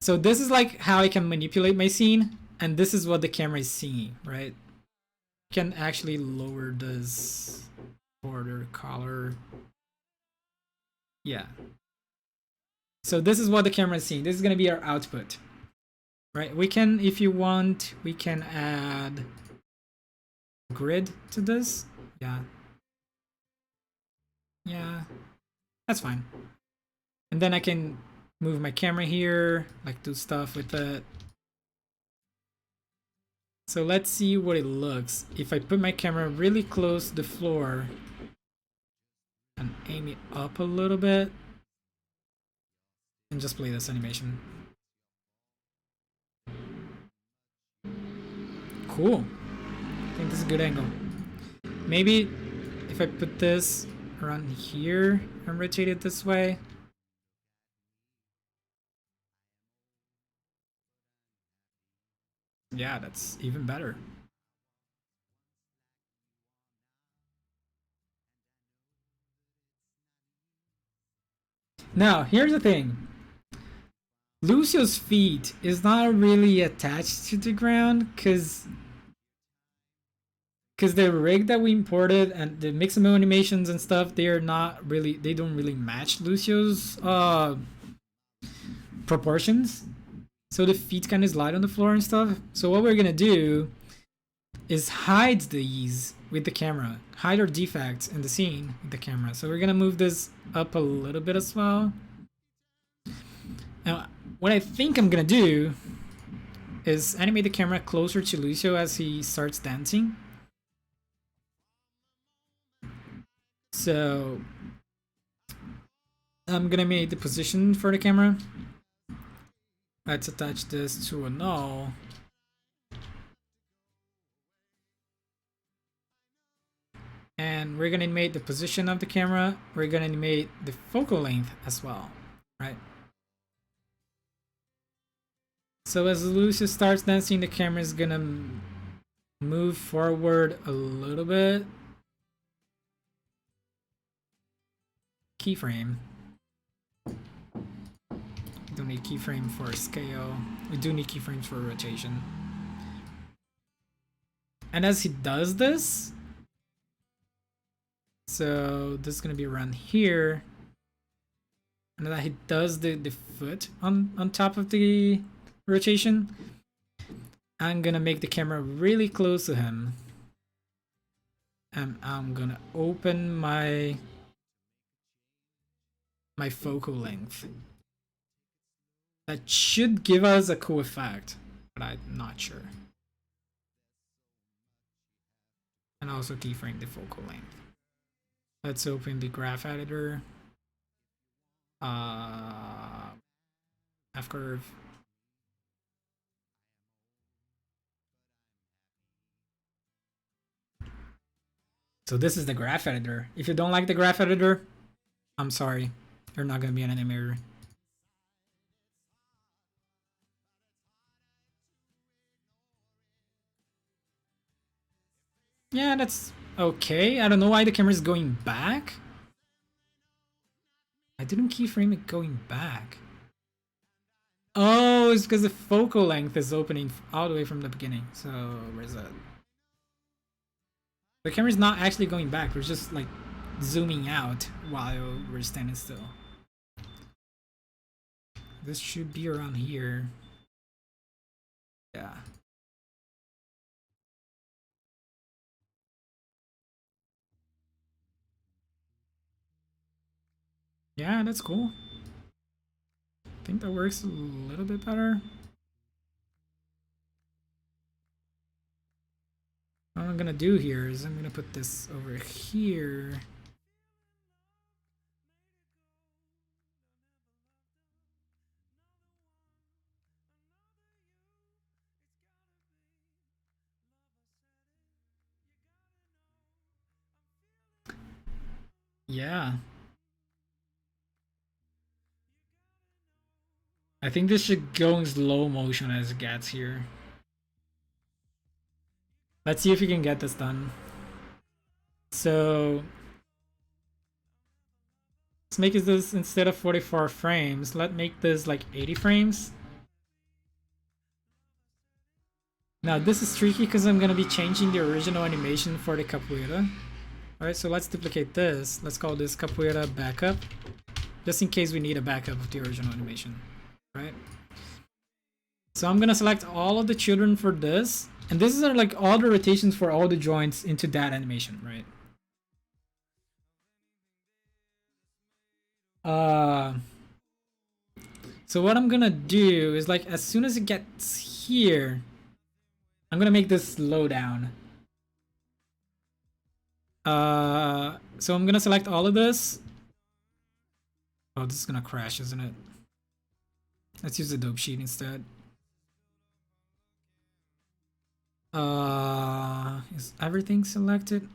So this is like how I can manipulate my scene, and this is what the camera is seeing, right? Can actually lower this border color. Yeah. So this is what the camera is seeing. This is going to be our output, right? We can, if you want, we can add grid to this. Yeah. Yeah, that's fine. And then I can move my camera here, like do stuff with it. So let's see what it looks if I put my camera really close to the floor and aim it up a little bit and just play this animation. Cool. I think this is a good angle. Maybe if I put this around here and rotate it this way. Yeah, that's even better. Now, here's the thing. Lucio's feet is not really attached to the ground because the rig that we imported and the Mixamo animations and stuff, they don't really match Lucio's proportions. So the feet kind of slide on the floor and stuff. So what we're gonna do is hide these with the camera, hide our defects in the scene with the camera. So we're gonna move this up a little bit as well. Now, what I think I'm gonna do is animate the camera closer to Lucio as he starts dancing. So I'm gonna make the position for the camera. Let's attach this to a null. And we're gonna animate the position of the camera. We're gonna animate the focal length as well, right? So as Lucio starts dancing, the camera is gonna move forward a little bit. Keyframe. We don't need keyframe for scale. We do need keyframes for rotation. And as he does this, so this is gonna be around here, and that he does the foot on top of the rotation, I'm gonna make the camera really close to him, and I'm gonna open my focal length. That should give us a cool effect, but I'm not sure. And also keyframe the focal length. Let's open the graph editor. F-curve. So this is the graph editor. If you don't like the graph editor, I'm sorry. You're not gonna be an animator. Yeah, that's okay. I don't know why the camera is going back. I didn't keyframe it going back. Oh, it's because the focal length is opening all the way from the beginning. So where's that? The camera's not actually going back. We're just like zooming out while we're standing still. This should be around here. Yeah. Yeah, that's cool. I think that works a little bit better. What I'm gonna do here is I'm gonna put this over here. Yeah. I think this should go in slow motion as it gets here. Let's see if we can get this done. So let's make this instead of 44 frames, let's make this like 80 frames. Now this is tricky because I'm gonna be changing the original animation for the capoeira. Alright, so let's duplicate this. Let's call this capoeira backup. Just in case we need a backup of the original animation. Right? So I'm gonna select all of the children for this. And this is like all the rotations for all the joints into that animation, right? So what I'm gonna do is like as soon as it gets here, I'm gonna make this slow down. So I'm gonna select all of this. Oh, this is gonna crash, isn't it? Let's use the dope sheet instead. Is everything selected?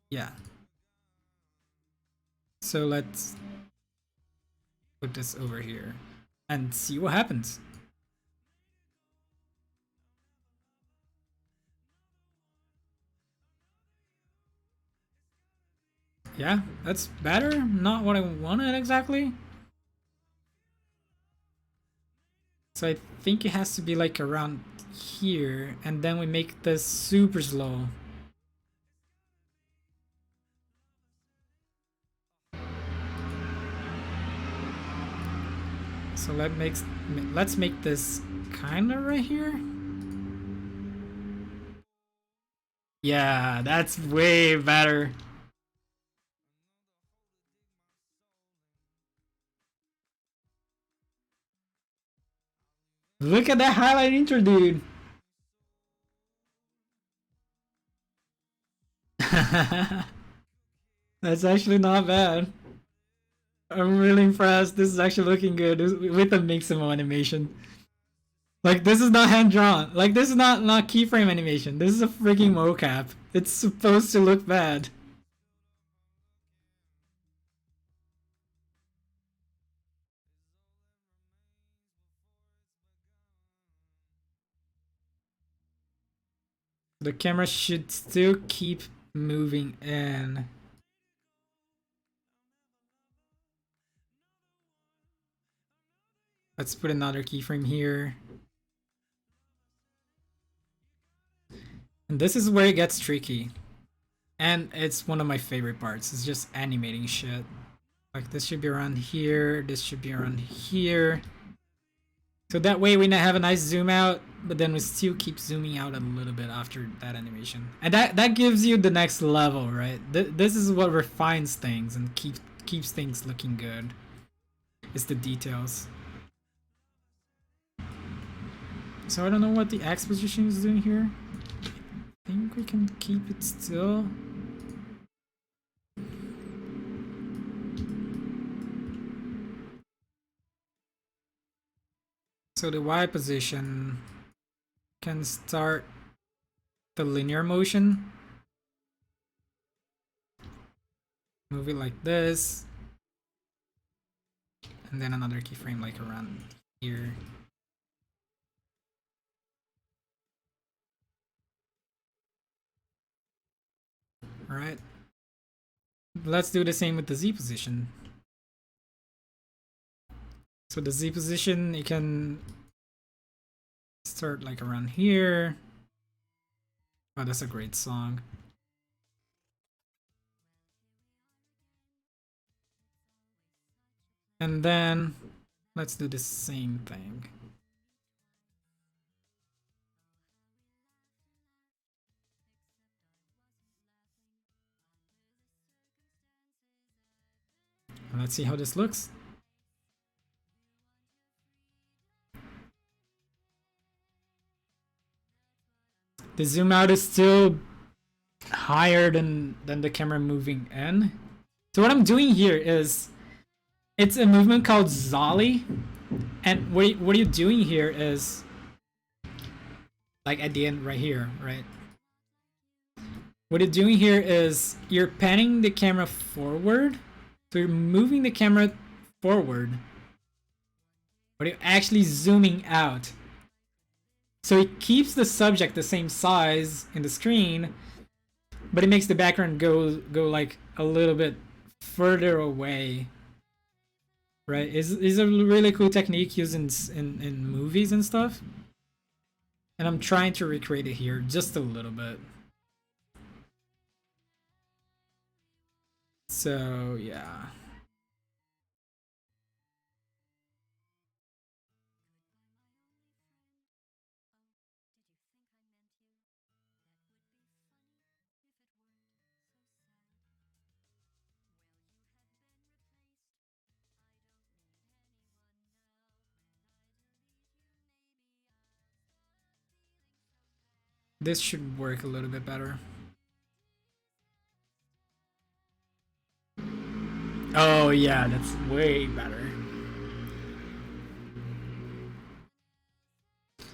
Yeah. So let's put this over here and see what happens. Yeah, that's better. Not what I wanted exactly. So I think it has to be like around here, and then we make this super slow. So let's make this kind of right here. Yeah, that's way better. Look at that highlight intro, dude. That's actually not bad. I'm really impressed. This is actually looking good with the Mixamo animation. Like this is not hand drawn. Like this is not keyframe animation. This is a freaking mocap. It's supposed to look bad. The camera should still keep moving in. Let's put another keyframe here. And this is where it gets tricky. And it's one of my favorite parts. It's just animating shit. Like this should be around here. This should be around here. So that way we have a nice zoom out, but then we still keep zooming out a little bit after that animation. And that gives you the next level, right? This is what refines things and keeps things looking good. It's the details. So I don't know what the X position is doing here. I think we can keep it still. So the Y position can start the linear motion. Move it like this. And then another keyframe like around here. Alright. Let's do the same with the Z position. So the Z position, you can start like around here. Oh, that's a great song. And then let's do the same thing. And let's see how this looks. The zoom out is still higher than the camera moving in. So what I'm doing here is, it's a movement called Zolly, and what you're doing here is, like at the end right here, right? What you're doing here is you're panning the camera forward, so you're moving the camera forward, but you're actually zooming out. So it keeps the subject the same size in the screen, but it makes the background go like a little bit further away. Right? Is a really cool technique used in movies and stuff. And I'm trying to recreate it here just a little bit. So yeah. This should work a little bit better. Oh yeah, that's way better.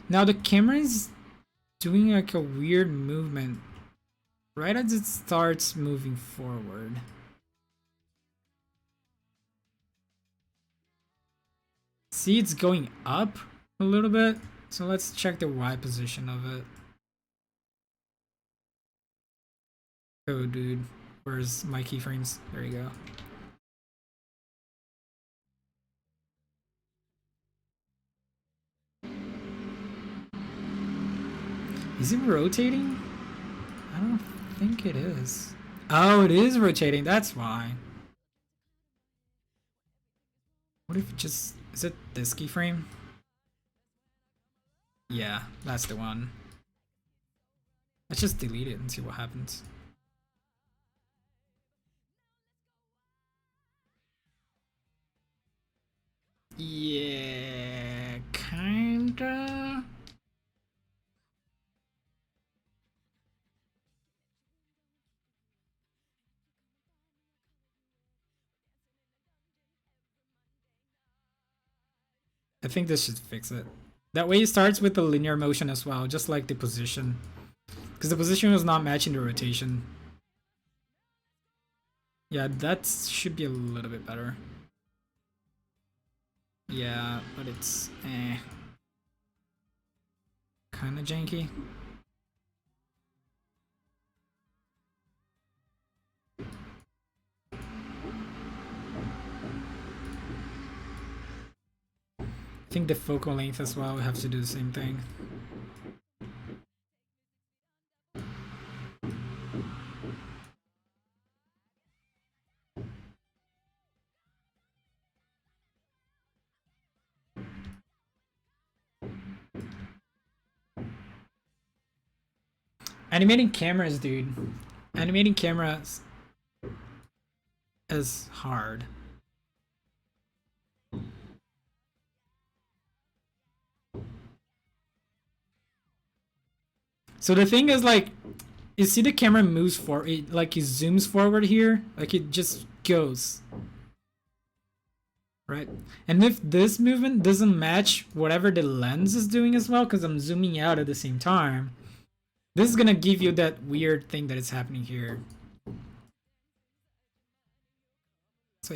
Now the camera is doing like a weird movement right as it starts moving forward. See, it's going up a little bit. So let's check the Y position of it. Oh dude, where's my keyframes? There you go. Is it rotating? I don't think it is. Oh, it is rotating. That's why. What if it just... Is it this keyframe? Yeah, that's the one. Let's just delete it and see what happens. Yeah, kinda. I think this should fix it. That way it starts with the linear motion as well, just like the position. Because the position was not matching the rotation. Yeah, that should be a little bit better. Yeah, but it's kind of janky. I think the focal length as well, we have to do the same thing. Animating cameras, dude. Animating cameras is hard. So the thing is, like, you see the camera moves forward, like it zooms forward here, like it just goes. Right? And if this movement doesn't match whatever the lens is doing as well, because I'm zooming out at the same time, this is gonna give you that weird thing that is happening here. So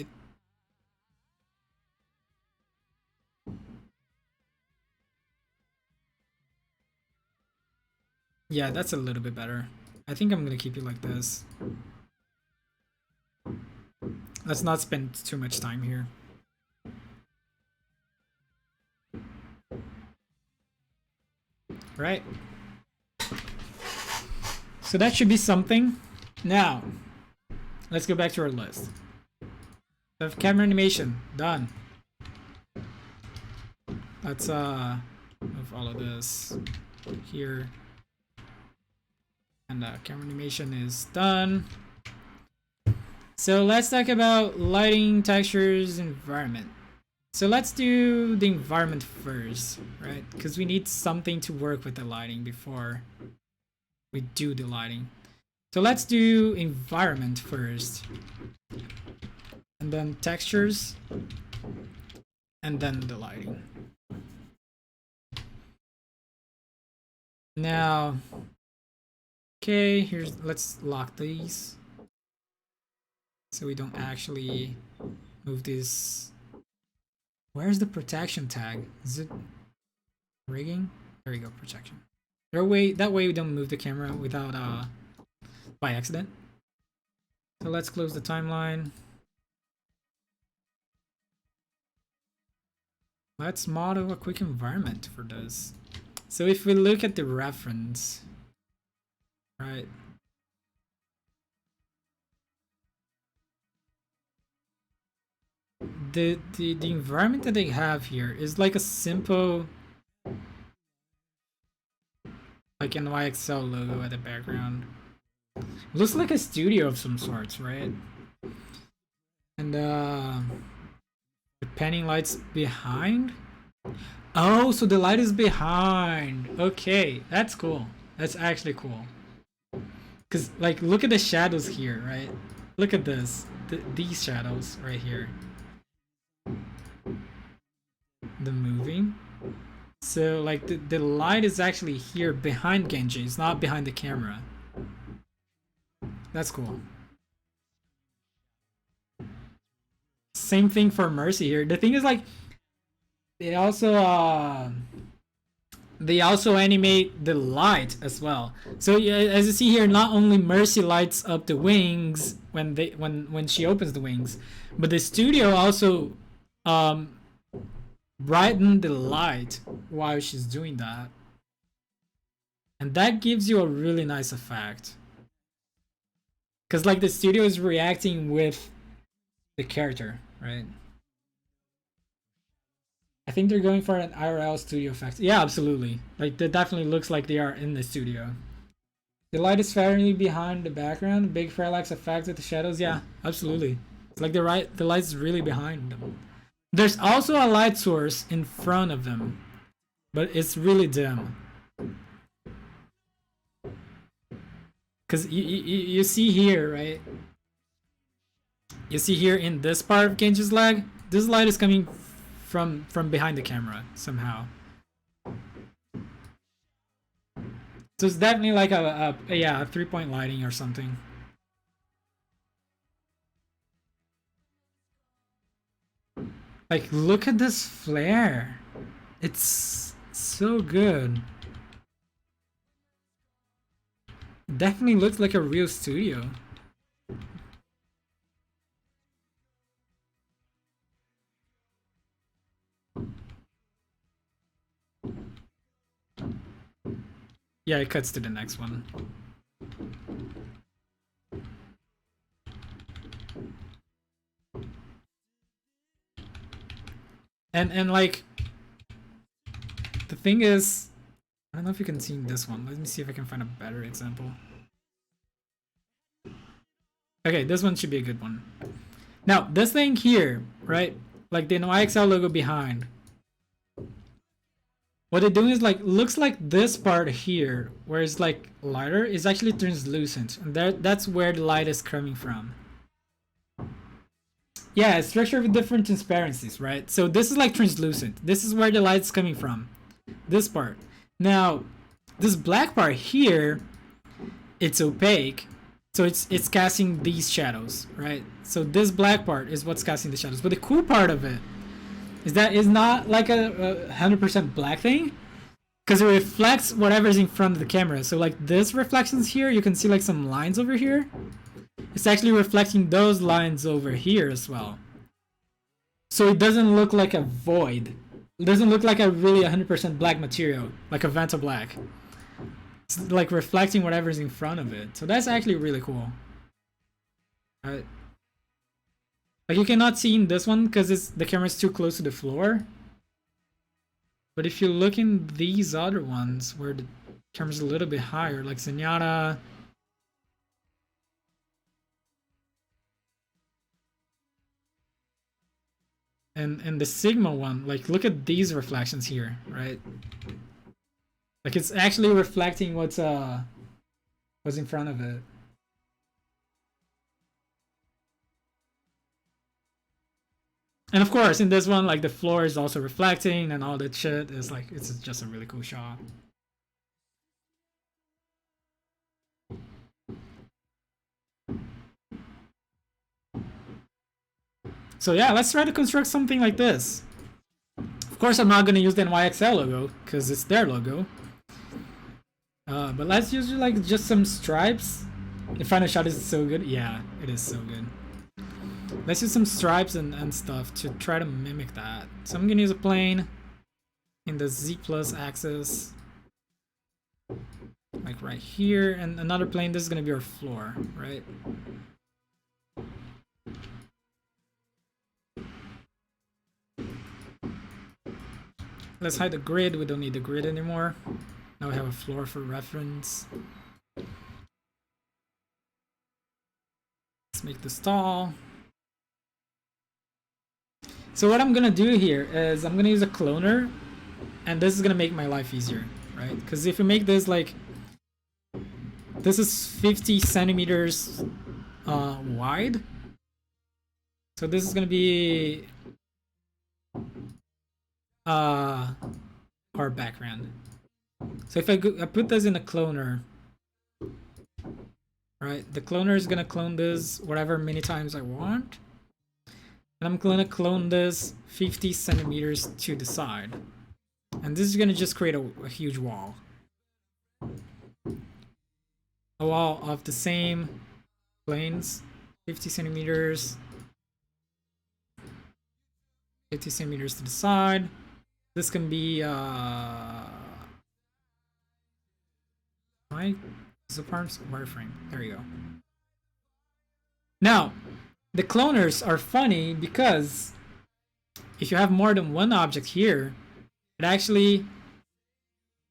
yeah, that's a little bit better. I think I'm gonna keep it like this. Let's not spend too much time here. Right. So that should be something. Now, let's go back to our list. We have camera animation, done. Let's move all of this here. And camera animation is done. So let's talk about lighting, textures, environment. So let's do the environment first, right? Because we need something to work with the lighting before we do the lighting. So let's do environment first. And then textures. And then the lighting. Now, okay, let's lock these. So we don't actually move this. Where's the protection tag? Is it rigging? There we go, protection. That way we don't move the camera without by accident. So let's close the timeline. Let's model a quick environment for this. So if we look at the reference, right? The environment that they have here is like a simple, like NYXL logo at the background. Looks like a studio of some sorts, right? And the panning lights behind. Oh, so the light is behind. Okay, that's cool. That's actually cool. Cause like, look at the shadows here, right? Look at this. These shadows right here. The moving. So like the light is actually here behind Genji. It's not behind the camera. That's cool. Same thing for Mercy here. The thing is, like, they also animate the light as well. So as you see here, not only Mercy lights up the wings when she opens the wings, but the studio also brighten the light while she's doing that, and that gives you a really nice effect. Because like the studio is reacting with the character, right? I think they're going for an IRL studio effect. Yeah, absolutely. Like, that definitely looks like they are in the studio. The light is fairly behind the background. Big parallax effect with the shadows. Yeah, absolutely. It's like the light is really behind them. There's also a light source in front of them, but it's really dim. Because you see here, right? You see here in this part of Genji's leg, this light is coming from behind the camera somehow. So it's definitely like a 3-point lighting or something. Like, look at this flare. It's so good. It definitely looks like a real studio. Yeah, it cuts to the next one. And like, the thing is, I don't know if you can see this one. Let me see if I can find a better example. Okay, this one should be a good one. Now, this thing here, right? Like the NYXL logo behind. what they're doing is like, looks like this part here, where it's like lighter, is actually translucent, and that's where the light is coming from. Yeah, it's structured with different transparencies, right? So this is like translucent. This is where the light's coming from. This part. Now, this black part here, it's opaque, so it's casting these shadows, right? So this black part is what's casting the shadows. But the cool part of it is that it's not like a 100% black thing, because it reflects whatever's in front of the camera. So like this reflections here, you can see like some lines over here. It's actually reflecting those lines over here as well. So it doesn't look like a void. It doesn't look like a really 100% black material, like a Vanta black. It's like reflecting whatever's in front of it. So that's actually really cool. Alright. Like you cannot see in this one because the camera's too close to the floor. But if you look in these other ones where the camera's a little bit higher, like Zenyatta, and the Sigma one, like look at these reflections here, right? Like it's actually reflecting what's in front of it. And of course, in this one, like the floor is also reflecting and all that shit. It's like, it's just a really cool shot. So yeah, let's try to construct something like this. Of course, I'm not going to use the NYXL logo because it's their logo. But let's use like just some stripes. The final shot is so good. Yeah, it is so good. Let's use some stripes and stuff to try to mimic that. So I'm going to use a plane in the Z plus axis. Like right here. And another plane, this is going to be our floor, right? Let's hide the grid. We don't need the grid anymore. Now we have a floor for reference. Let's make this tall. So what I'm gonna do here is I'm gonna use a cloner, and this is gonna make my life easier, right? Because if you make this like, this is 50 centimeters wide. So this is gonna be our background. So if I put this in a cloner, right? The cloner is gonna clone this whatever many times I want. And I'm gonna clone this 50 centimeters to the side. And this is gonna just create a huge wall. A wall of the same planes, 50 centimeters. 50 centimeters to the side. This can be right? Isoparms wireframe. There you go. Now, the cloners are funny because if you have more than one object here, it actually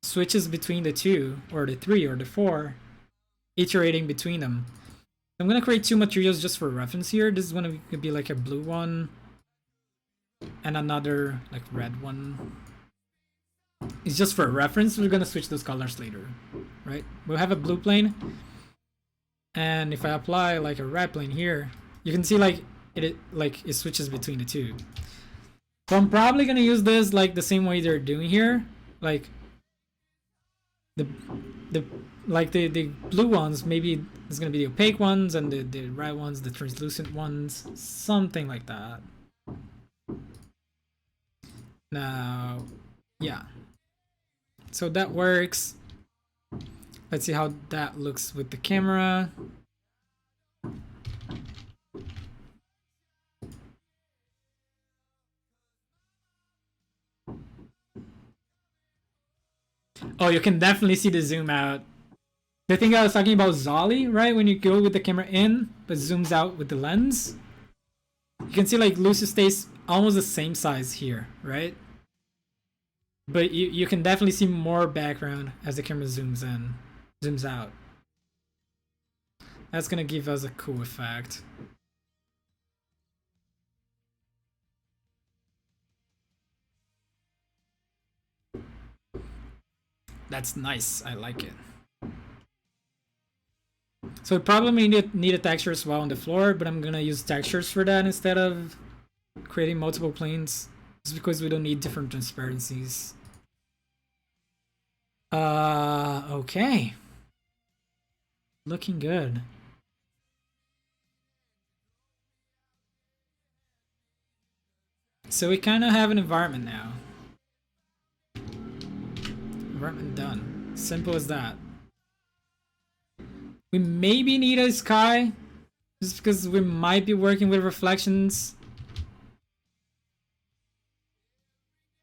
switches between the two, or the three, or the four, iterating between them. I'm gonna create two materials just for reference here. This is gonna be like a blue one, and another like red one. It's just for reference. We're gonna switch those colors later, right? We'll have a blue plane, and if I apply like a red plane here, you can see like it switches between the two. So I'm probably gonna use this like the same way they're doing here, like the blue ones. Maybe it's gonna be the opaque ones, and the red ones, the translucent ones, something like that. Now, yeah. So that works. Let's see how that looks with the camera. Oh, you can definitely see the zoom out. The thing I was talking about Zolly, right? When you go with the camera in, but zooms out with the lens. You can see like Lucy stays almost the same size here, right? But you can definitely see more background as the camera zooms in, zooms out. That's gonna give us a cool effect. That's nice. I like it. So we probably need a texture as well on the floor, but I'm gonna use textures for that instead of creating multiple planes. Just because we don't need different transparencies. Okay. Looking good. So we kind of have an environment now. Environment done. Simple as that. We maybe need a sky, just because we might be working with reflections.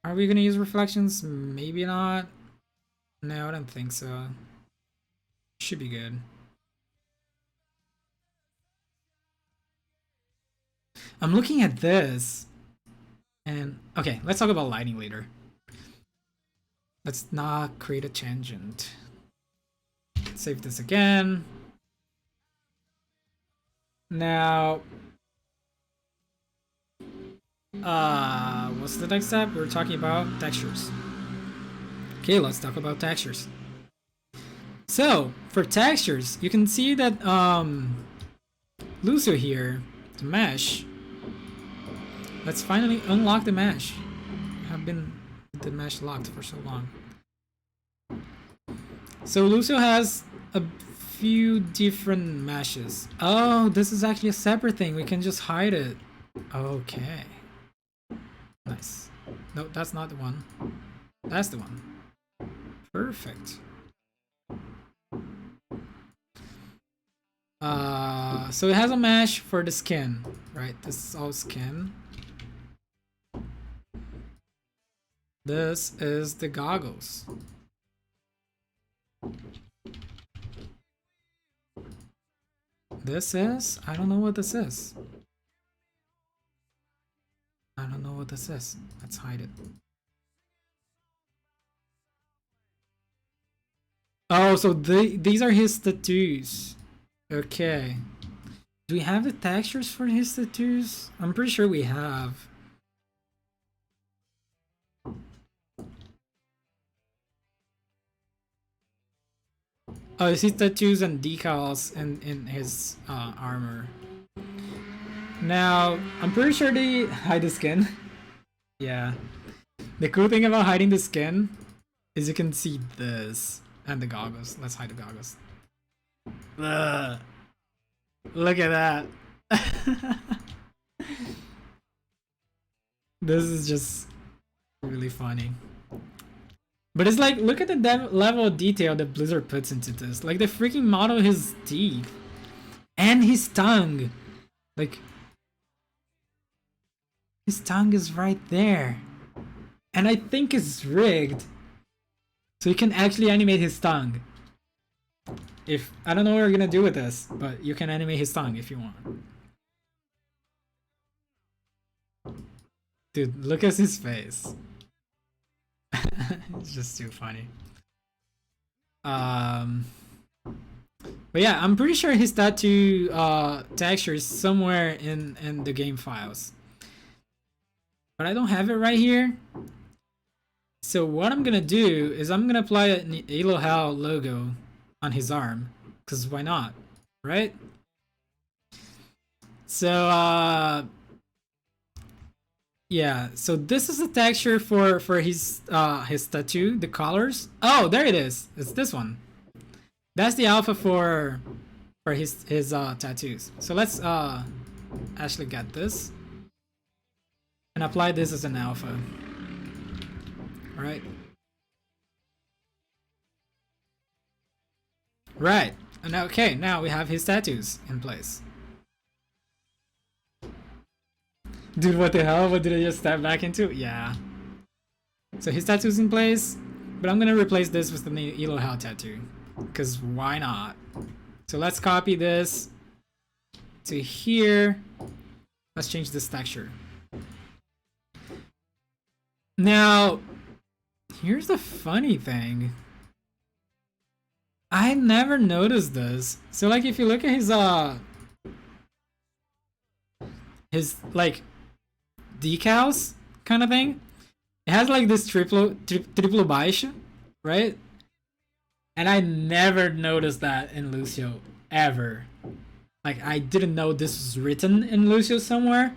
Are we gonna use reflections? Maybe not. No, I don't think so. Should be good. I'm looking at this. And, okay, let's talk about lighting later. Let's not create a tangent. Save this again. Now, what's the next step? We're talking about textures. Okay, let's talk about textures. So, for textures, you can see that Lucio here, the mesh. Let's finally unlock the mesh. I've been with the mesh locked for so long. So Lucio has a few different meshes. Oh, this is actually a separate thing. We can just hide it. Okay. Nice. No, that's not the one. That's the one. Perfect. So it has a mesh for the skin, right? This is all skin. This is the goggles. This is, I don't know what this is. I don't know what this is. Let's hide it. Oh, so these are his tattoos. Okay. Do we have the textures for his tattoos? I'm pretty sure we have. Oh, you see tattoos and decals in his armor. Now, I'm pretty sure they hide the skin. Yeah. The cool thing about hiding the skin is you can see this. And the goggles. Let's hide the goggles. Ugh. Look at that. This is just really funny. But it's like, look at the level of detail that Blizzard puts into this. Like, they freaking model his teeth. And his tongue. Like, his tongue is right there. And I think it's rigged. So you can actually animate his tongue. If, I don't know what you're gonna do with this, but you can animate his tongue if you want. Dude, look at his face. It's just too funny. But yeah, I'm pretty sure his tattoo texture is somewhere in the game files. But I don't have it right here. So what I'm gonna do is I'm gonna apply an Elohel logo on his arm, because why not, right? So yeah, so this is the texture for his tattoo, the colors. Oh, there it is. It's this one. That's the alpha for his tattoos. So let's actually get this and apply this as an alpha. All right. Right. And okay, now we have his tattoos in place. Dude, what the hell? What did I just step back into? Yeah. So his tattoo's in place, but I'm gonna replace this with the Elohel tattoo. Because why not? So let's copy this to here. Let's change this texture. Now, here's the funny thing. I never noticed this. So like if you look at his like decals kind of thing, it has like this triplo baixo, right? And I never noticed that in Lucio, ever. Like, I didn't know this was written in Lucio somewhere.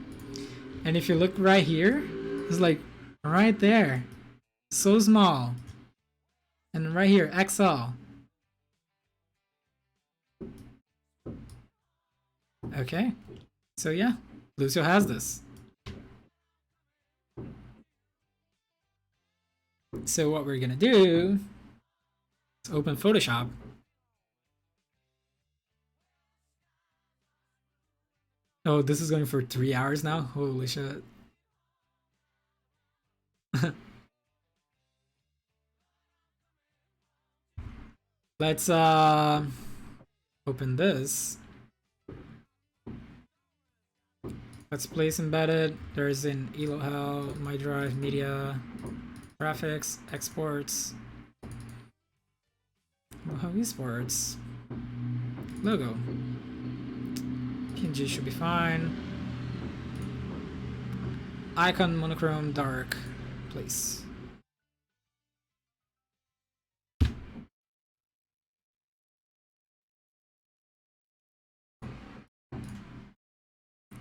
And if you look right here, it's like right there. So small. And right here, XL. Okay. So yeah, Lucio has this. So what we're gonna do is open Photoshop. Oh, this is going for 3 hours now? Holy shit. Let's open this. Let's place embedded. There's an EloHel, My Drive, Media, Graphics, Exports, EloHel Esports, Logo. PNG should be fine. Icon monochrome dark, please.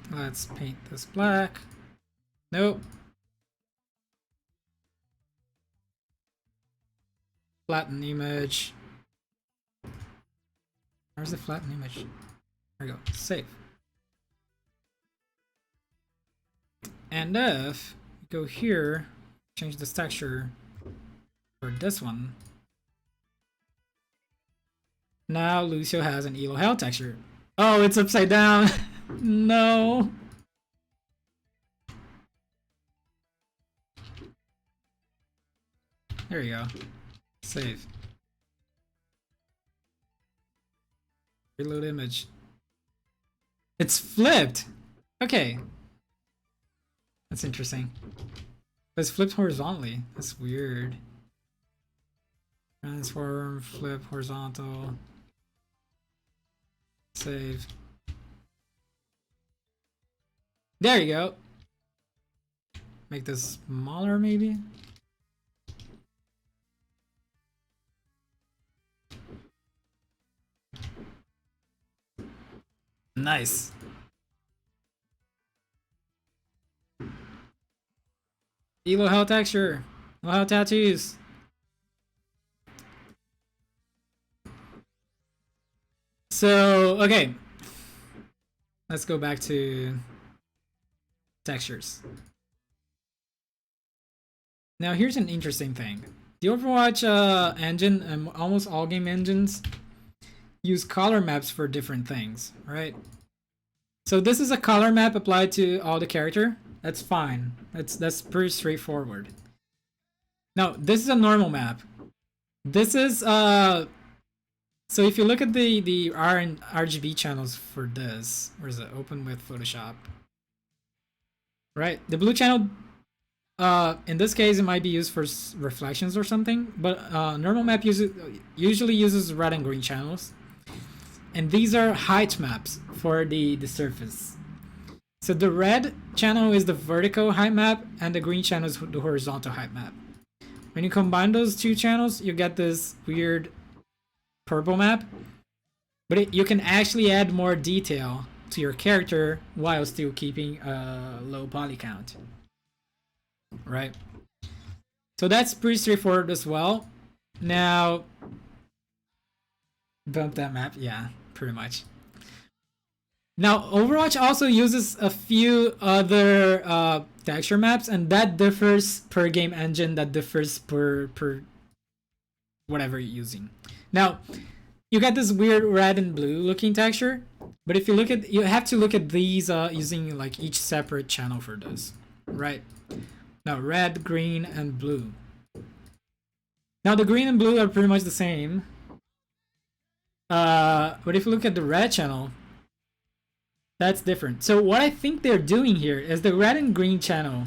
Let's paint this black. Nope. Flatten image. Where's the flatten image? There we go. Save. And if we go here, change this texture for this one. Now Lucio has an EloHel texture. Oh, it's upside down. No. There you go. Save. Reload image. It's flipped. Okay. That's interesting. But it's flipped horizontally. That's weird. Transform, flip, horizontal. Save. There you go. Make this smaller, maybe? Nice. EloHel texture. EloHel tattoos. So, okay. Let's go back to textures. Now, here's an interesting thing. The Overwatch engine and almost all game engines use color maps for different things, right? So this is a color map applied to all the character. That's fine. That's pretty straightforward. Now, this is a normal map. This is so if you look at the R and RGB channels for this, where is it? Open with Photoshop. Right, the blue channel. In this case, it might be used for reflections or something, but normal map usually uses red and green channels, and these are height maps for the surface. So the red channel is the vertical height map, and the green channel is the horizontal height map. When you combine those two channels, you get this weird purple map, but you can actually add more detail to your character while still keeping a low poly count. Right? So that's pretty straightforward as well. Now, bump that map. Yeah, pretty much. Now, Overwatch also uses a few other texture maps, and that differs per game engine, that differs per whatever you're using. Now, you got this weird red and blue looking texture, but if you look at, you have to look at these using like each separate channel for this, right? Now, red, green, and blue. Now, the green and blue are pretty much the same. But if you look at the red channel, that's different. So what I think they're doing here is the red and green channel,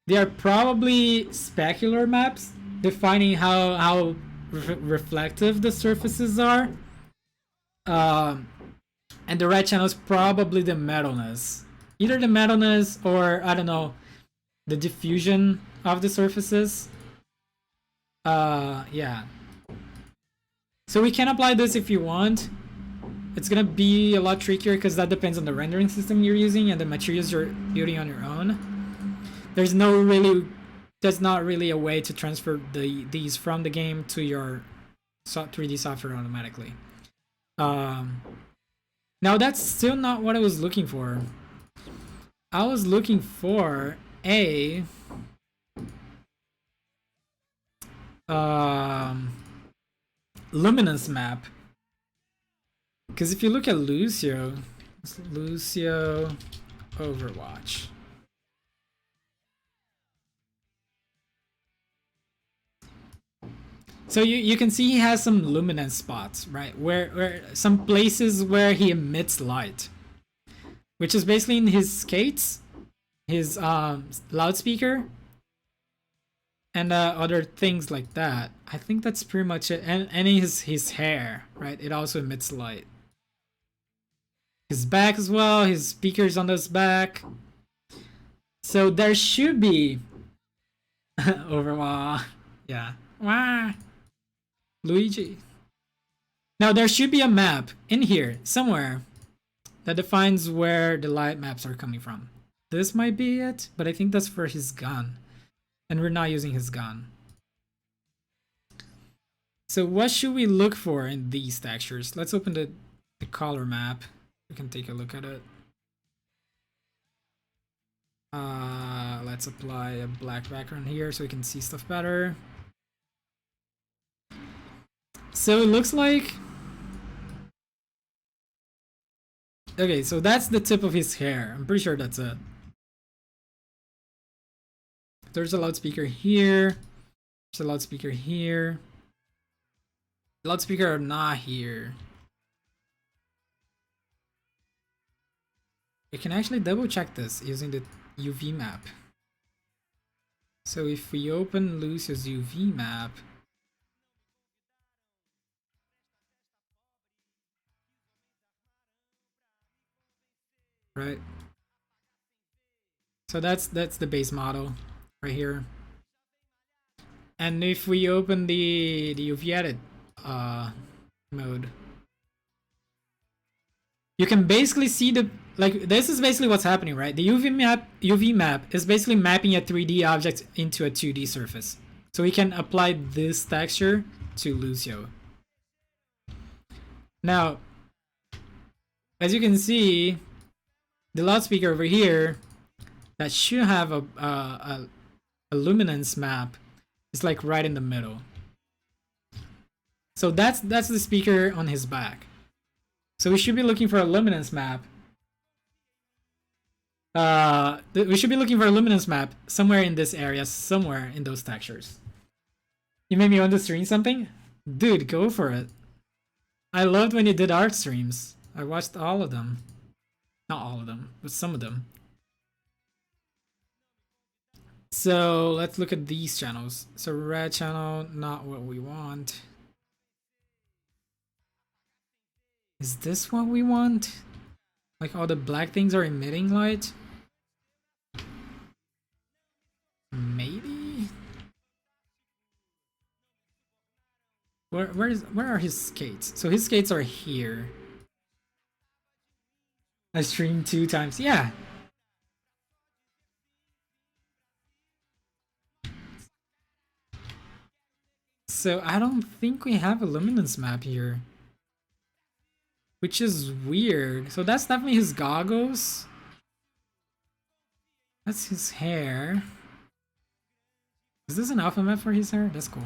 they are probably specular maps defining how reflective the surfaces are. And the red channel is probably the metalness. Either the metalness or, I don't know, the diffusion of the surfaces. Yeah. So we can apply this if you want. It's gonna be a lot trickier because that depends on the rendering system you're using and the materials you're building on your own. There's not really a way to transfer these from the game to your 3D software automatically. Now that's still not what I was looking for. I was looking for a luminance map. Because if you look at Lucio Overwatch. So you can see he has some luminance spots, right? Where some places where he emits light. Which is basically in his skates, his loudspeaker, and other things like that. I think that's pretty much it. And his hair, right? It also emits light. His back as well, his speakers on his back. So there should be Overwatch. Yeah. Wah. Luigi. Now there should be a map in here somewhere that defines where the light maps are coming from. This might be it, but I think that's for his gun. And we're not using his gun. So what should we look for in these textures? Let's open the color map. We can take a look at it. Let's apply a black background here so we can see stuff better. So it looks like... Okay, so that's the tip of his hair. I'm pretty sure that's it. There's a loudspeaker here. There's a loudspeaker here. The loudspeaker are not here. You can actually double check this using the UV map. So if we open Lucio's UV map, right? So that's the base model right here. And if we open the UV edit mode, you can basically see the, like, this is basically what's happening, right? The UV map is basically mapping a 3D object into a 2D surface. So we can apply this texture to Lucio. Now, as you can see, the loudspeaker over here that should have a luminance map is like right in the middle. So that's the speaker on his back. So we should be looking for a luminance map. We should be looking for a luminance map somewhere in this area, somewhere in those textures. You made me want to stream something? Dude, go for it. I loved when you did art streams. I watched all of them. Not all of them, but some of them. So let's look at these channels. So red channel, not what we want. Is this what we want? Like all the black things are emitting light? Maybe? Where are his skates? So his skates are here. I streamed 2 times. Yeah. So I don't think we have a luminance map here. Which is weird. So that's definitely his goggles. That's his hair. Is this an alpha map for his hair? That's cool.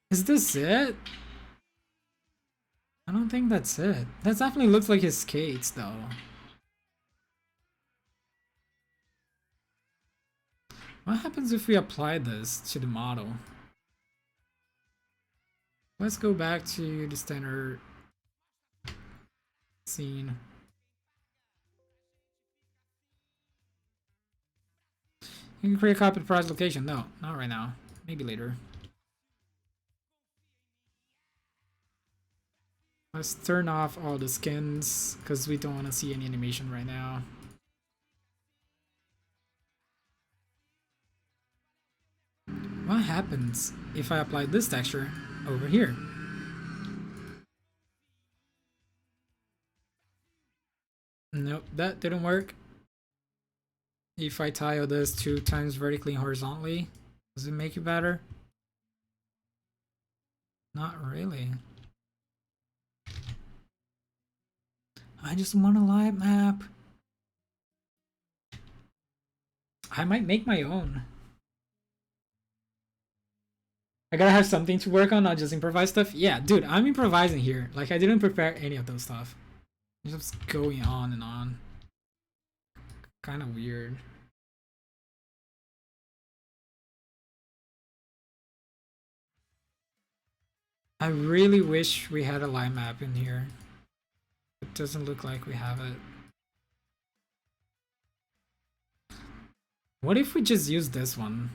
Is this it? I don't think that's it. That definitely looks like his skates though. What happens if we apply this to the model? Let's go back to the standard scene. You can create a copy of the prize location. No, not right now. Maybe later. Let's turn off all the skins because we don't want to see any animation right now. What happens if I apply this texture over here? Nope, that didn't work. If I tile this 2 times vertically and horizontally, does it make it better? Not really. I just want a light map. I might make my own. I gotta have something to work on, not just improvise stuff. Yeah, dude, I'm improvising here. Like, I didn't prepare any of those stuff. Just going on and on. Kind of weird. I really wish we had a line map in here. It doesn't look like we have it. What if we just use this one?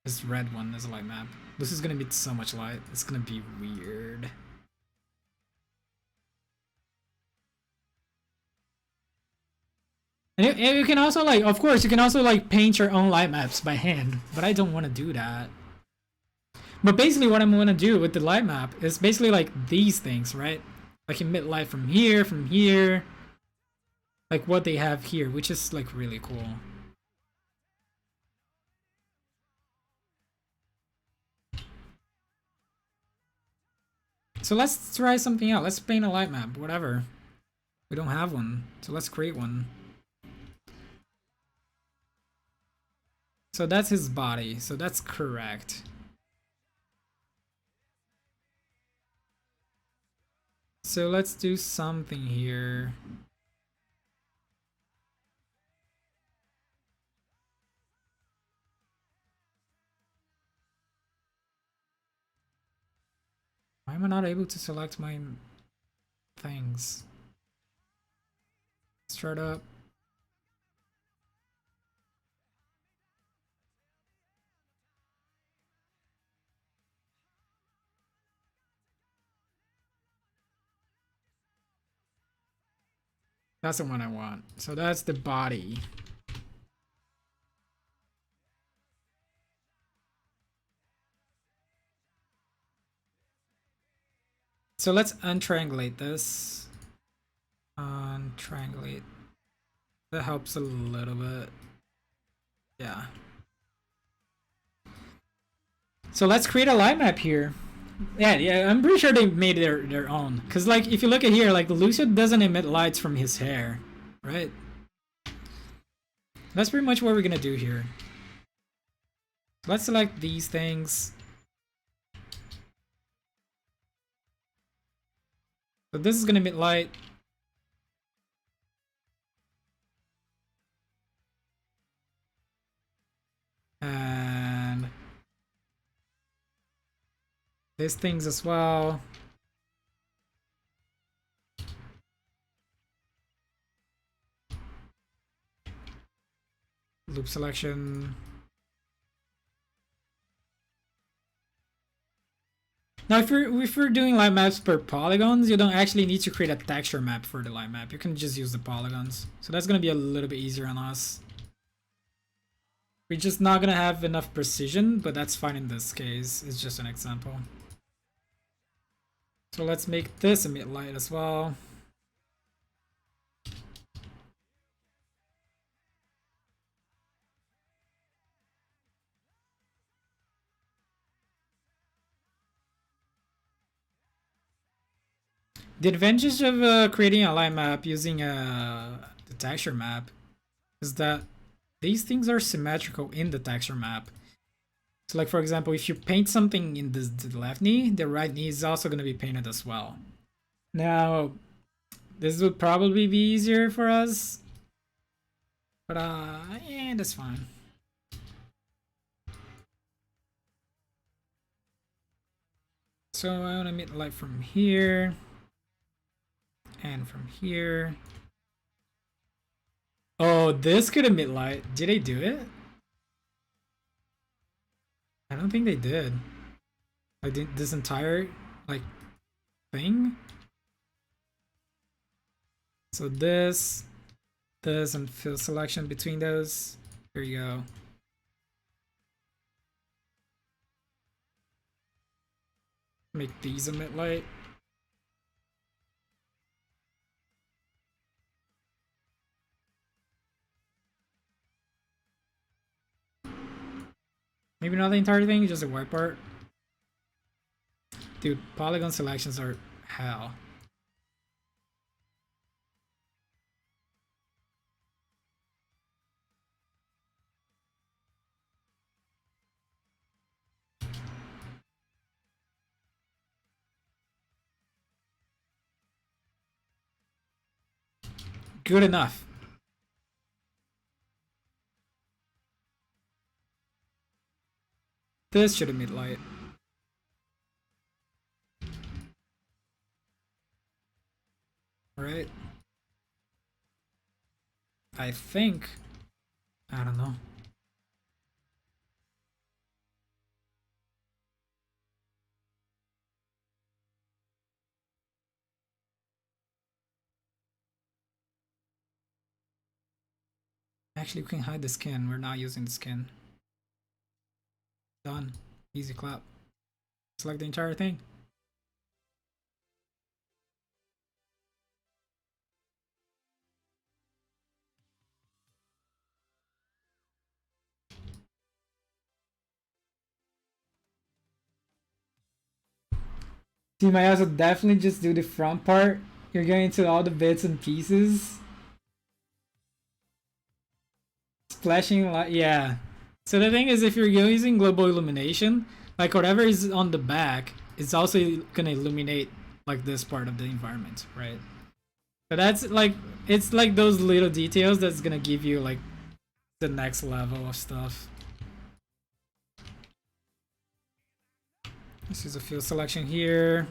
This red one as a light map. This is gonna be so much light. It's gonna be weird. And you can also, like, of course, you can also, like, paint your own light maps by hand. But I don't want to do that. But basically what I'm going to do with the light map is basically like these things, right? Like emit light from here. Like what they have here, which is like really cool. So let's try something out. Let's paint a light map, whatever. We don't have one, so let's create one. So that's his body, so that's correct. So let's do something here. Why am I not able to select my things? Start up. That's the one I want. So that's the body. So let's untriangulate this. Untriangulate. That helps a little bit. Yeah. So let's create a light map here. Yeah, I'm pretty sure they made their own. Cause like if you look at here, like Lucio doesn't emit lights from his hair, right? That's pretty much what we're gonna do here. Let's select these things. So this is gonna emit light. And these things as well. Loop selection. Now, if you're doing light maps per polygons, you don't actually need to create a texture map for the light map. You can just use the polygons. So that's gonna be a little bit easier on us. We're just not gonna have enough precision, but that's fine in this case. It's just an example. So let's make this emit light as well. The advantage of creating a light map using the texture map is that these things are symmetrical in the texture map. So like for example, if you paint something in the left knee, the right knee is also going to be painted as well. Now, this would probably be easier for us, but yeah, that's fine. So I want to emit light from here and from here. Oh, this could emit light. Did they do it? I don't think they did. Like this entire like thing. So this, and fill selection between those. Here you go. Make these emit light. Maybe not the entire thing, just the white part. Dude, polygon selections are hell. Good enough. This should emit light. Right? I think. I don't know. Actually, we can hide the skin. We're not using the skin. Done. Easy clap. Select the entire thing. So you might also definitely just do the front part. You're going to all the bits and pieces. Splashing light, yeah. So the thing is, if you're using global illumination, like whatever is on the back, it's also gonna illuminate like this part of the environment, right? But that's like, it's like those little details that's gonna give you like the next level of stuff. This is a field selection here.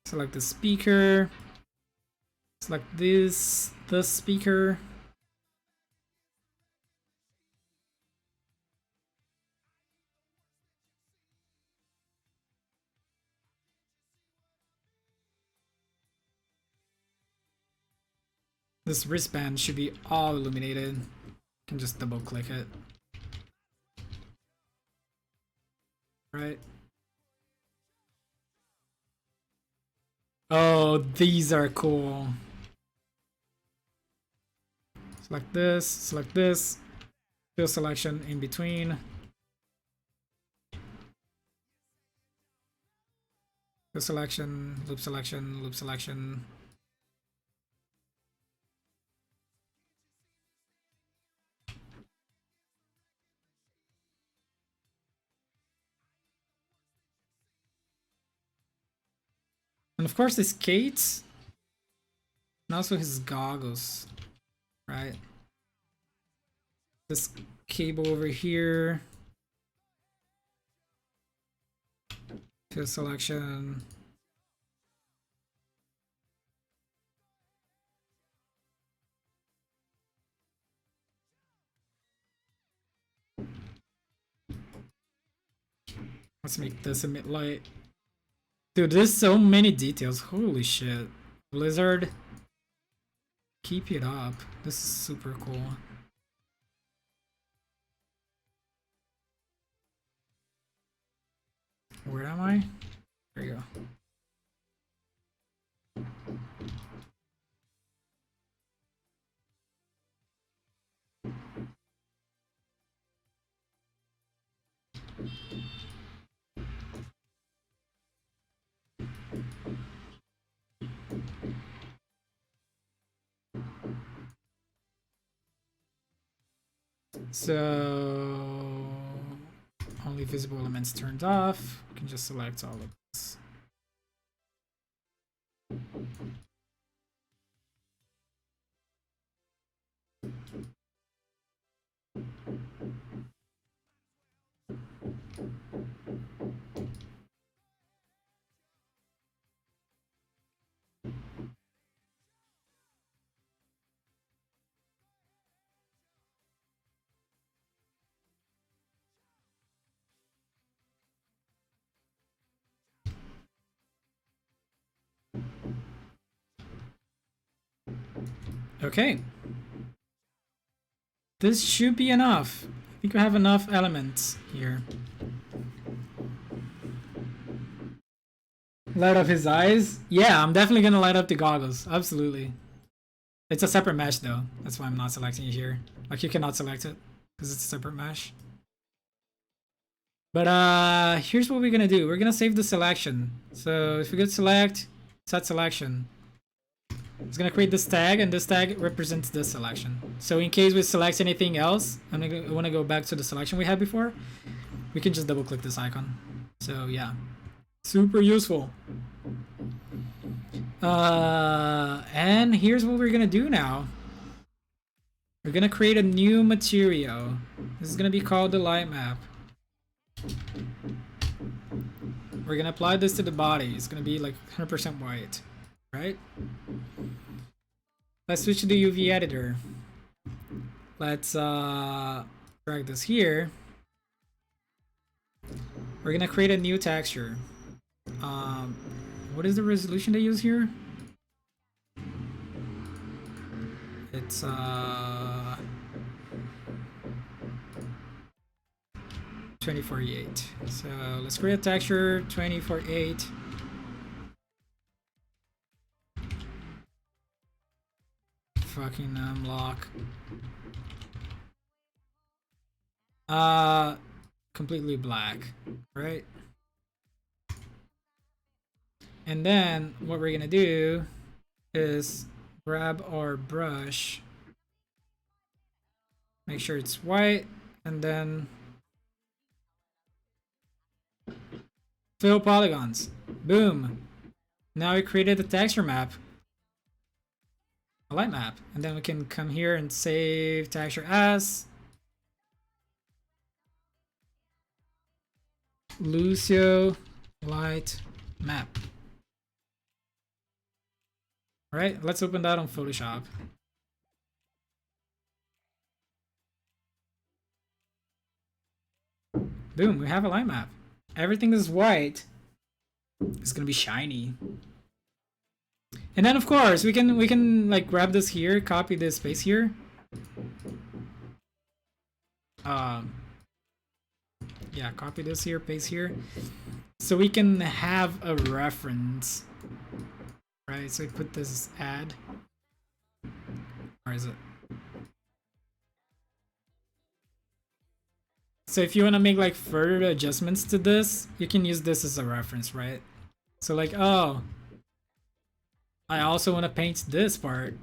Select the speaker. Select this, the speaker. This wristband should be all illuminated. You can just double click it. Right? Oh, these are cool. Select this, fill selection in between. Fill selection, loop selection, loop selection. And of course, the skates, and also his goggles, right? This cable over here. Fill selection. Let's make this emit light. Dude, there's so many details. Holy shit. Blizzard, keep it up. This is super cool. Where am I? There you go. So only visible elements turned off. We can just select all of this. Okay. this should be enough. I think we have enough elements here. Light up his eyes? Yeah, I'm definitely gonna light up the goggles. Absolutely. It's a separate mesh though. That's why I'm not selecting it here. Like you cannot select it because it's a separate mesh. But here's what we're gonna do. We're gonna save the selection. So if we go to select, set selection, it's gonna create this tag, and this tag represents this selection. So in case we select anything else, I wanna go back to the selection we had before, we can just double click this icon. So yeah, super useful. And here's what we're gonna do now. We're gonna create a new material. This is gonna be called the light map. We're gonna apply this to the body. It's gonna be like 100% white, right? Let's switch to the UV editor. Let's drag this here. We're gonna create a new texture. What is the resolution they use here? It's 2048. So let's create a texture 2048. Fucking unlock. Completely black, right? And then what we're gonna do is grab our brush, make sure it's white, and then fill polygons. Boom. Now we created a texture map, a light map, and then we can come here and save texture as Lucio light map. All right, let's open that on Photoshop. Boom, we have a light map. Everything is white. It's gonna be shiny. And then of course we can like grab this here, copy this space here. Yeah, copy this here, paste here. So we can have a reference. Right, so we put this add. Where is it? So if you want to make like further adjustments to this, you can use this as a reference, right? So like, oh, I also want to paint this part.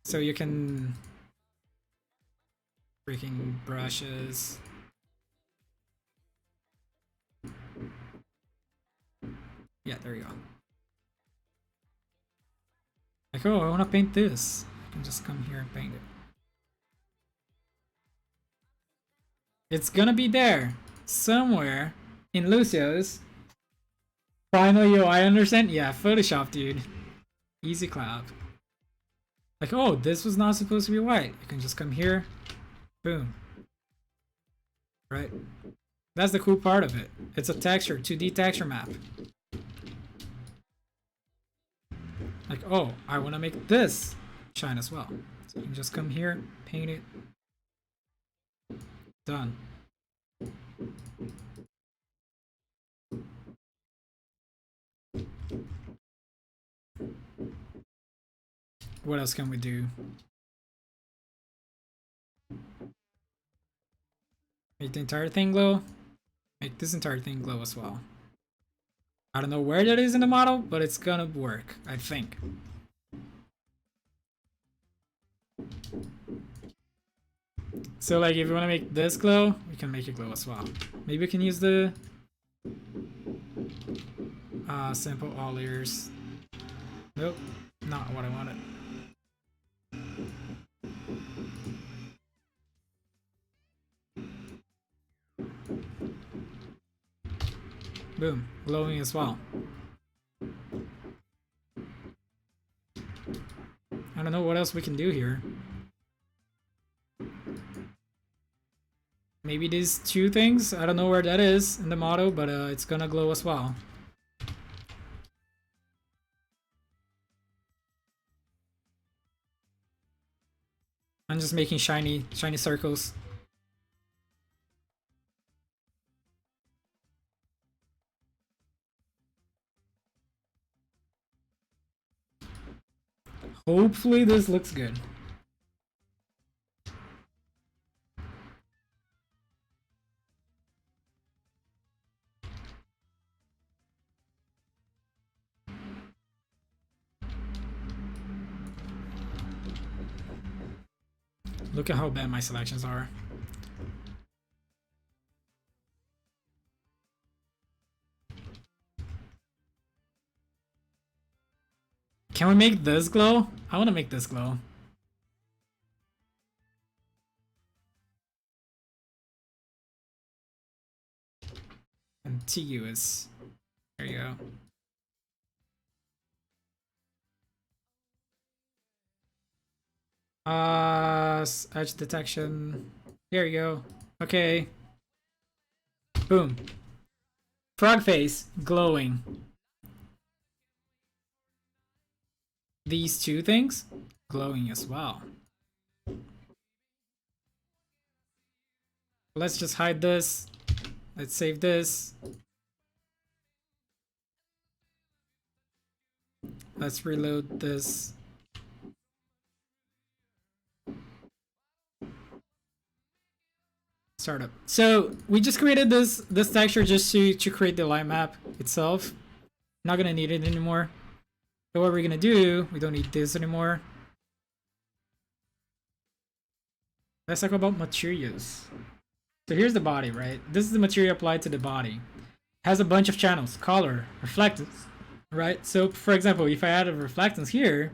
So you can freaking brushes. Yeah, there you go. Like, oh, I want to paint this. I can just come here and paint it. It's gonna be there somewhere in Lucio's. Finally, yo, I understand. Yeah, Photoshop, dude. Easy clap. Like, oh, this was not supposed to be white. You can just come here. Boom. Right? That's the cool part of it. It's a texture, 2D texture map. Like, oh, I want to make this shine as well. So you can just come here, paint it. Done. What else can we do? Make the entire thing glow. Make this entire thing glow as well. I don't know where that is in the model, but it's gonna work, I think. So like if you want to make this glow, we can make it glow as well. Maybe we can use the sample all layers. Nope, not what I wanted. Boom, glowing as well. I don't know what else we can do here. Maybe these two things, I don't know where that is in the model, but it's gonna glow as well. I'm just making shiny circles. Hopefully this looks good. Look at how bad my selections are. Can we make this glow? I want to make this glow. Contiguous. There you go. Edge detection. There you go. Okay. Boom. Frog face glowing. These two things glowing as well. Let's just hide this. Let's save this. Let's reload this. Startup. So we just created this texture just to create the light map itself. Not gonna need it anymore. So what we're gonna do, we don't need this anymore. Let's talk about materials. So here's the body, right? This is the material applied to the body. It has a bunch of channels, color, reflectance, right? So for example, if I add a reflectance here,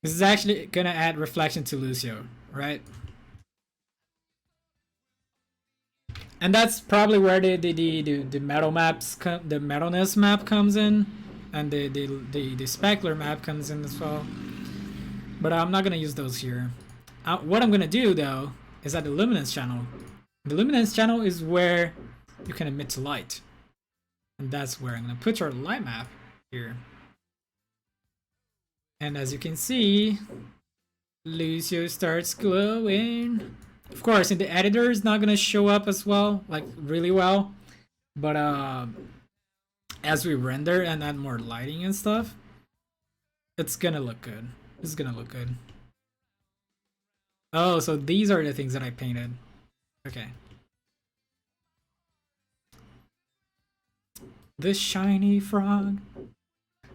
this is actually gonna add reflection to Lucio, right? And that's probably where the metal maps the metalness map comes in, and the specular map comes in as well. But I'm not gonna use those here. What I'm gonna do though is at the luminance channel. The luminance channel is where you can emit light, and that's where I'm gonna put our light map here. And as you can see, Lucio starts glowing. Of course, in the editor, it's not gonna show up as well, like really well. But as we render and add more lighting and stuff, it's gonna look good. It's gonna look good. Oh, so these are the things that I painted. Okay. The shiny frog.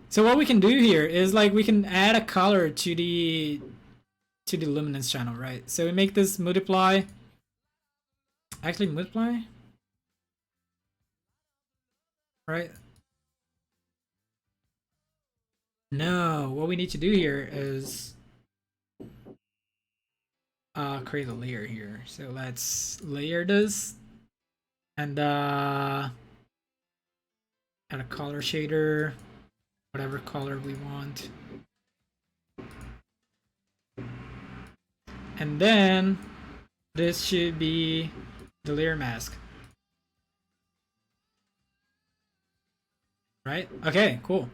So what we can do here is like we can add a color to the luminance channel, right? So we make this multiply. Actually multiply? Right? No, what we need to do here is create a layer here. So let's layer this and add a color shader, whatever color we want. And then this should be the layer mask. Right? Okay, cool.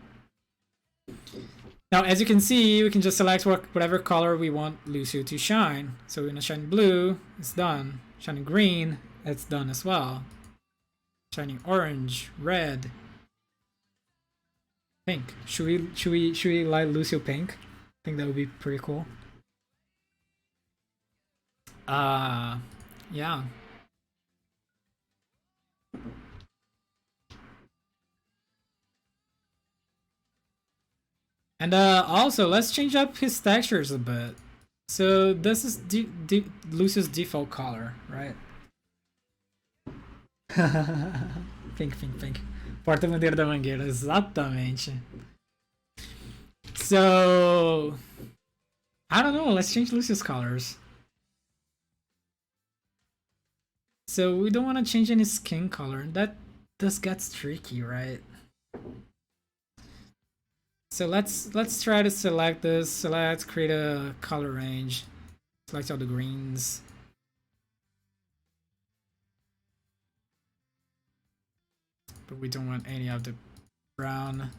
Now, as you can see, we can just select whatever color we want Lucio to shine. So we're gonna shine blue, it's done. Shining green, it's done as well. Shining orange, red, pink. Should we light Lucio pink? I think that would be pretty cool. Yeah. And also, let's change up his textures a bit. So this is Lucio's default color, right? Pink, pink, pink. Porta-bandeira da Mangueira, exatamente. So I don't know, let's change Lucio's colors. So we don't want to change any skin color. This gets tricky, right? So let's try to select this. Select, create a color range. Select all the greens. But we don't want any of the brown.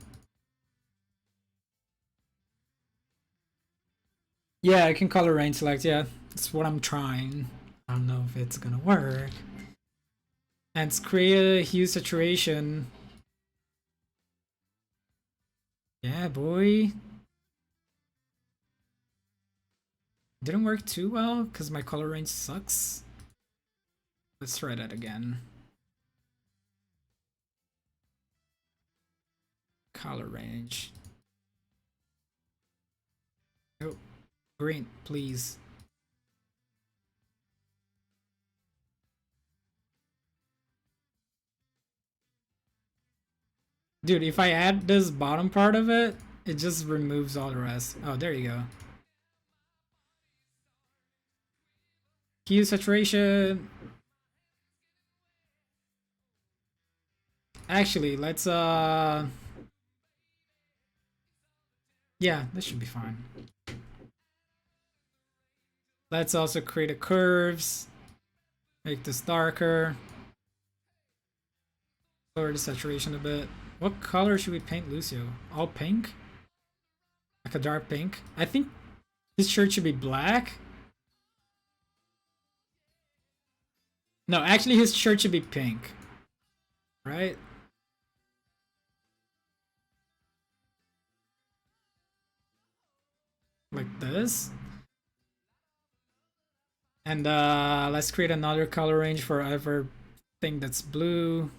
Yeah, I can color range select. Yeah, that's what I'm trying. I don't know if it's gonna work. And let's create a hue saturation. Yeah, boy. Didn't work too well because my color range sucks. Let's try that again. Color range. Oh, green, please. Dude, if I add this bottom part of it, it just removes all the rest. Oh, there you go. Hue saturation. Actually, let's yeah, this should be fine. Let's also create a curves. Make this darker. Lower the saturation a bit. What color should we paint Lucio? All pink? Like a dark pink? I think his shirt should be black. No, actually his shirt should be pink. Right? Like this. And let's create another color range for everything that's blue.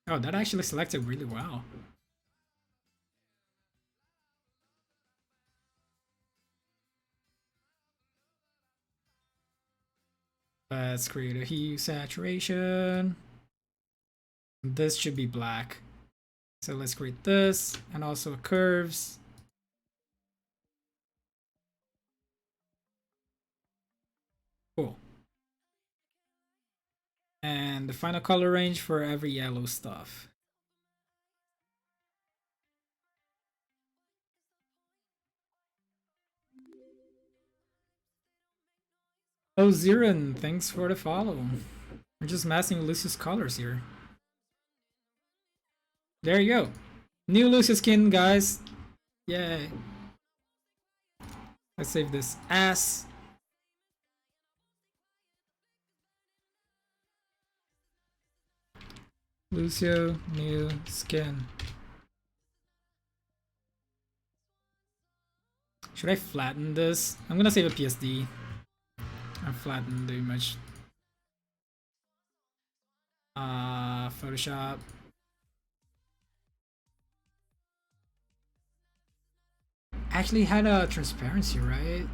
Oh, that actually selected really well. Let's create a hue saturation. This should be black. So let's create this and also curves. Cool. And the final color range for every yellow stuff. Oh, Zirin, thanks for the follow. We're just messing with Lucius colors here. There you go. New Lucius skin, guys. Yay. Let's save this as. Lucio, new skin. Should I flatten this? I'm gonna save a PSD. I flatten the image. Photoshop. Actually had a transparency, right?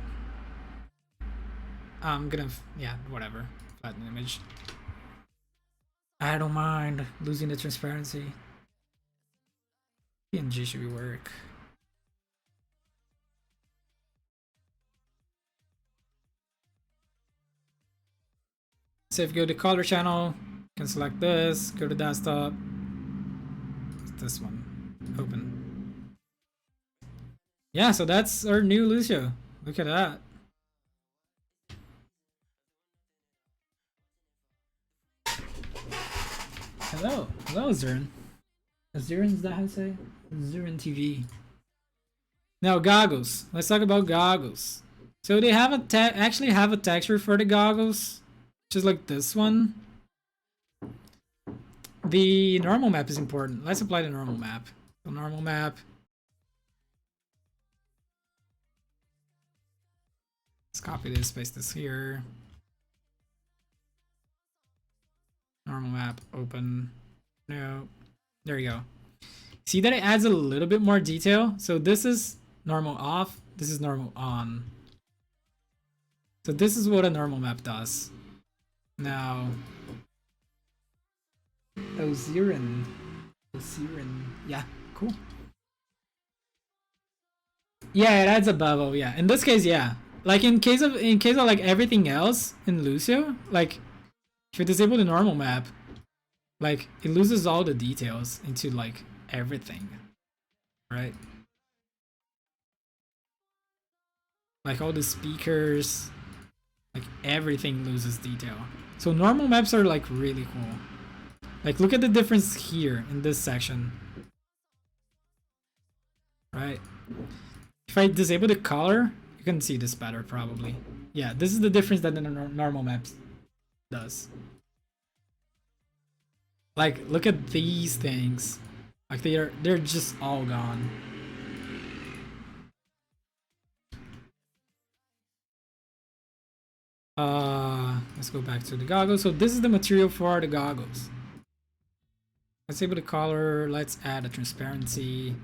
I'm gonna, yeah, whatever. Flatten the image. I don't mind losing the transparency. PNG should work. So if you go to color channel, you can select this, go to desktop. It's this one, open. Yeah, so that's our new Lucio. Look at that. Hello, hello, Zurin. Zurin's that how to say? Zurin TV. Now goggles. Let's talk about goggles. So they have actually have a texture for the goggles, just like this one. The normal map is important. Let's apply the normal map. The normal map. Let's copy this, paste this here. Normal map, open. No. There you go. See that it adds a little bit more detail? So this is normal off, this is normal on. So this is what a normal map does. Now, Osirin. Yeah, cool. Yeah, it adds a bevel. Yeah, in this case, yeah. Like in case of like everything else in Lucio, like if you disable the normal map, like it loses all the details into like everything, right? Like all the speakers, like everything loses detail. So normal maps are like really cool. Like, look at the difference here in this section. Right? If I disable the color, you can see this better probably. Yeah, this is the difference that the normal map does. Like, look at these things. Like, they're just all gone. Let's go back to the goggles. So this is the material for the goggles. Let's enable the color. Let's add a transparency.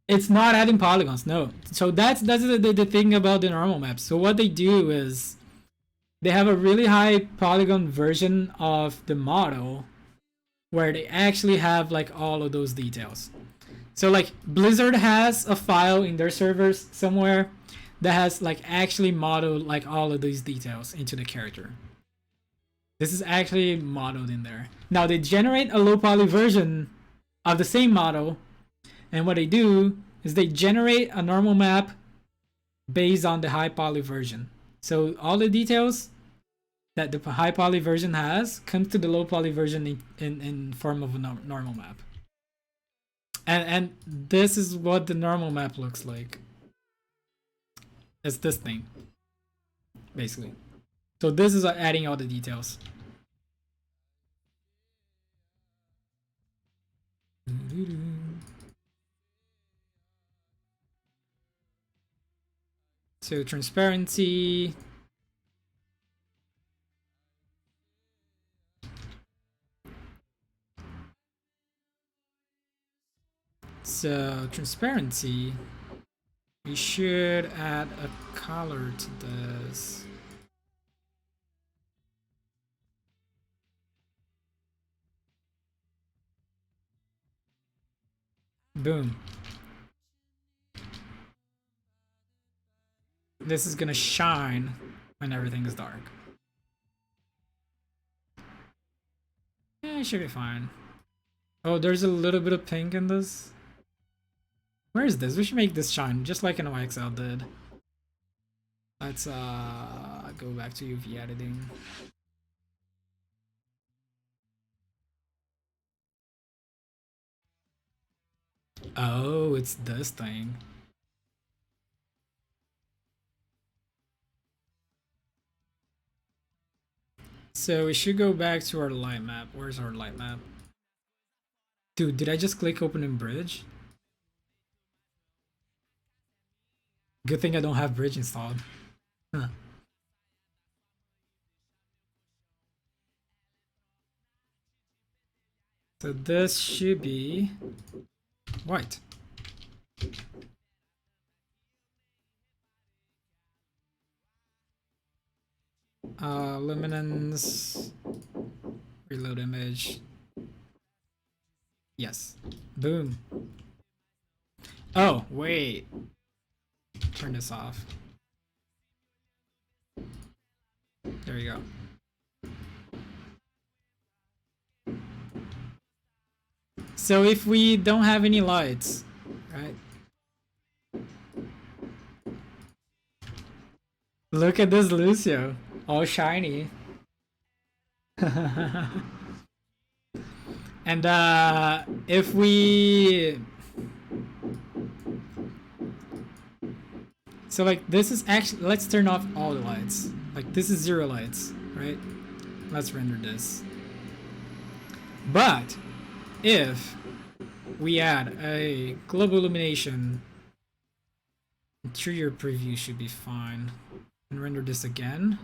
It's not adding polygons, no. So that's the thing about the normal maps. So what they do is they have a really high polygon version of the model where they actually have like all of those details. So like Blizzard has a file in their servers somewhere that has like actually modeled like all of these details into the character. This is actually modeled in there. Now they generate a low poly version of the same model, and what they do is they generate a normal map based on the high poly version. So all the details that the high poly version has comes to the low poly version in form of a normal map. And this is what the normal map looks like. It's this thing, basically. So this is adding all the details. So transparency. So transparency, we should add a color to this. Boom. This is gonna shine when everything is dark. Yeah, it should be fine. Oh, there's a little bit of pink in this. Where is this? We should make this shine just like NYXL did. Let's go back to UV editing. Oh, it's this thing. So we should go back to our light map. Where's our light map? Dude, did I just click open in bridge? Good thing I don't have bridge installed. Huh. So this should be white. Luminance, reload image. Yes. Boom. Oh, wait. Turn this off. There we go. So if we don't have any lights, right? Look at this Lucio, all shiny. And if we... So like this is actually, let's turn off all the lights. Like this is 0 lights, right? Let's render this. But if we add a global illumination, interior preview should be fine. And render this again.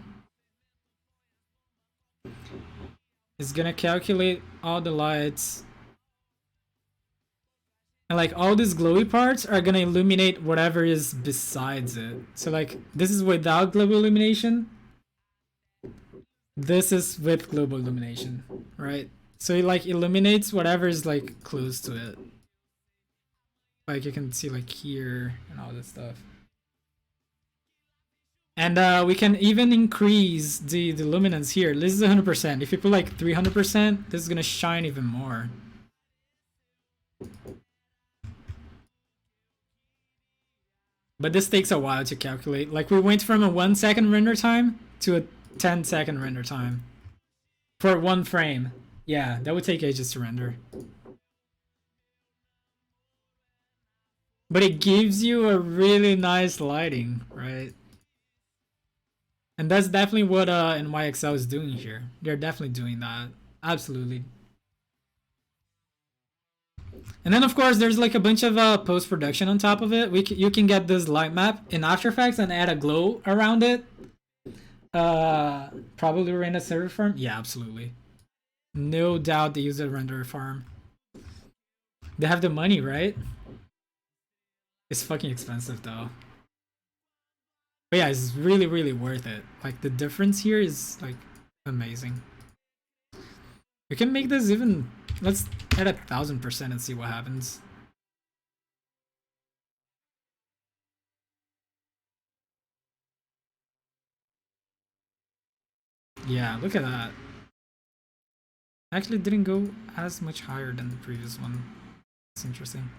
It's gonna calculate all the lights. And like all these glowy parts are gonna illuminate whatever is besides it. So like this is without global illumination. This is with global illumination, right? So it like illuminates whatever is like close to it. Like you can see like here and all this stuff. And we can even increase the luminance here. This is 100%. If you put like 300%, this is gonna shine even more. But this takes a while to calculate. Like we went from a 1 second render time to a 10-second render time For one frame. Yeah, that would take ages to render. But it gives you a really nice lighting, right? And that's definitely what NYXL is doing here. They're definitely doing that. Absolutely. And then of course there's like a bunch of post-production on top of it. You can get this light map in After Effects and add a glow around it. Probably run a server farm. Yeah, absolutely. No doubt they use a renderer farm. They have the money, right? It's fucking expensive though. But yeah, it's really, really worth it. Like the difference here is like amazing. We can make this even. Let's add 1000% and see what happens. Yeah, look at that. Actually, didn't go as much higher than the previous one. It's interesting.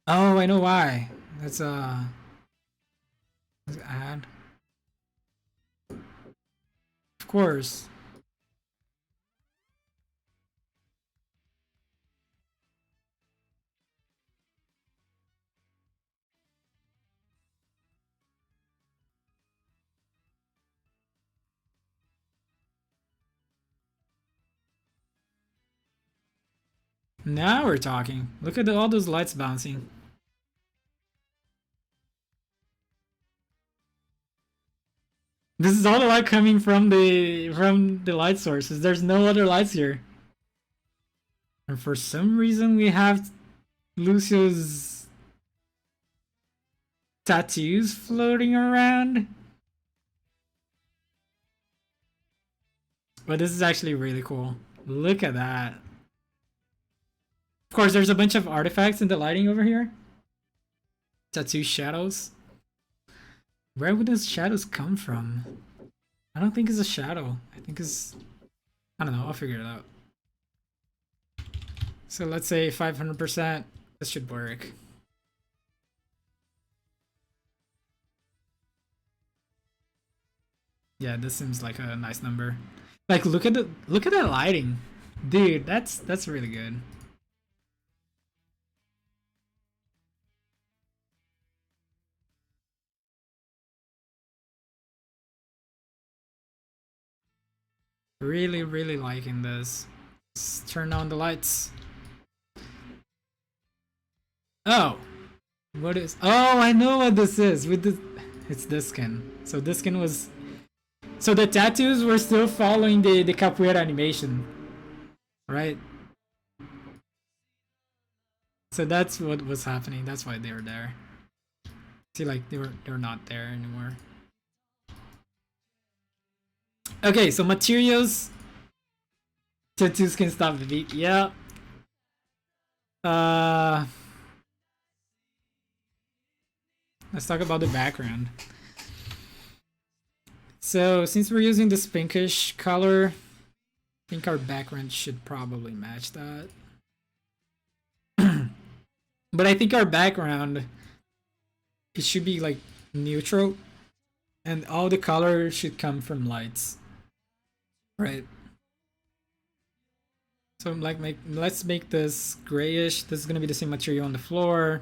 Oh, I know why. Let's add. Of course. Now we're talking. Look at all those lights bouncing. This is all the light coming from the light sources. There's no other lights here. And for some reason we have Lucio's tattoos floating around. But this is actually really cool. Look at that. Of course, there's a bunch of artifacts in the lighting over here. Tattoo shadows. Where would those shadows come from? I don't think it's a shadow. I think it's... I don't know. I'll figure it out. So let's say 500%. This should work. Yeah, this seems like a nice number. Like, look at that lighting, dude. That's really good. Really, really liking this. Let's turn on the lights. Oh, what is? Oh, I know what this is. With the, it's this skin. So this skin was. So the tattoos were still following the capoeira animation, right? So that's what was happening. That's why they were there. See, like they were not there anymore. Okay, so materials. Tattoos can stop the beat. Yeah. Let's talk about the background. So since we're using this pinkish color, I think our background should probably match that. But I think our background, it should be like neutral, and all the color should come from lights, right? So like let's make this grayish. This is gonna be the same material on the floor.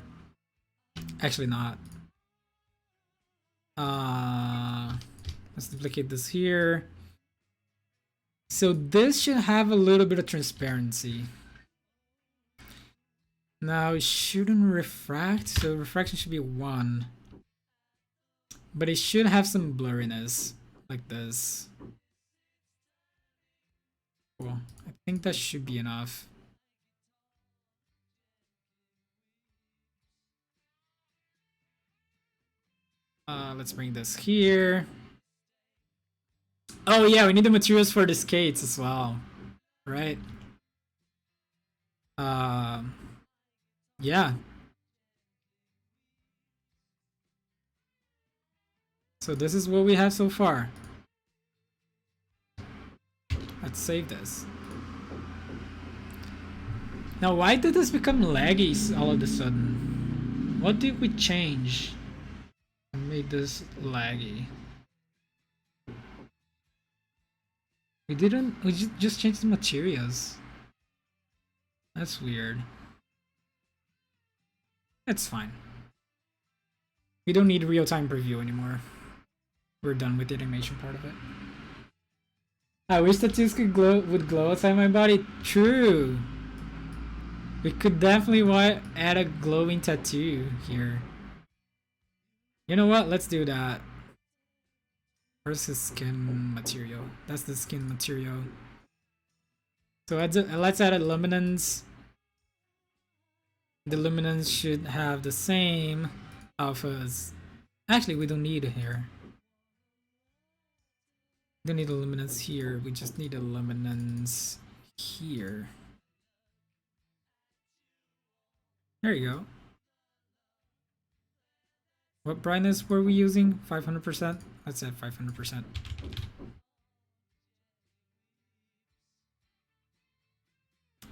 Actually not. Let's duplicate this here. So this should have a little bit of transparency. Now it shouldn't refract, so refraction should be 1. But it should have some blurriness, like this. Cool. I think that should be enough. Let's bring this here. Oh yeah, we need the materials for the skates as well, right? Yeah. So this is what we have so far. Let's save this. Now, why did this become laggy all of a sudden? What did we change and made this laggy? We didn't. We just changed the materials. That's weird. It's fine. We don't need real-time preview anymore. We're done with the animation part of it. I wish tattoos would glow outside my body. True. We could definitely add a glowing tattoo here. You know what? Let's do that. Where's the skin material? That's the skin material. So let's add a luminance. The luminance should have the same alphas. Actually, we don't need it here. We don't need a luminance here. We just need a luminance here. There you go. What brightness were we using? 500%? Let's add 500%.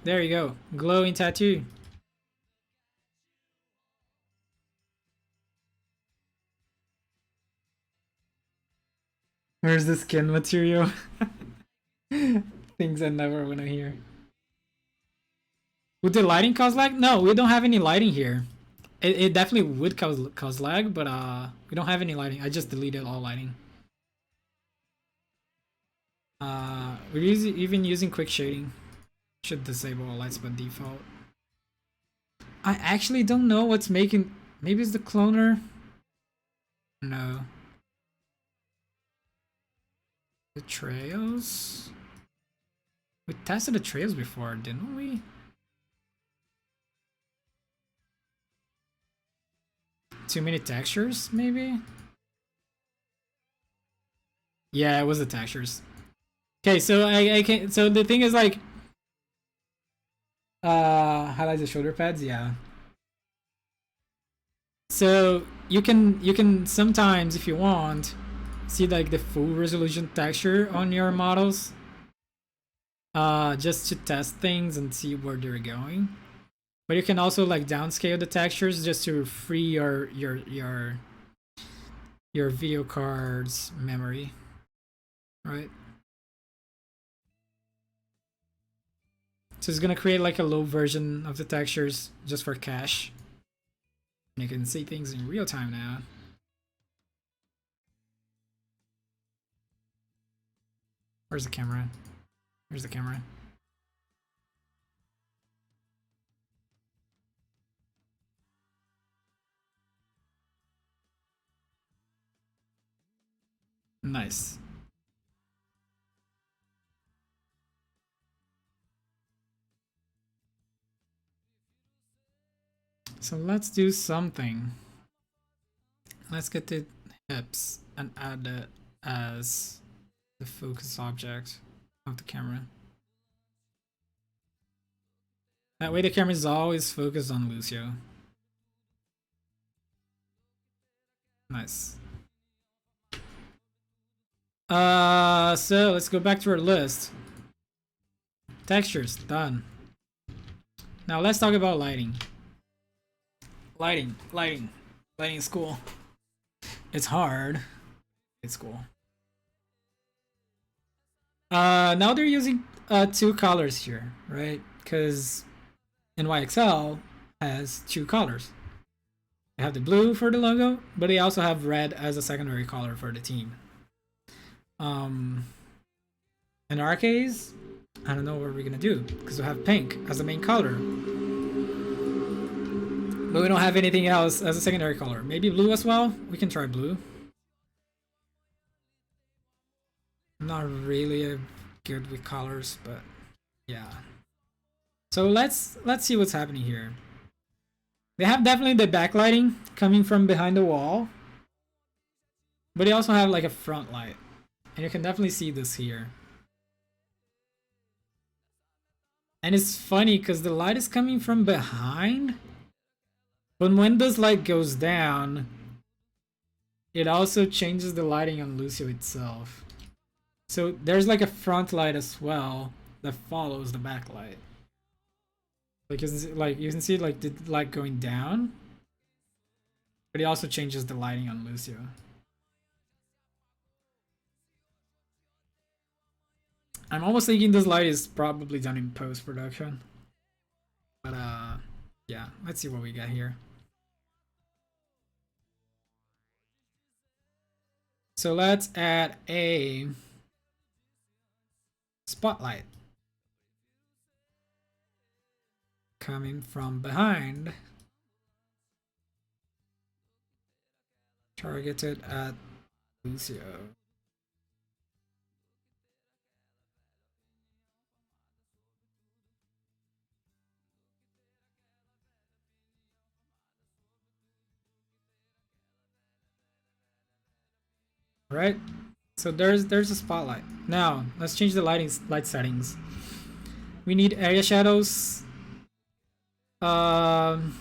There you go. Glowing tattoo. Where's the skin material? Things I never want to hear. Would the lighting cause lag? No, we don't have any lighting here. It definitely would cause lag, but we don't have any lighting. I just deleted all lighting. We're even using quick shading. Should disable all lights by default. I actually don't know what's making. Maybe it's the cloner. No. The trails. We tested the trails before, didn't we? Too many textures, maybe? Yeah, it was the textures. Okay, so I can't. So the thing is like, highlight the shoulder pads. Yeah. So you can sometimes, if you want, see like the full resolution texture on your models. Just to test things and see where they're going. But you can also like downscale the textures just to free your video card's memory, right? So it's gonna create like a low version of the textures just for cache. And you can see things in real time now. Where's the camera? Where's the camera? Nice. So let's do something. Let's get the hips and add it as the focus object of the camera. That way the camera is always focused on Lucio. Nice. So let's go back to our list. Textures, done. Now let's talk about lighting. Lighting is cool. It's hard. It's cool. Now they're using two colors here, right? Because NYXL has two colors. They have the blue for the logo, but they also have red as a secondary color for the team. In our case, I don't know what we're gonna do because we have pink as the main color, but we don't have anything else as a secondary color. Maybe blue as well. We can try blue. I'm not really good with colors, but yeah. So let's see what's happening here. They have definitely the backlighting coming from behind the wall, but they also have like a front light, and you can definitely see this here. And it's funny because the light is coming from behind, but when this light goes down, it also changes the lighting on Lucio itself. So there's like a front light as well that follows the back light. Like you can see like the light going down, but it also changes the lighting on Lucio. I'm almost thinking this light is probably done in post-production. But yeah, let's see what we got here. So let's add a spotlight coming from behind, targeted at Lucio. Right? So there's a spotlight. Now let's change the light settings. We need area shadows. Um,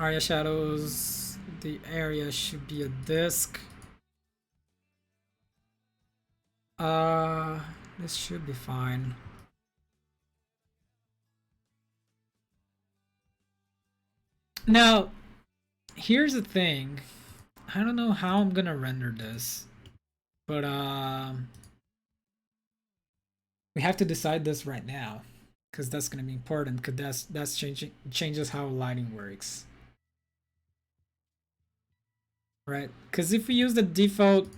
area shadows. The area should be a disk. This should be fine. Now, here's the thing. I don't know how I'm gonna render this, but we have to decide this right now, because that's gonna be important. Because that's changes how lighting works, right? Because if we use the default,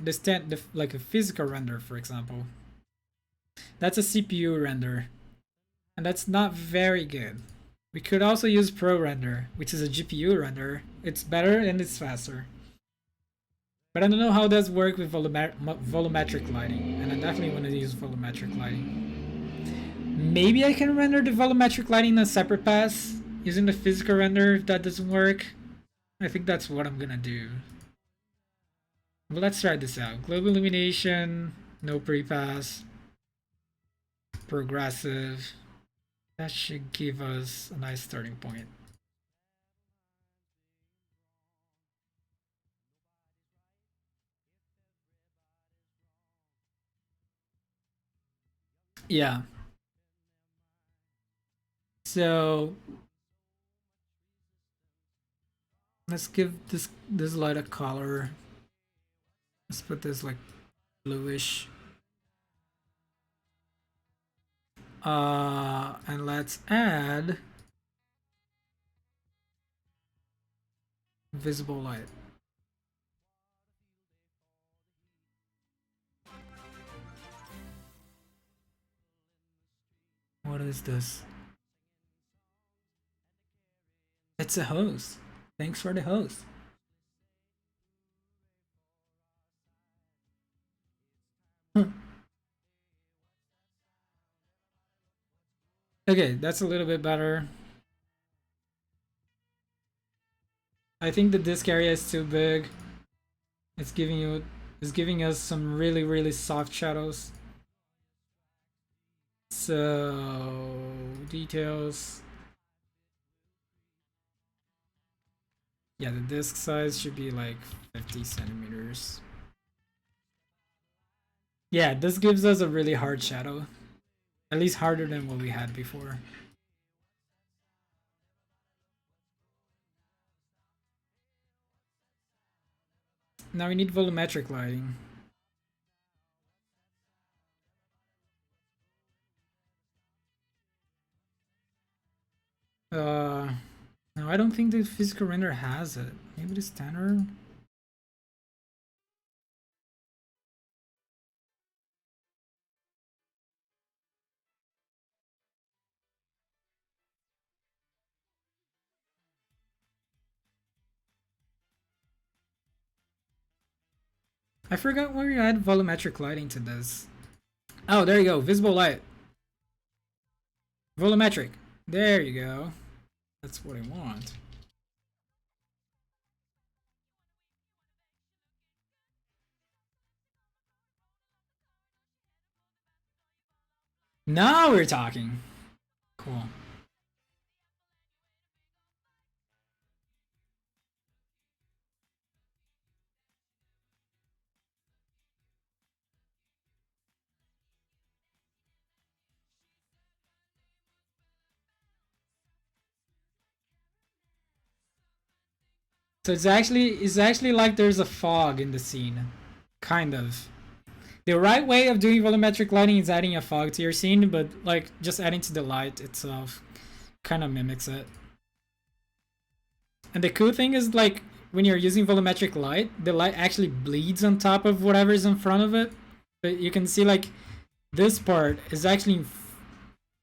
like a physical render, for example, that's a CPU render, and that's not very good. We could also use Pro Render, which is a GPU render. It's better and it's faster. But I don't know how it does work with volumetric lighting, and I definitely want to use volumetric lighting. Maybe I can render the volumetric lighting in a separate pass using the physical render if that doesn't work. I think that's what I'm gonna do. But let's try this out. Global illumination, no pre-pass, progressive. That should give us a nice starting point. Yeah. So let's give this light a color. Let's put this like bluish. And let's add visible light. What is this? It's a host. Thanks for the host. Okay, that's a little bit better. I think the disk area is too big. It's giving us some really soft shadows. So details. Yeah, the disk size should be like 50 centimeters. Yeah, this gives us a really hard shadow. At least harder than what we had before. Now we need volumetric lighting. No, I don't think the physical render has it. Maybe the standard? I forgot where you add volumetric lighting to this. Oh, there you go. Visible light. Volumetric. There you go. That's what I want. Now we're talking. Cool. So it's actually like there's a fog in the scene. Kind of. The right way of doing volumetric lighting is adding a fog to your scene, but like just adding to the light itself kind of mimics it. And the cool thing is, like, when you're using volumetric light, the light actually bleeds on top of whatever's in front of it. But you can see, like, this part is actually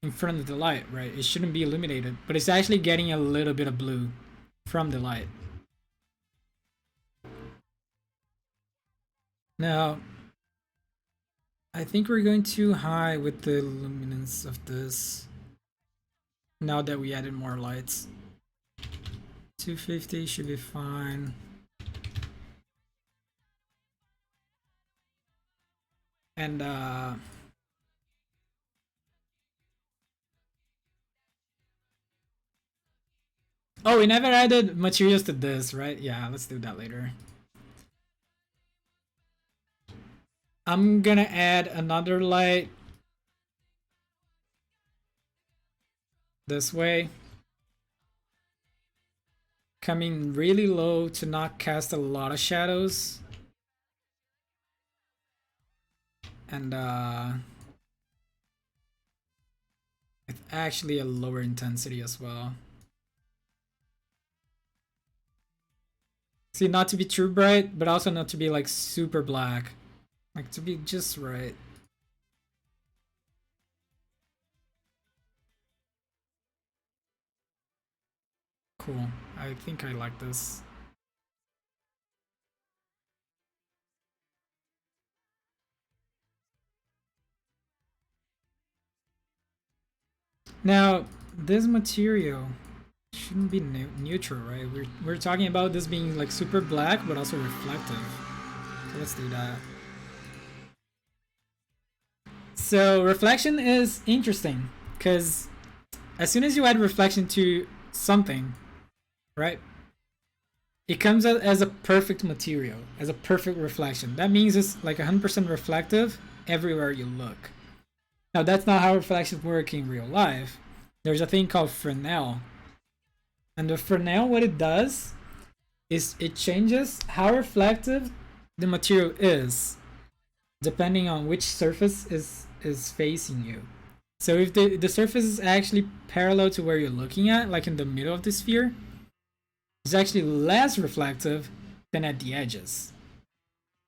in front of the light, right? It shouldn't be illuminated, but it's actually getting a little bit of blue from the light. Now, I think we're going too high with the luminance of this now that we added more lights. 250 should be fine. And oh, we never added materials to this, right? Yeah, let's do that later. I'm gonna add another light this way, coming really low to not cast a lot of shadows. And it's actually a lower intensity as well. See, not to be too bright, but also not to be like super black. Like to be just right. Cool. I think I like this. Now, this material shouldn't be neutral, right? We're talking about this being like super black, but also reflective. So let's do that. So reflection is interesting because as soon as you add reflection to something, right, it comes out as a perfect material, as a perfect reflection. That means it's like 100% reflective everywhere you look. Now, that's not how reflections work in real life. There's a thing called Fresnel. And the Fresnel, what it does is it changes how reflective the material is depending on which surface is facing you. So if the surface is actually parallel to where you're looking at, like in the middle of the sphere, it's actually less reflective than at the edges.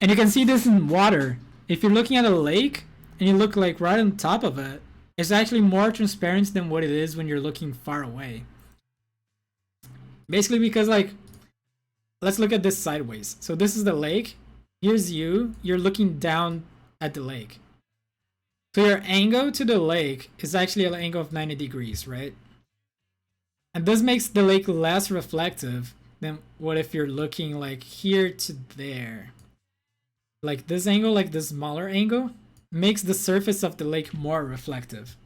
And you can see this in water. If you're looking at a lake and you look like right on top of it, it's actually more transparent than what it is when you're looking far away. Basically because, like, let's look at this sideways. So this is the lake. Here's you. You're looking down at the lake. So your angle to the lake is actually an angle of 90 degrees, right? And this makes the lake less reflective than what if you're looking like here to there. Like this angle, like this smaller angle, makes the surface of the lake more reflective.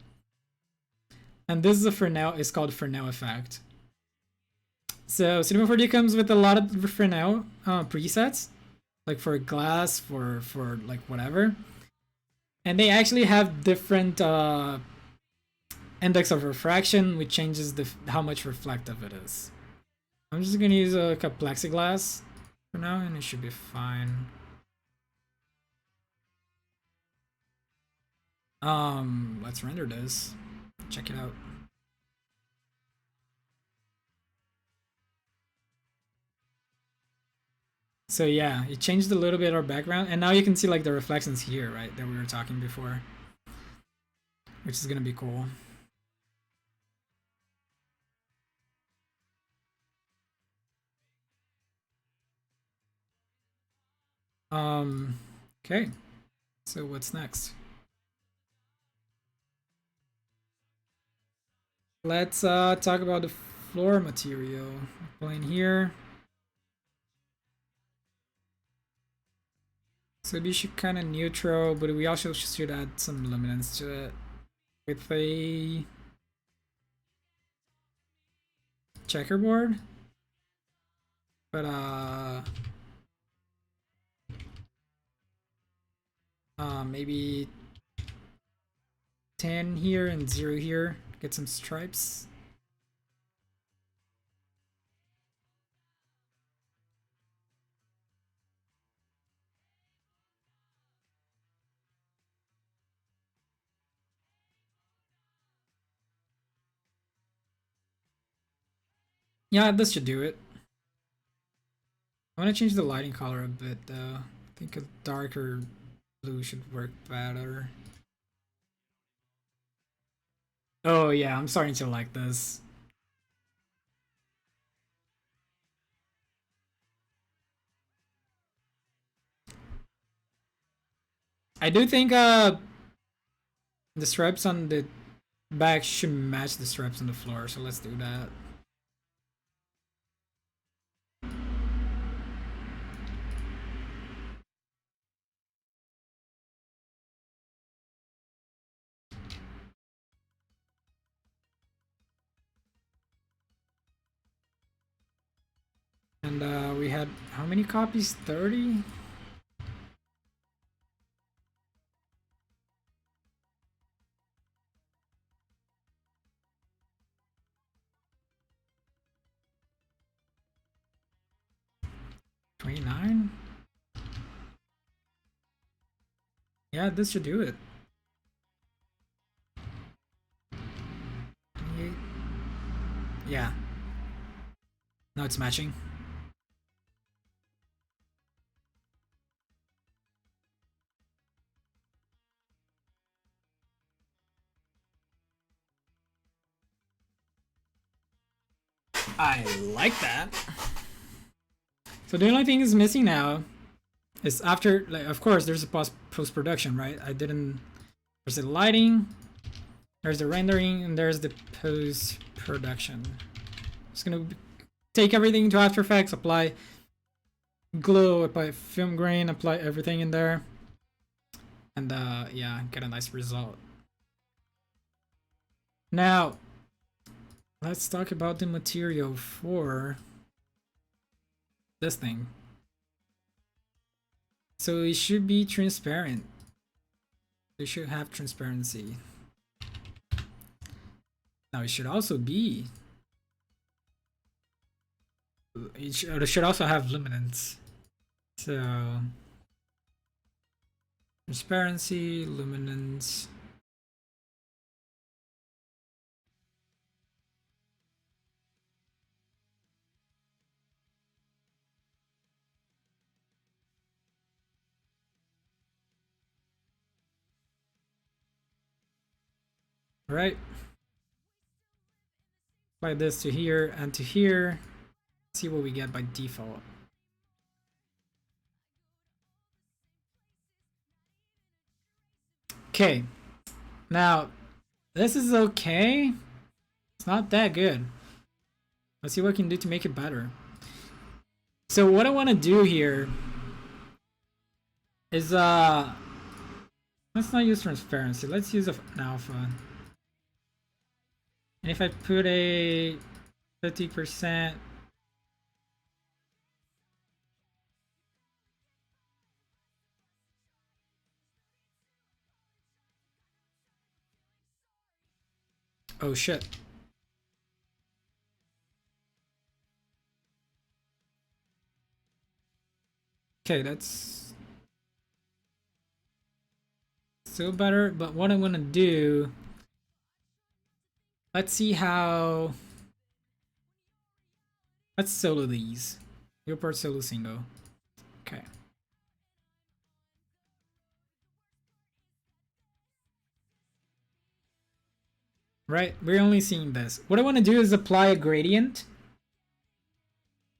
And this is a Fresnel, it's called Fresnel effect. So Cinema 4D comes with a lot of Fresnel presets, like for glass, for like whatever. And they actually have different index of refraction, which changes how much reflective it is. I'm just gonna use a plexiglass for now, and it should be fine. Let's render this. Check it out. So yeah, it changed a little bit our background, and now you can see like the reflections here, right, that we were talking before, which is gonna be cool. Okay. So what's next? Let's talk about the floor material. Playing here. So we should kind of neutral, but we also should add some luminance to it with a checkerboard. But maybe 10 here and 0 here. Get some stripes. Yeah, this should do it. I want to change the lighting color a bit though. I think a darker blue should work better. Oh yeah, I'm starting to like this. I do think the stripes on the back should match the stripes on the floor, so let's do that. And we had how many copies? 30? $29? Yeah, this should do it. 28? Yeah. Now it's matching. I like that. So the only thing is missing now is after, like, of course, there's a post production, right? I didn't. There's the lighting, there's the rendering, and there's the post production. Just gonna take everything into After Effects, apply glow, apply film grain, apply everything in there, and yeah, get a nice result. Now, let's talk about the material for this thing. So it should be transparent. It should have transparency. Now it should also be. It should also have luminance. So transparency, luminance. Right. Apply this to here and to here. See what we get by default. Okay. Now, this is okay. It's not that good. Let's see what I can do to make it better. So what I want to do here is let's not use transparency. Let's use an alpha. And if I put a 50%, oh shit. Okay, that's still better, but what I'm gonna do, let's see how, let's solo these. Leopard solo single. Okay. Right, we're only seeing this. What I want to do is apply a gradient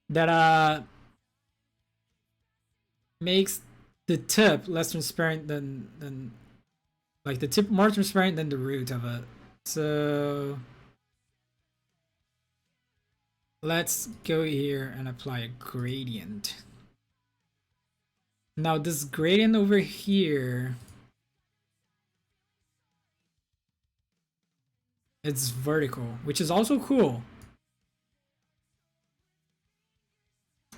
that makes the tip less transparent than like the tip more transparent than the root of it. So let's go here and apply a gradient. Now this gradient over here, it's vertical, which is also cool.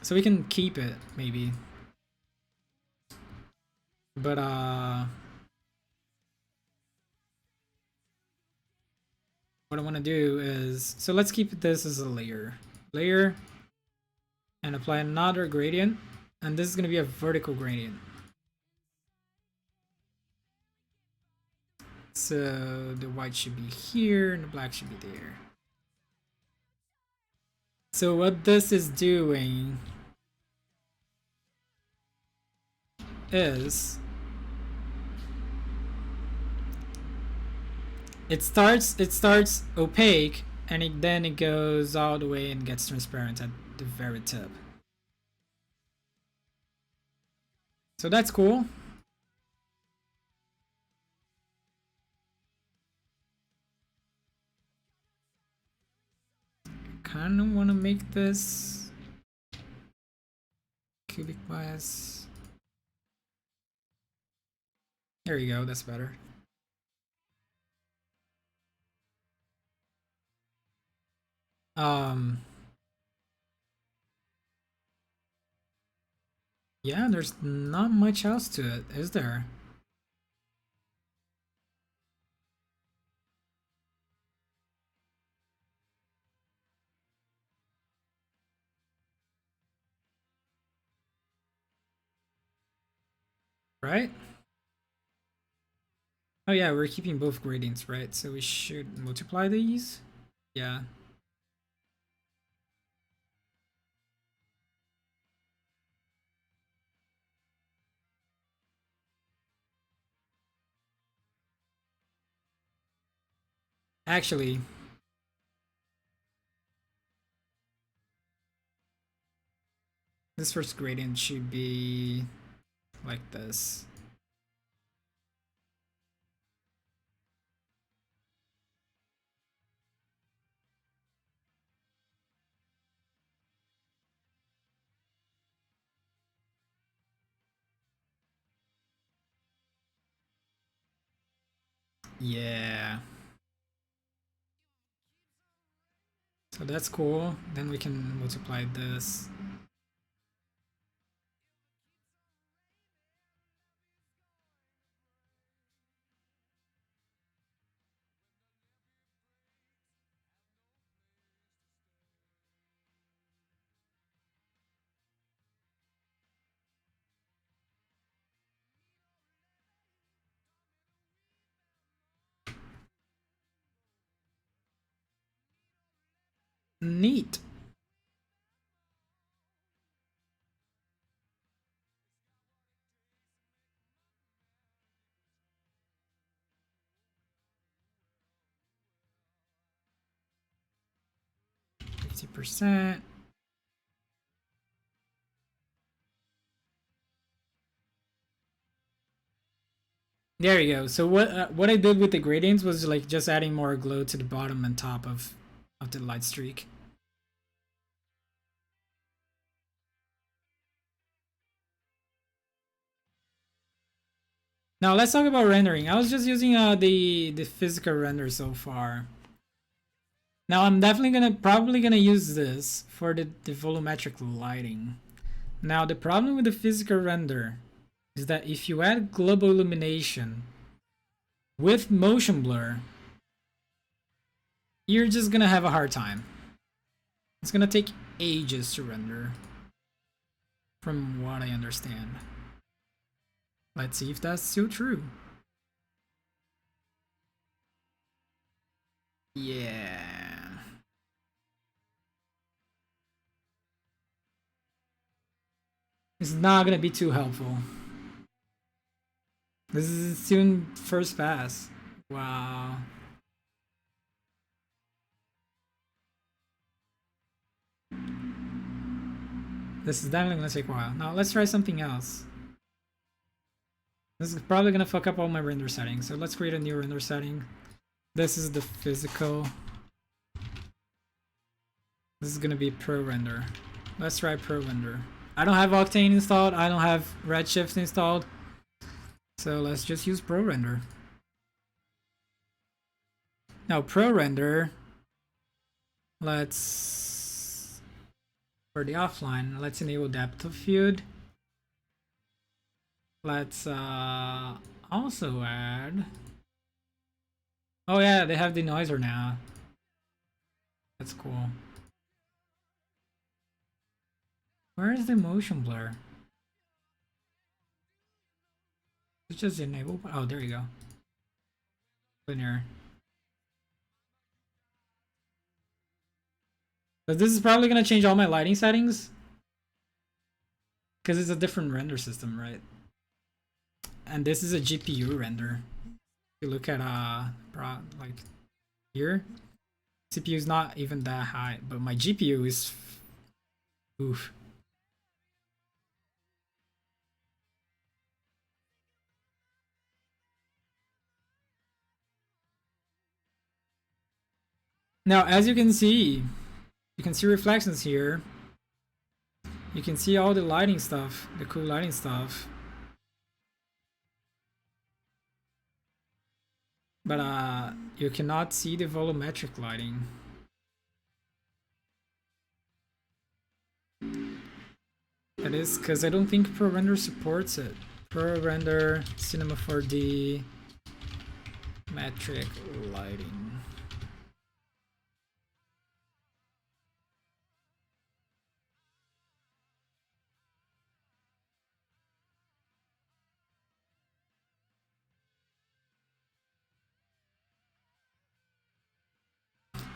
So we can keep it maybe. But what I want to do is, so let's keep this as a layer, and apply another gradient, and this is going to be a vertical gradient. So the white should be here and the black should be there. So what this is doing is it starts opaque and then it goes all the way and gets transparent at the very tip. So that's cool. Kind of want to make this cubic bias. There you go, that's better. Yeah, there's not much else to it, is there? Right? Oh yeah, we're keeping both gradients, right? So we should multiply these. Yeah. Actually, this first gradient should be like this. Yeah. So that's cool. Then we can multiply this. Neat. %. There you go. So what I did with the gradients was like just adding more glow to the bottom and top of the light streak. Now let's talk about rendering. I was just using the physical render so far. Now I'm definitely probably gonna use this for the volumetric lighting. Now the problem with the physical render is that if you add global illumination with motion blur, you're just gonna have a hard time. It's gonna take ages to render, from what I understand. Let's see if that's still true. Yeah. It's not gonna be too helpful. This is still in first pass. Wow. This is definitely gonna take a while. Now let's try something else. This is probably gonna fuck up all my render settings. So let's create a new render setting. This is the physical. This is gonna be pro render. Let's try pro render. I don't have Octane installed. I don't have Redshift installed. So let's just use pro render. Now pro render. Let's, for the offline, let's enable depth of field. Let's also add. Oh yeah, they have the noiser now. That's cool. Where is the motion blur? It's just enable. Oh, there you go. Linear. But this is probably gonna change all my lighting settings because it's a different render system, right? And this is a GPU render. If you look at like here, CPU is not even that high, but my GPU is oof. Now, as you can see reflections here. You can see all the lighting stuff, the cool lighting stuff. But you cannot see the volumetric lighting. That is because I don't think ProRender supports it. ProRender Cinema 4D metric lighting.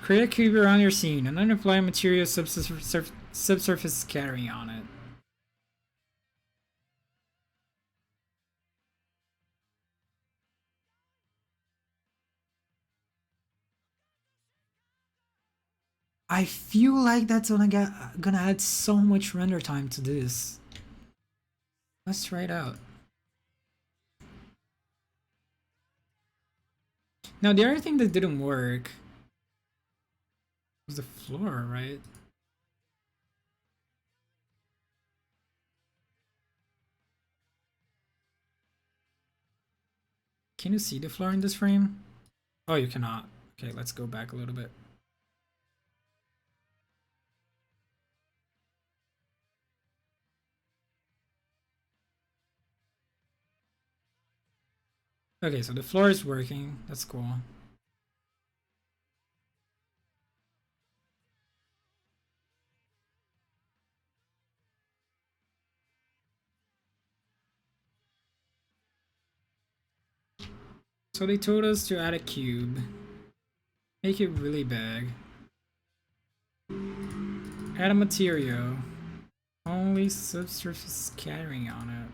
Create a cube around your scene and then apply material subsurface scattering on it. I feel like that's gonna add so much render time to this. Let's try it out. Now the other thing that didn't work was the floor, right? Can you see the floor in this frame? Oh, you cannot. Okay, let's go back a little bit. Okay, so the floor is working. That's cool. So they told us to add a cube. Make it really big. Add a material. Only subsurface scattering on it.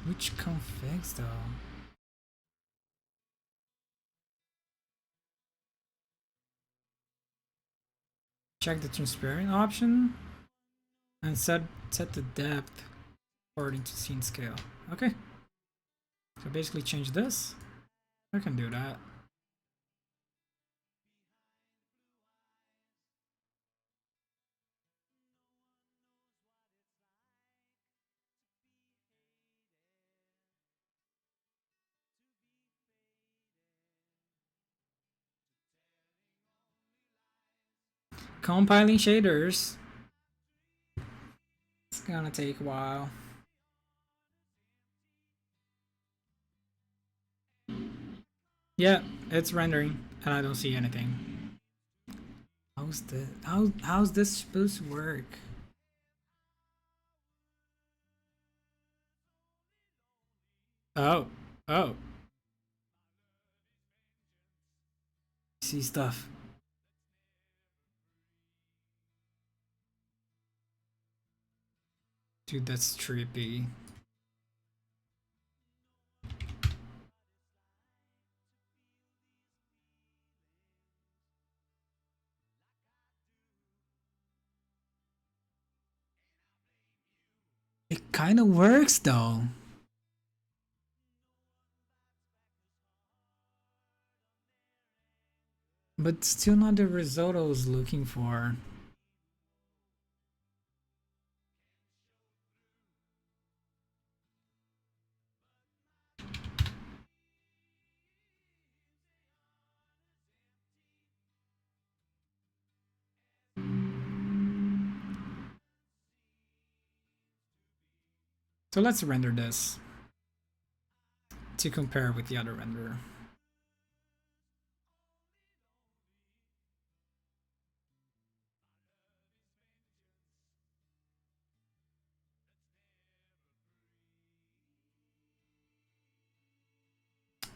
Which configs though? Check the transparent option and set the depth according to scene scale. Okay. So basically change this. I can do that. Compiling shaders. It's gonna take a while. Yeah, it's rendering and I don't see anything. How's this supposed to work? Oh. See stuff. Dude, that's trippy. It kind of works though. But still not the result I was looking for. So let's render this to compare with the other renderer.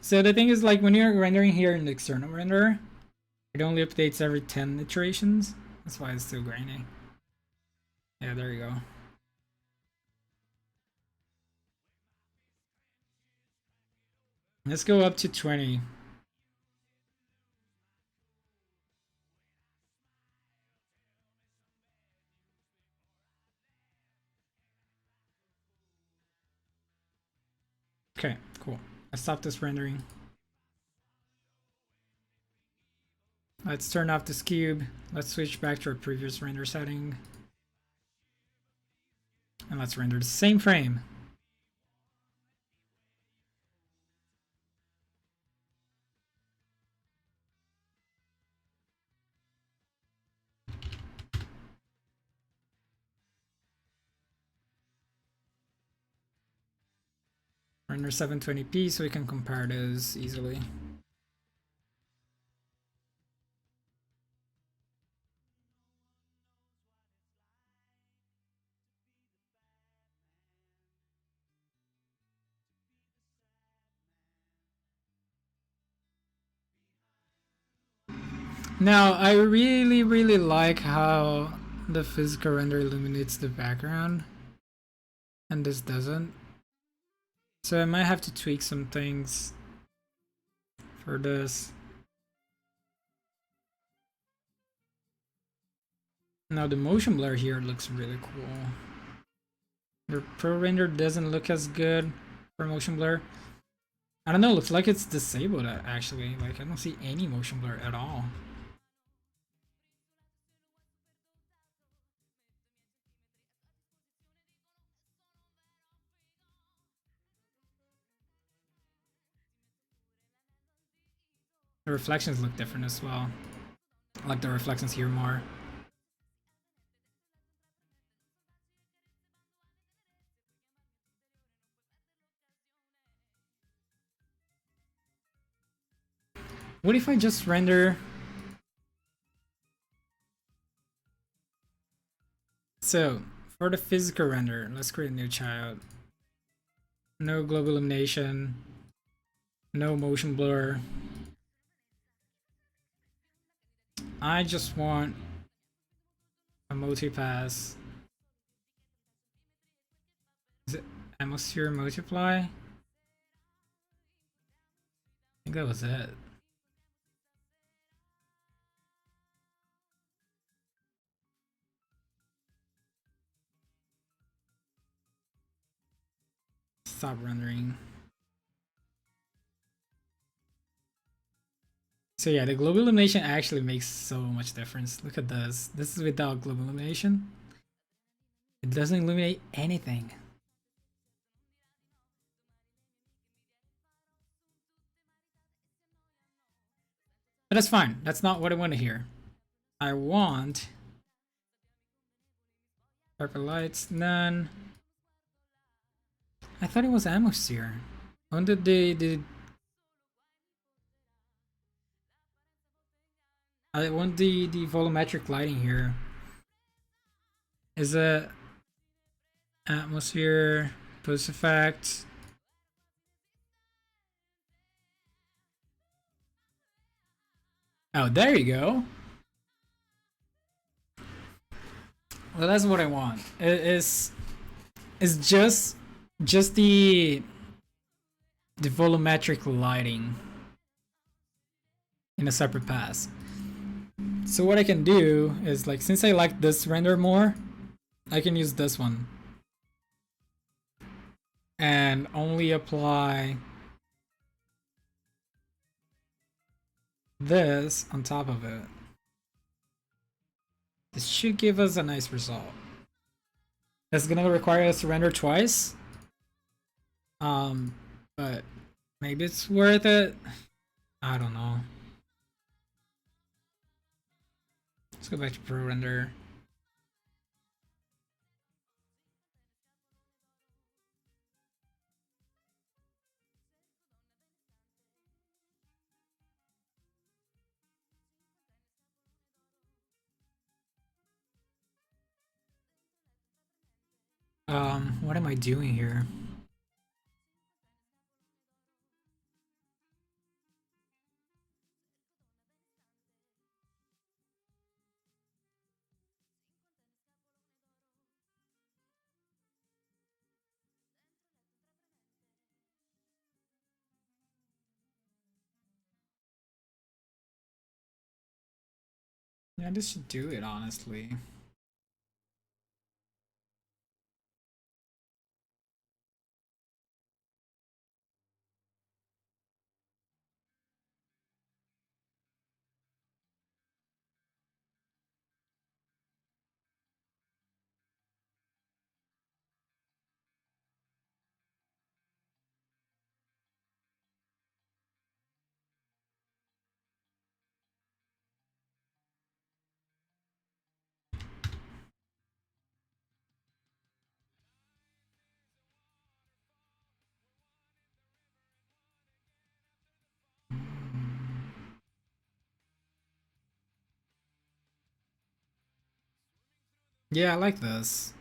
So the thing is, like, when you're rendering here in the external renderer, it only updates every 10 iterations. That's why it's still grainy. Yeah, there you go. Let's go up to 20. Okay, cool. Let's stop this rendering. Let's turn off this cube. Let's switch back to our previous render setting. And let's render the same frame. Render 720p so we can compare those easily. Now, I really like how the physical render illuminates the background, and this doesn't. So I might have to tweak some things for this. Now the motion blur here looks really cool. The pro render doesn't look as good for motion blur. I don't know, looks like it's disabled actually. Like, I don't see any motion blur at all. The reflections look different as well. I like the reflections here more. What if I just render... So, for the physical render, let's create a new child. No global illumination. No motion blur. I just want a multipass. Is it atmosphere multiply? I think that was it. Stop rendering. So yeah, the global illumination actually makes so much difference. Look at this. This is without global illumination. It doesn't illuminate anything. But that's fine. That's not what I want to hear. I want purple lights, none. I thought it was atmosphere. I wanted I want the volumetric lighting here. Is it atmosphere, post effect? Oh, there you go. Well, that's what I want. It's just the volumetric lighting in a separate pass. So what I can do is, like, since I like this render more, I can use this one and only apply this on top of it. This should give us a nice result. That's gonna require us to render twice. But maybe it's worth it. I don't know. Let's go back to Pro Render. What am I doing here? Yeah, this should do it, honestly. Yeah, I like this.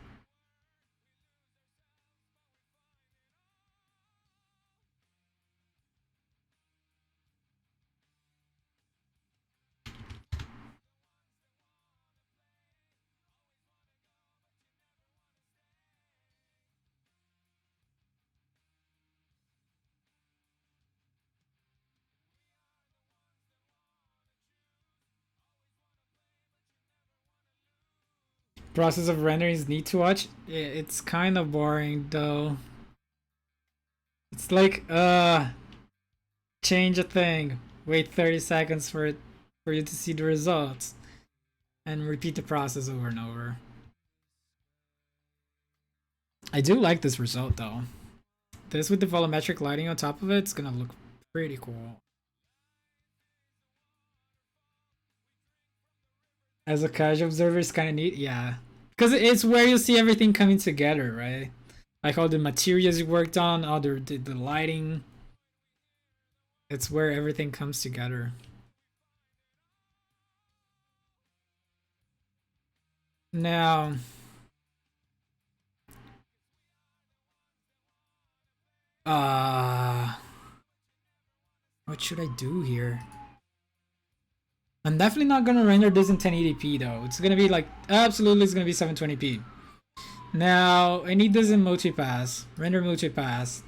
Process of rendering is neat to watch. It's kind of boring though. It's like change a thing, wait 30 seconds for it for you to see the results, and repeat the process over and over. I do like this result though. This with the volumetric lighting on top of it, it's gonna look pretty cool. As a casual observer, it's kind of neat, yeah. Because it's where you see everything coming together, right? Like all the materials you worked on, all the lighting. It's where everything comes together. Now, uh, what should I do here? I'm definitely not gonna render this in 1080p though. It's gonna be like, absolutely it's gonna be 720p. Now, I need this in multipass. Render multipass.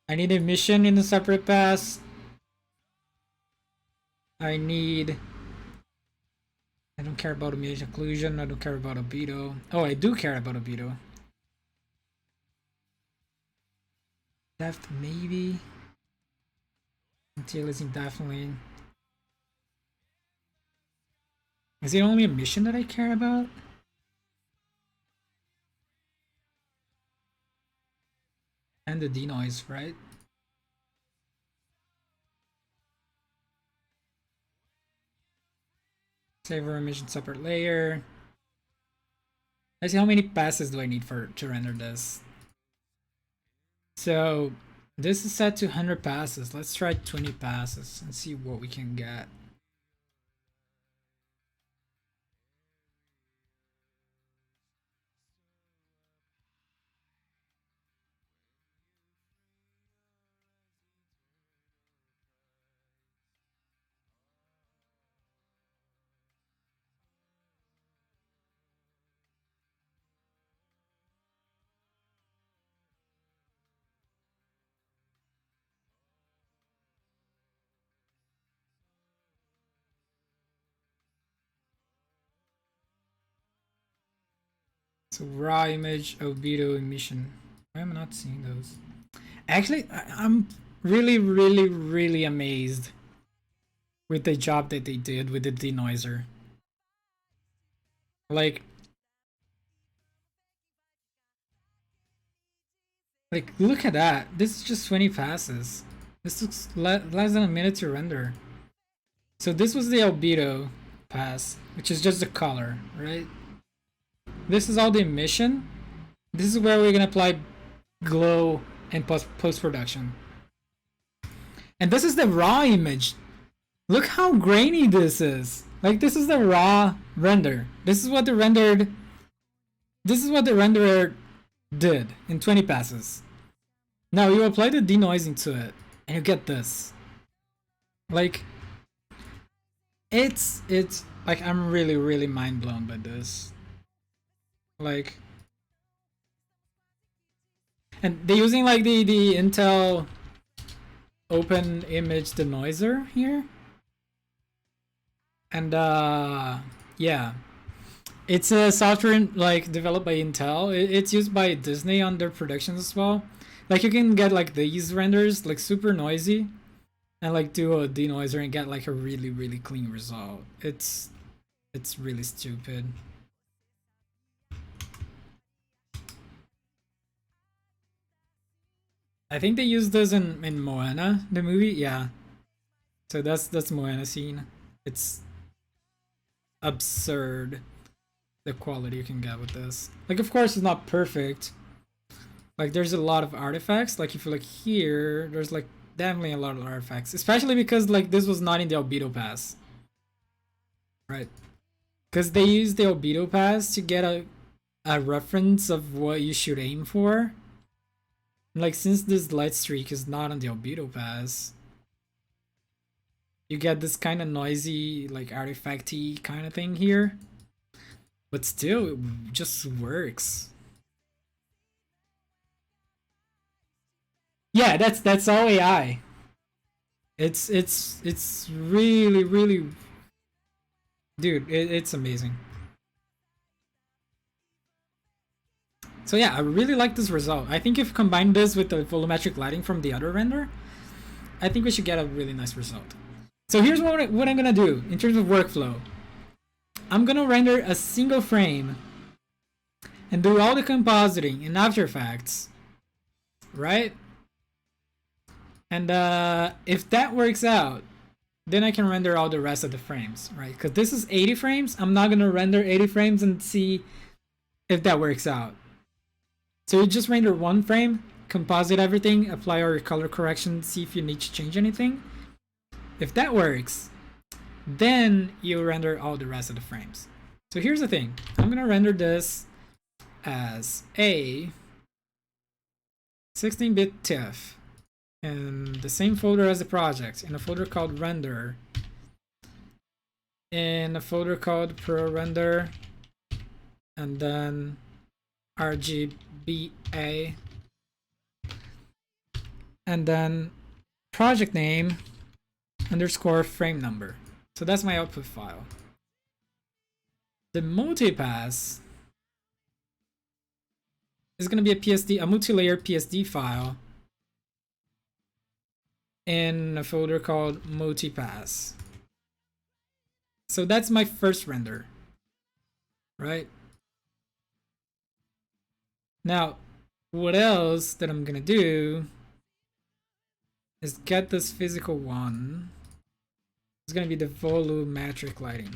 I need emission in a separate pass. I need... I don't care about image occlusion. I don't care about albedo. Oh, I do care about albedo. Depth, maybe. Anti-aliasing, definitely. Is it only emission that I care about? And the denoise, right? Saver emission separate layer. Let's see how many passes do I need to render this. So this is set to 100 passes. Let's try 20 passes and see what we can get. So raw image, albedo, emission. Why am I not seeing those? Actually, I'm really amazed with the job that they did with the denoiser. Like look at that. This is just 20 passes. This looks less than a minute to render. So this was the albedo pass, which is just the color, right? This is all the emission. This is where we're gonna apply glow and post-production. And this is the raw image. Look how grainy this is. Like this is the raw render. This is what the rendered. This is what the renderer did in 20 passes. Now you apply the denoising to it, and you get this. Like, it's like I'm really mind blown by this. Like, and they're using like the Intel open image denoiser here. And yeah, it's a software like developed by Intel. It's used by Disney on their productions as well. Like you can get like these renders like super noisy, and like do a denoiser and get like a really clean result. It's really stupid. I think they used this in Moana, the movie. Yeah. So that's Moana scene. It's absurd the quality you can get with this. Like of course it's not perfect. Like there's a lot of artifacts. Like if you look here, there's like definitely a lot of artifacts. Especially because like this was not in the albedo pass. Right. Because they used the albedo pass to get a reference of what you should aim for. Like since this light streak is not on the albedo pass, you get this kind of noisy, like artifacty kind of thing here. But still, it just works. Yeah, that's all AI. It's really, dude. It's amazing. So yeah, I really like this result. I think if you combine this with the volumetric lighting from the other render, I think we should get a really nice result. So here's what I'm gonna do in terms of workflow. I'm gonna render a single frame and do all the compositing in After Effects, right? And if that works out, then I can render all the rest of the frames, right? Because this is 80 frames. I'm not gonna render 80 frames and see if that works out. So you just render one frame, composite everything, apply all your color correction, see if you need to change anything. If that works, then you render all the rest of the frames. So here's the thing. I'm gonna render this as a 16-bit TIFF in the same folder as the project, in a folder called render, in a folder called pro render, and then RGBA, and then project name underscore frame number. So that's my output file. The multipass is going to be a PSD, a multi-layer PSD file in a folder called multipass. So that's my first render, right? Now, what else that I'm gonna do is get this physical one. It's gonna be the volumetric lighting.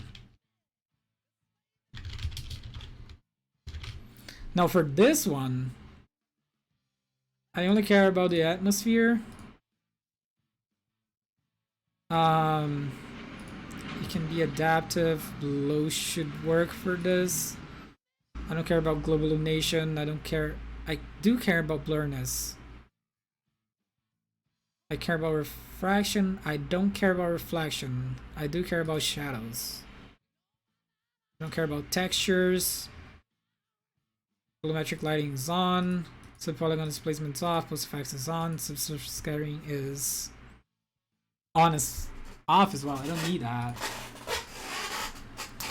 Now for this one, I only care about the atmosphere. It can be adaptive. Low should work for this. I don't care about global illumination. I don't care. I do care about blurriness. I care about refraction. I don't care about reflection. I do care about shadows. I don't care about textures. Volumetric lighting is on. Subpolygon displacement is off. Post effects is on. Subsurface scattering is on is off as well. I don't need that.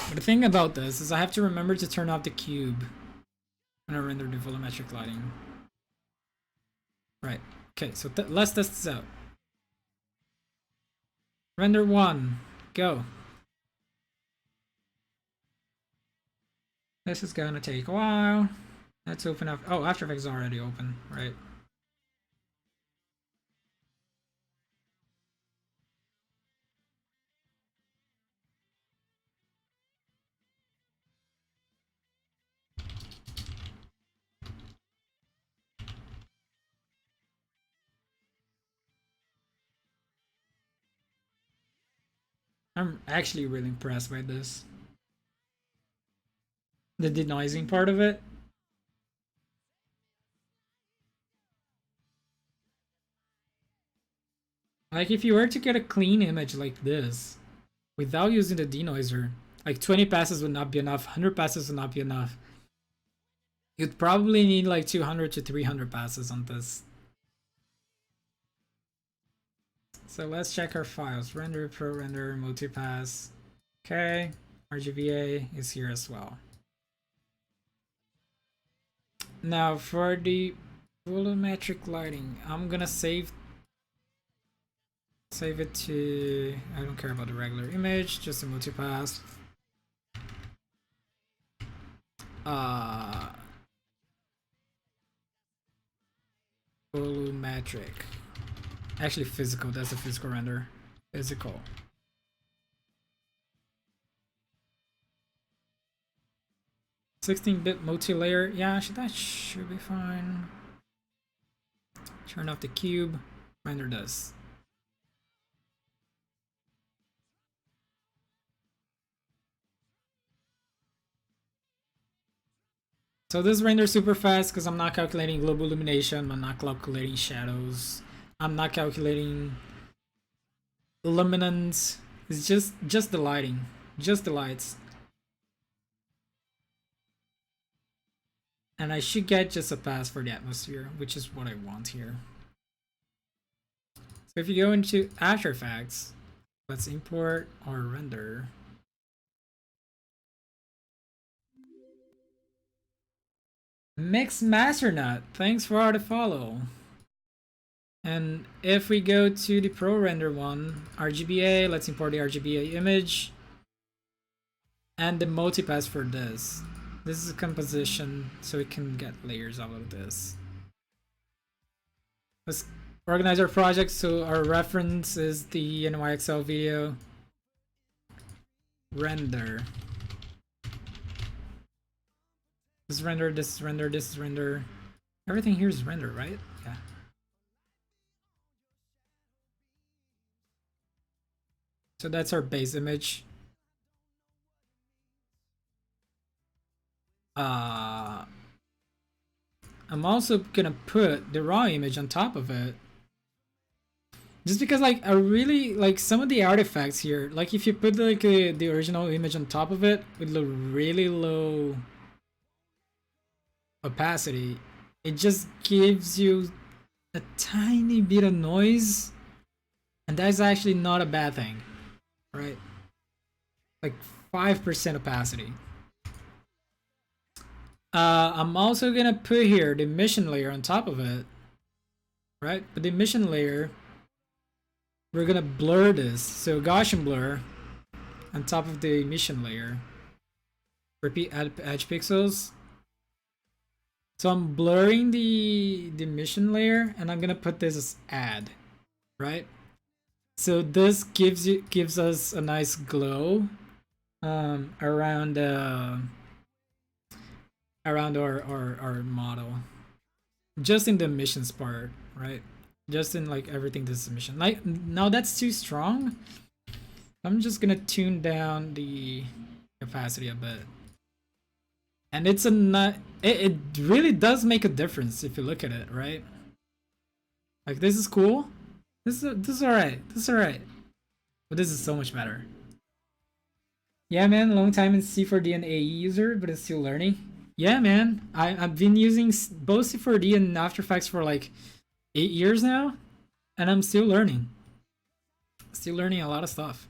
But the thing about this is I have to remember to turn off the cube when I render the volumetric lighting. Right. Okay, so let's test this out. Render 1. Go. This is gonna take a while. Let's open up. Oh, After Effects is already open, right? I'm actually really impressed by this. The denoising part of it. Like if you were to get a clean image like this without using the denoiser, like 20 passes would not be enough, 100 passes would not be enough. You'd probably need like 200 to 300 passes on this. So let's check our files. Render, pro render, multipass. Okay, RGBA is here as well. Now for the volumetric lighting, I'm gonna save it to, I don't care about the regular image, just a multipass. Volumetric. Actually physical, that's a physical render. Physical. (16-bit) multi-layer, yeah, that should be fine. Turn off the cube, render this. So this renders super fast because I'm not calculating global illumination, I'm not calculating shadows, I'm not calculating luminance. It's just the lighting, just the lights. And I should get just a pass for the atmosphere, which is what I want here. So if you go into After Effects, let's import our render. Mix Master Nut, thanks for the follow. And if we go to the Pro Render one, RGBA, let's import the RGBA image. And the multipass for this. This is a composition, so we can get layers out of this. Let's organize our project. So our reference is the NYXL video. Render. This is render, this is render, this is render. Everything here is render, right? Yeah. So that's our base image. I'm also gonna put the raw image on top of it. Just because like I really like some of the artifacts here. Like if you put like the original image on top of it with a really low opacity, it just gives you a tiny bit of noise. And that's actually not a bad thing, right? Like 5% opacity. I'm also gonna put here the emission layer on top of it, right? But the emission layer, we're gonna blur this. So Gaussian blur on top of the emission layer. Repeat edge pixels. So I'm blurring the emission layer, and I'm gonna put this as add, right? So this gives us a nice glow around our model, just in the emissions part, right? Just in like everything this emission. Like now that's too strong. I'm just gonna tune down the capacity a bit. And it's it really does make a difference if you look at it, right? Like this is cool. This is alright. This is alright. But this is so much better. Yeah, man, long time in C4D and AE user, but it's still learning. Yeah, man, I've been using both C4D and After Effects for like 8 years now, and I'm still learning. Still learning a lot of stuff.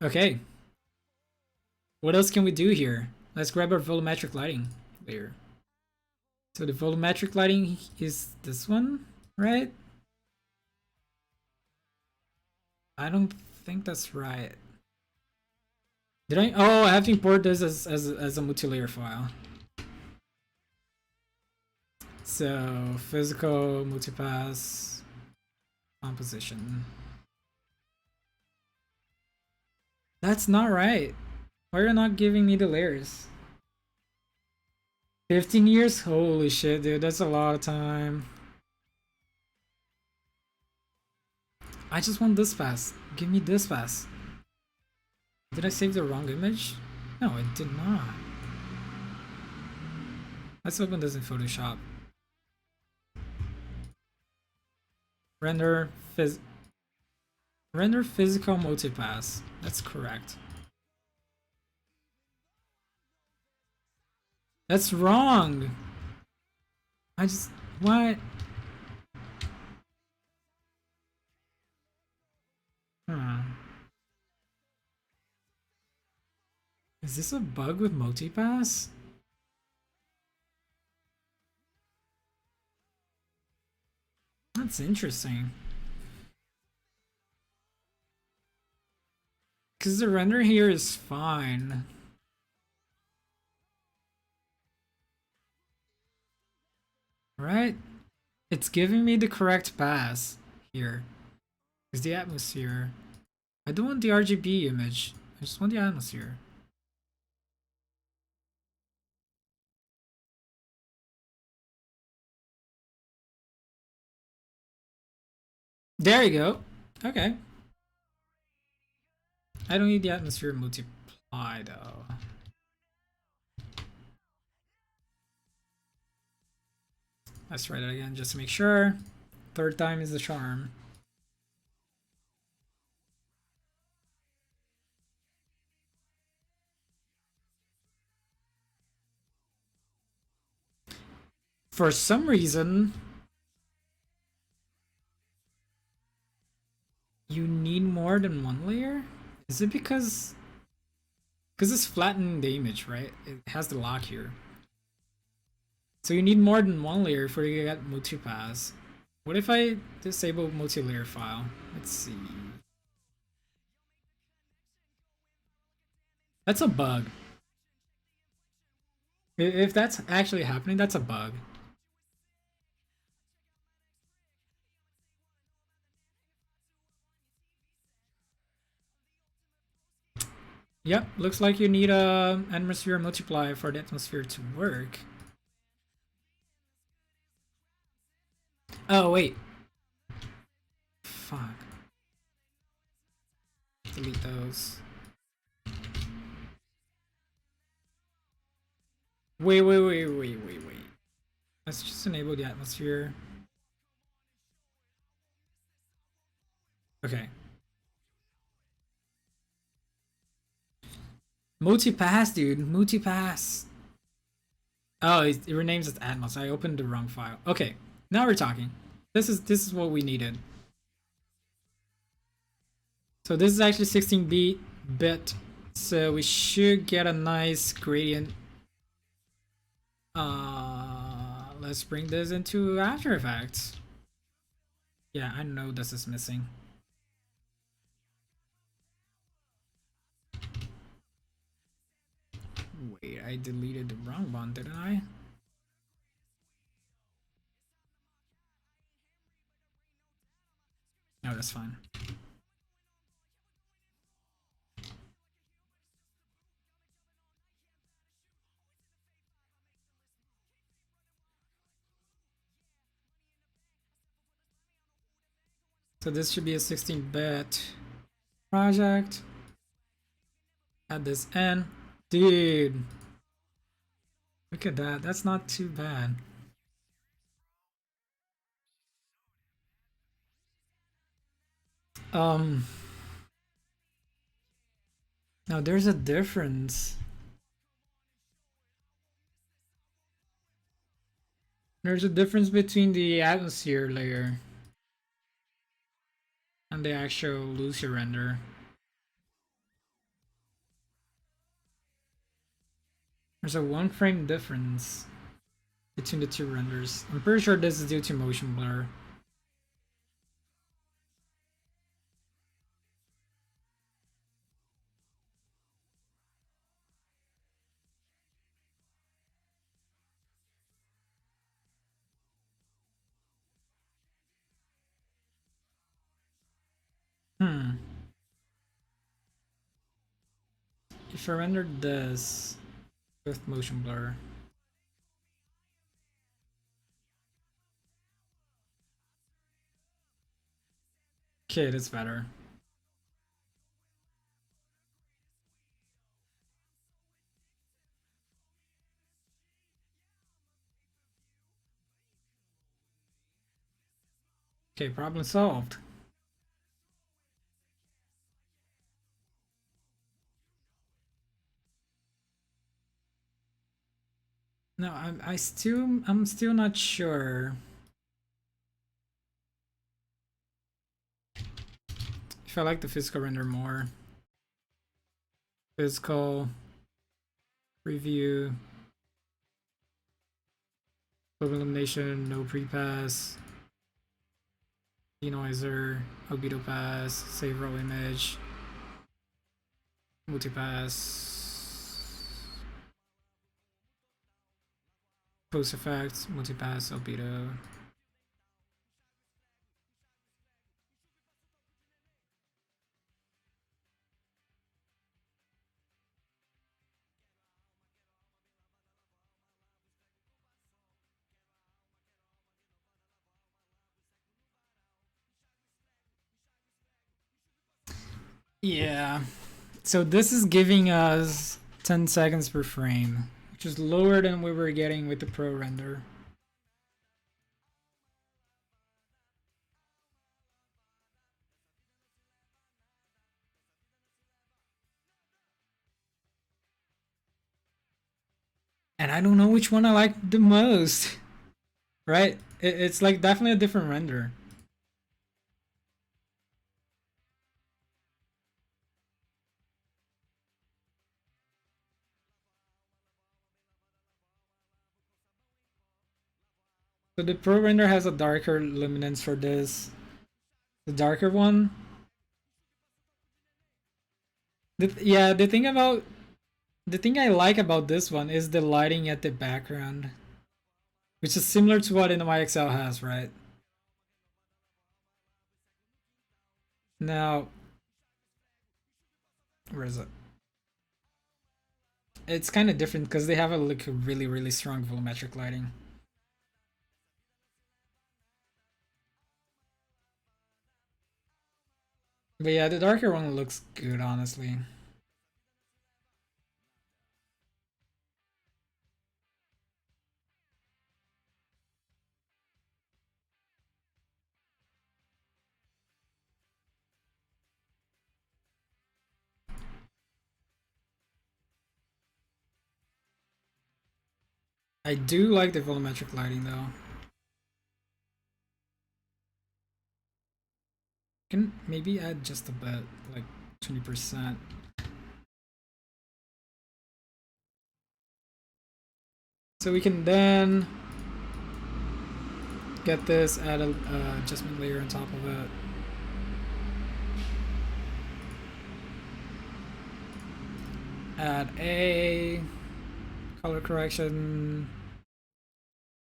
Okay. What else can we do here? Let's grab our volumetric lighting layer. So the volumetric lighting is this one, right? I don't think that's right. Did I? Oh, I have to import this as a multi-layer file. So physical multipass composition. That's not right. Why are you not giving me the layers? 15 years? Holy shit, dude. That's a lot of time. I just want this fast. Give me this fast. Did I save the wrong image? No, I did not. Let's open this in Photoshop. Render physical multipass. That's correct. That's wrong. What? Is this a bug with multipass? That's interesting. Because the render here is fine. Right? It's giving me the correct pass here. Is the atmosphere. I don't want the RGB image. I just want the atmosphere. There you go. Okay. I don't need the atmosphere multiply though. Let's try that again just to make sure. Third time is the charm. For some reason, you need more than one layer? Is it because it's flattening the image, right? It has the lock here. So you need more than one layer for you to get multipass. What if I disable multi-layer file? Let's see. That's a bug. If that's actually happening, that's a bug. Yep, looks like you need a atmosphere multiply for the atmosphere to work. Oh wait. Fuck. Delete those. Wait. Let's just enable the atmosphere. Okay. Multipass, dude. Multipass. Oh, it renames as Atmos. I opened the wrong file. Okay, now we're talking. This is what we needed. So this is actually 16-bit, so we should get a nice gradient. Let's bring this into After Effects. Yeah, I know this is missing. Wait, I deleted the wrong one, didn't I? No, that's fine. So this should be a 16-bit project. Add this in. Dude. Look at that. That's not too bad. Now there's a difference. There's a difference between the atmosphere layer and the actual Lucia render. There's a 1 frame difference between the two renders. I'm pretty sure this is due to motion blur. If I rendered this with motion blur. Okay, that's better. Okay, problem solved. No, I'm still not sure if I like the physical render more. Physical Preview. Global illumination, no prepass. Denoiser, albedo pass, save raw image, multipass, post effects, multipass, albedo. Yeah. So this is giving us 10 seconds per frame, which is lower than we were getting with the Pro render. And I don't know which one I like the most. Right? It's like definitely a different render. So the Pro render has a darker luminance for this. The darker one. Yeah, the thing I like about this one is the lighting at the background, which is similar to what NYXL has, right? Now, where is it? It's kind of different because they have a like really strong volumetric lighting. But yeah, the darker one looks good, honestly. I do like the volumetric lighting though. Can maybe add just a bit, like 20%. So we can then get this, add a adjustment layer on top of it. Add a color correction.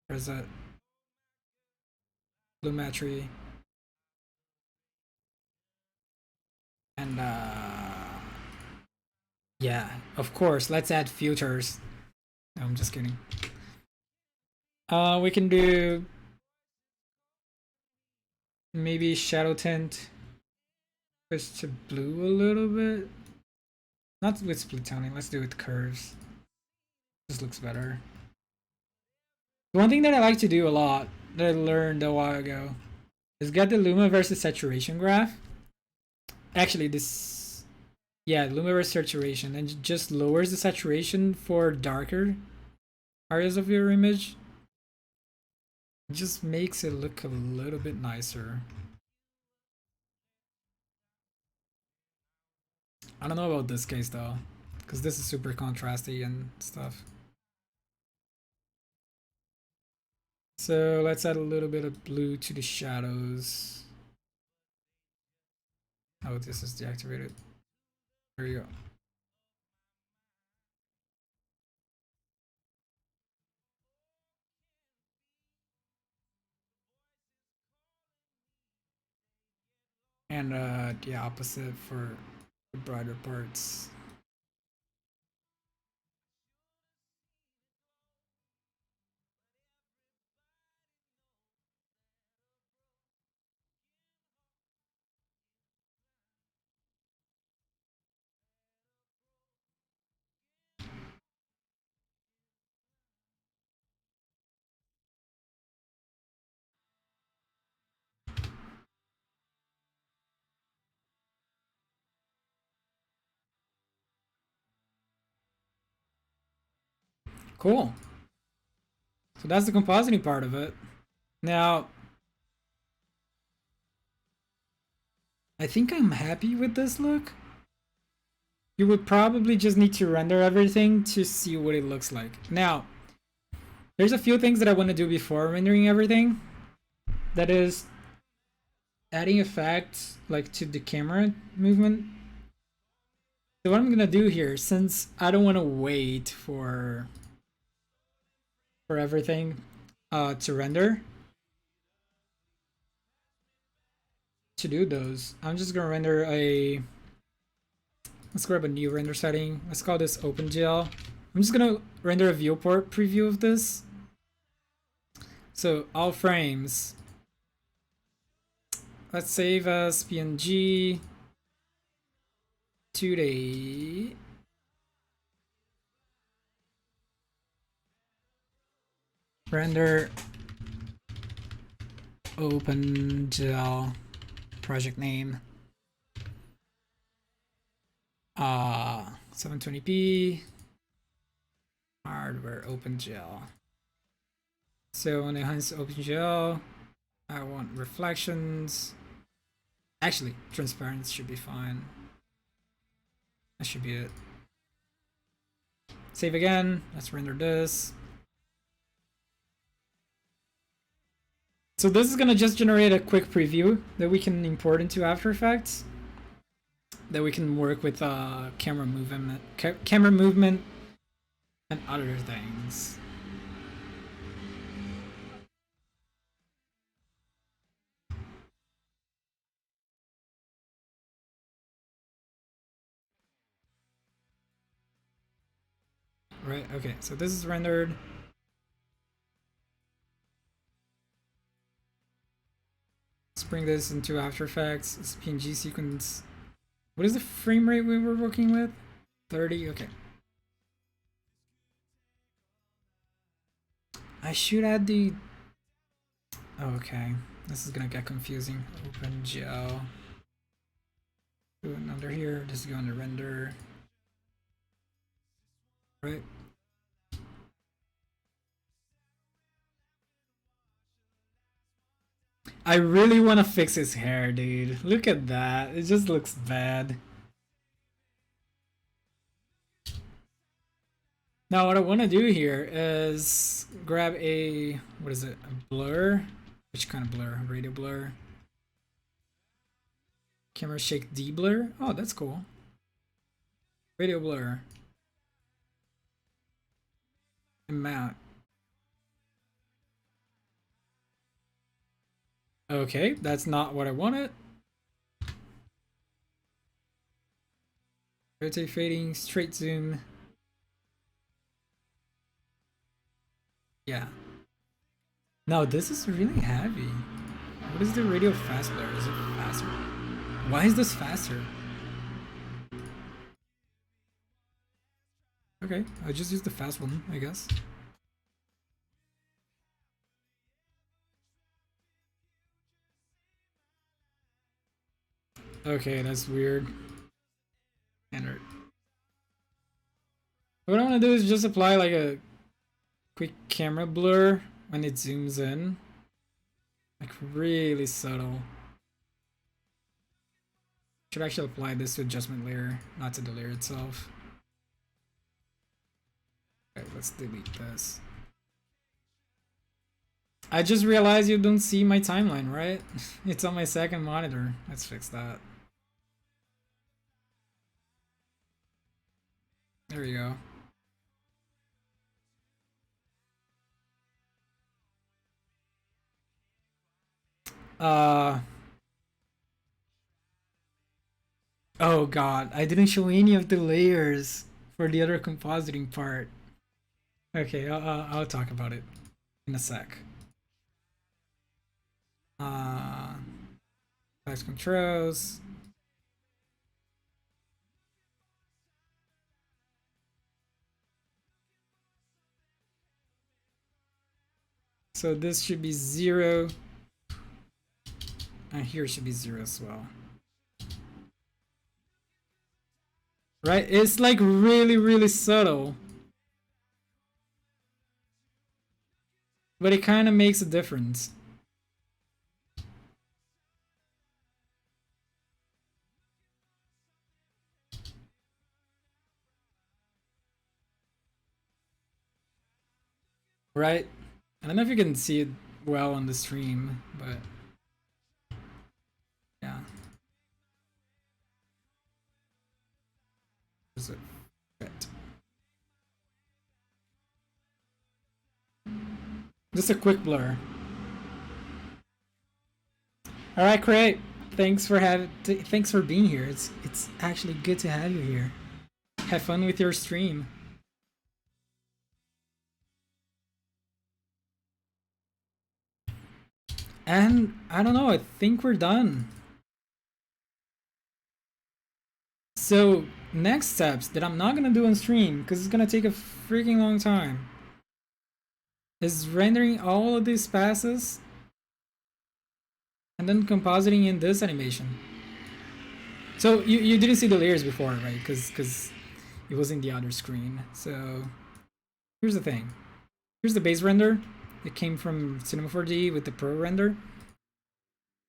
Where's that? Blumetry. And yeah, of course, let's add filters. No, I'm just kidding. We can do maybe shadow tint, switch to blue a little bit. Not with split toning, let's do it with curves. This looks better. One thing that I like to do a lot, that I learned a while ago, is get the luma versus saturation graph. Actually, this, yeah, luma versus saturation, and just lowers the saturation for darker areas of your image. It just makes it look a little bit nicer. I don't know about this case though, because this is super contrasty and stuff. So let's add a little bit of blue to the shadows. Oh, this is deactivated. There you go. And the opposite for the brighter parts. Cool. So that's the compositing part of it. Now, I think I'm happy with this look. you would probably just need to render everything to see what it looks like. Now, there's a few things that I want to do before rendering everything. That is adding effects like to the camera movement. So what I'm gonna do here, since I don't want to wait for everything to render, to do those, I'm just gonna render a, let's grab a new render setting. Let's call this OpenGL. I'm just gonna render a viewport preview of this. So all frames, let's save as PNG today. Render OpenGL project name 720p hardware OpenGL. So on enhance OpenGL, I want reflections. Actually, transparency should be fine. That should be it. Save again. Let's render this. So this is gonna just generate a quick preview that we can import into After Effects, that we can work with camera movement, and other things. Right, okay, so this is rendered. Let's bring this into After Effects. It's PNG sequence. What is the frame rate we were working with? 30, okay. I should add the, okay, this is gonna get confusing. OpenGL. Do it under here, just go under render. Right. I really want to fix his hair, dude. Look at that. It just looks bad. Now what I want to do here is grab a, what is it, a blur? Which kind of blur? Radio blur? Camera shake de-blur? Oh, that's cool. Radio blur. And mount. Okay, that's not what I wanted. Rotate fading, straight zoom. Yeah. No, this is really heavy. What is the radio fast blur? Is it faster? Why is this faster? Okay, I'll just use the fast one, I guess. Okay, that's weird. Standard. What I want to do is just apply like a quick camera blur when it zooms in. Like really subtle. Should actually apply this to adjustment layer, not to the layer itself. Okay, let's delete this. I just realized you don't see my timeline, right? It's on my second monitor. Let's fix that. There we go. Oh god, I didn't show any of the layers for the other compositing part. Okay, I'll talk about it in a sec. Size controls. So this should be 0. And here should be 0 as well. Right? It's like really, really subtle. But it kind of makes a difference. right? I don't know if you can see it well on the stream, but yeah. Is it fit? Just a quick blur. All right, great. Thanks for being here. It's actually good to have you here. Have fun with your stream. And I don't know, I think we're done. So next steps that I'm not gonna do on stream because it's gonna take a freaking long time is rendering all of these passes and then compositing in this animation. So you didn't see the layers before, right? Because it was in the other screen. So here's the thing. Here's the base render. It came from Cinema 4D with the Pro render.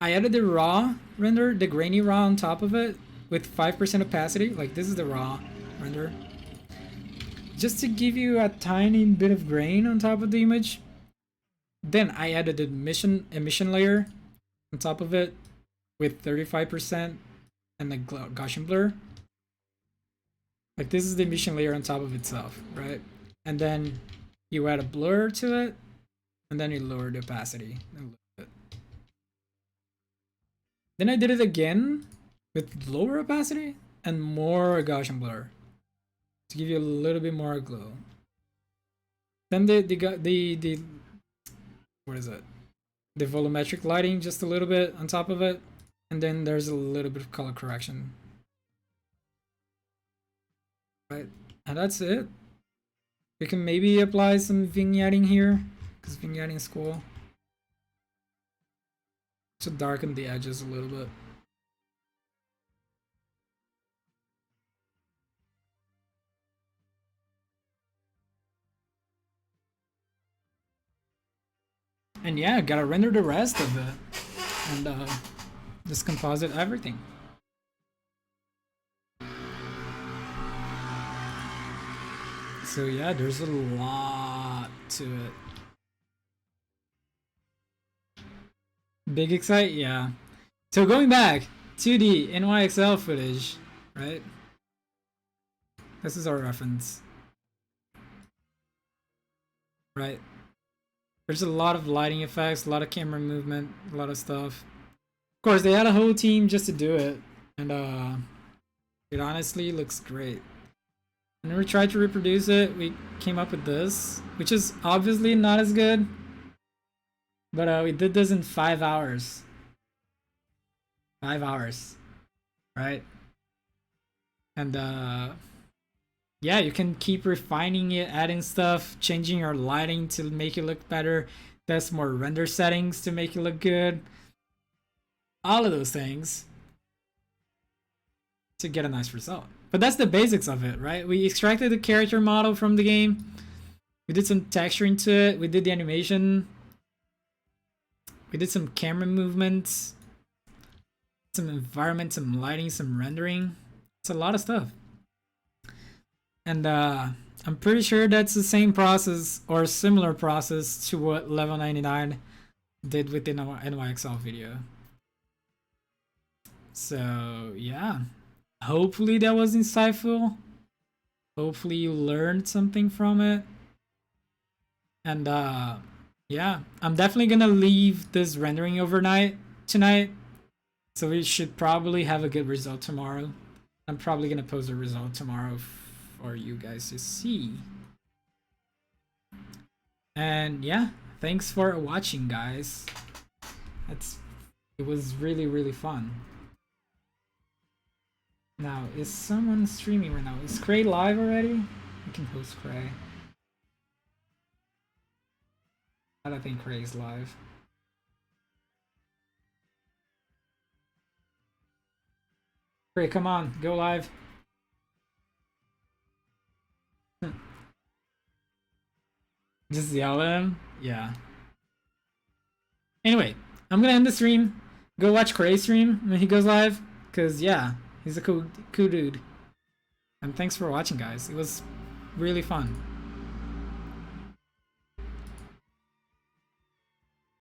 I added the raw render, the grainy raw on top of it with 5% opacity. Like this is the raw render. Just to give you a tiny bit of grain on top of the image. Then I added the emission layer on top of it with 35% and the Gaussian blur. Like this is the emission layer on top of itself, right? And then you add a blur to it, and then you lower the opacity a little bit. Then I did it again with lower opacity and more Gaussian blur to give you a little bit more glow. Then the what is it? The volumetric lighting just a little bit on top of it, and then there's a little bit of color correction. Right, and that's it. We can maybe apply some vignetting here, because vignetting is cool. To darken the edges a little bit. And yeah, gotta render the rest of it. And just composite everything. So yeah, there's a lot to it. Big excite, yeah. So going back to the NYXL footage, right? This is our reference. Right? There's a lot of lighting effects, a lot of camera movement, a lot of stuff. Of course, they had a whole team just to do it. And it honestly looks great. And then we tried to reproduce it. We came up with this, which is obviously not as good. But we did this in 5 hours. 5 hours. Right? And yeah, you can keep refining it, adding stuff, changing your lighting to make it look better. Test more render settings to make it look good. All of those things to get a nice result. But that's the basics of it, right? We extracted the character model from the game. We did some texturing to it. We did the animation. We did some camera movements. Some environment, some lighting, some rendering. It's a lot of stuff. And I'm pretty sure that's the same process or a similar process to what Level99 did with the NYXL video. So yeah, hopefully that was insightful. Hopefully you learned something from it. And yeah, I'm definitely gonna leave this rendering overnight tonight. So we should probably have a good result tomorrow. I'm probably gonna post a result tomorrow for you guys to see. And yeah, thanks for watching, guys. It was really fun. Now, is someone streaming right now? Is Cray live already? I can host Cray. I don't think Cray is live. Cray, come on, go live. Just yell at him? Yeah. Anyway, I'm gonna end the stream. Go watch Cray's stream when he goes live. Cause yeah, he's a cool dude. And thanks for watching, guys. It was really fun.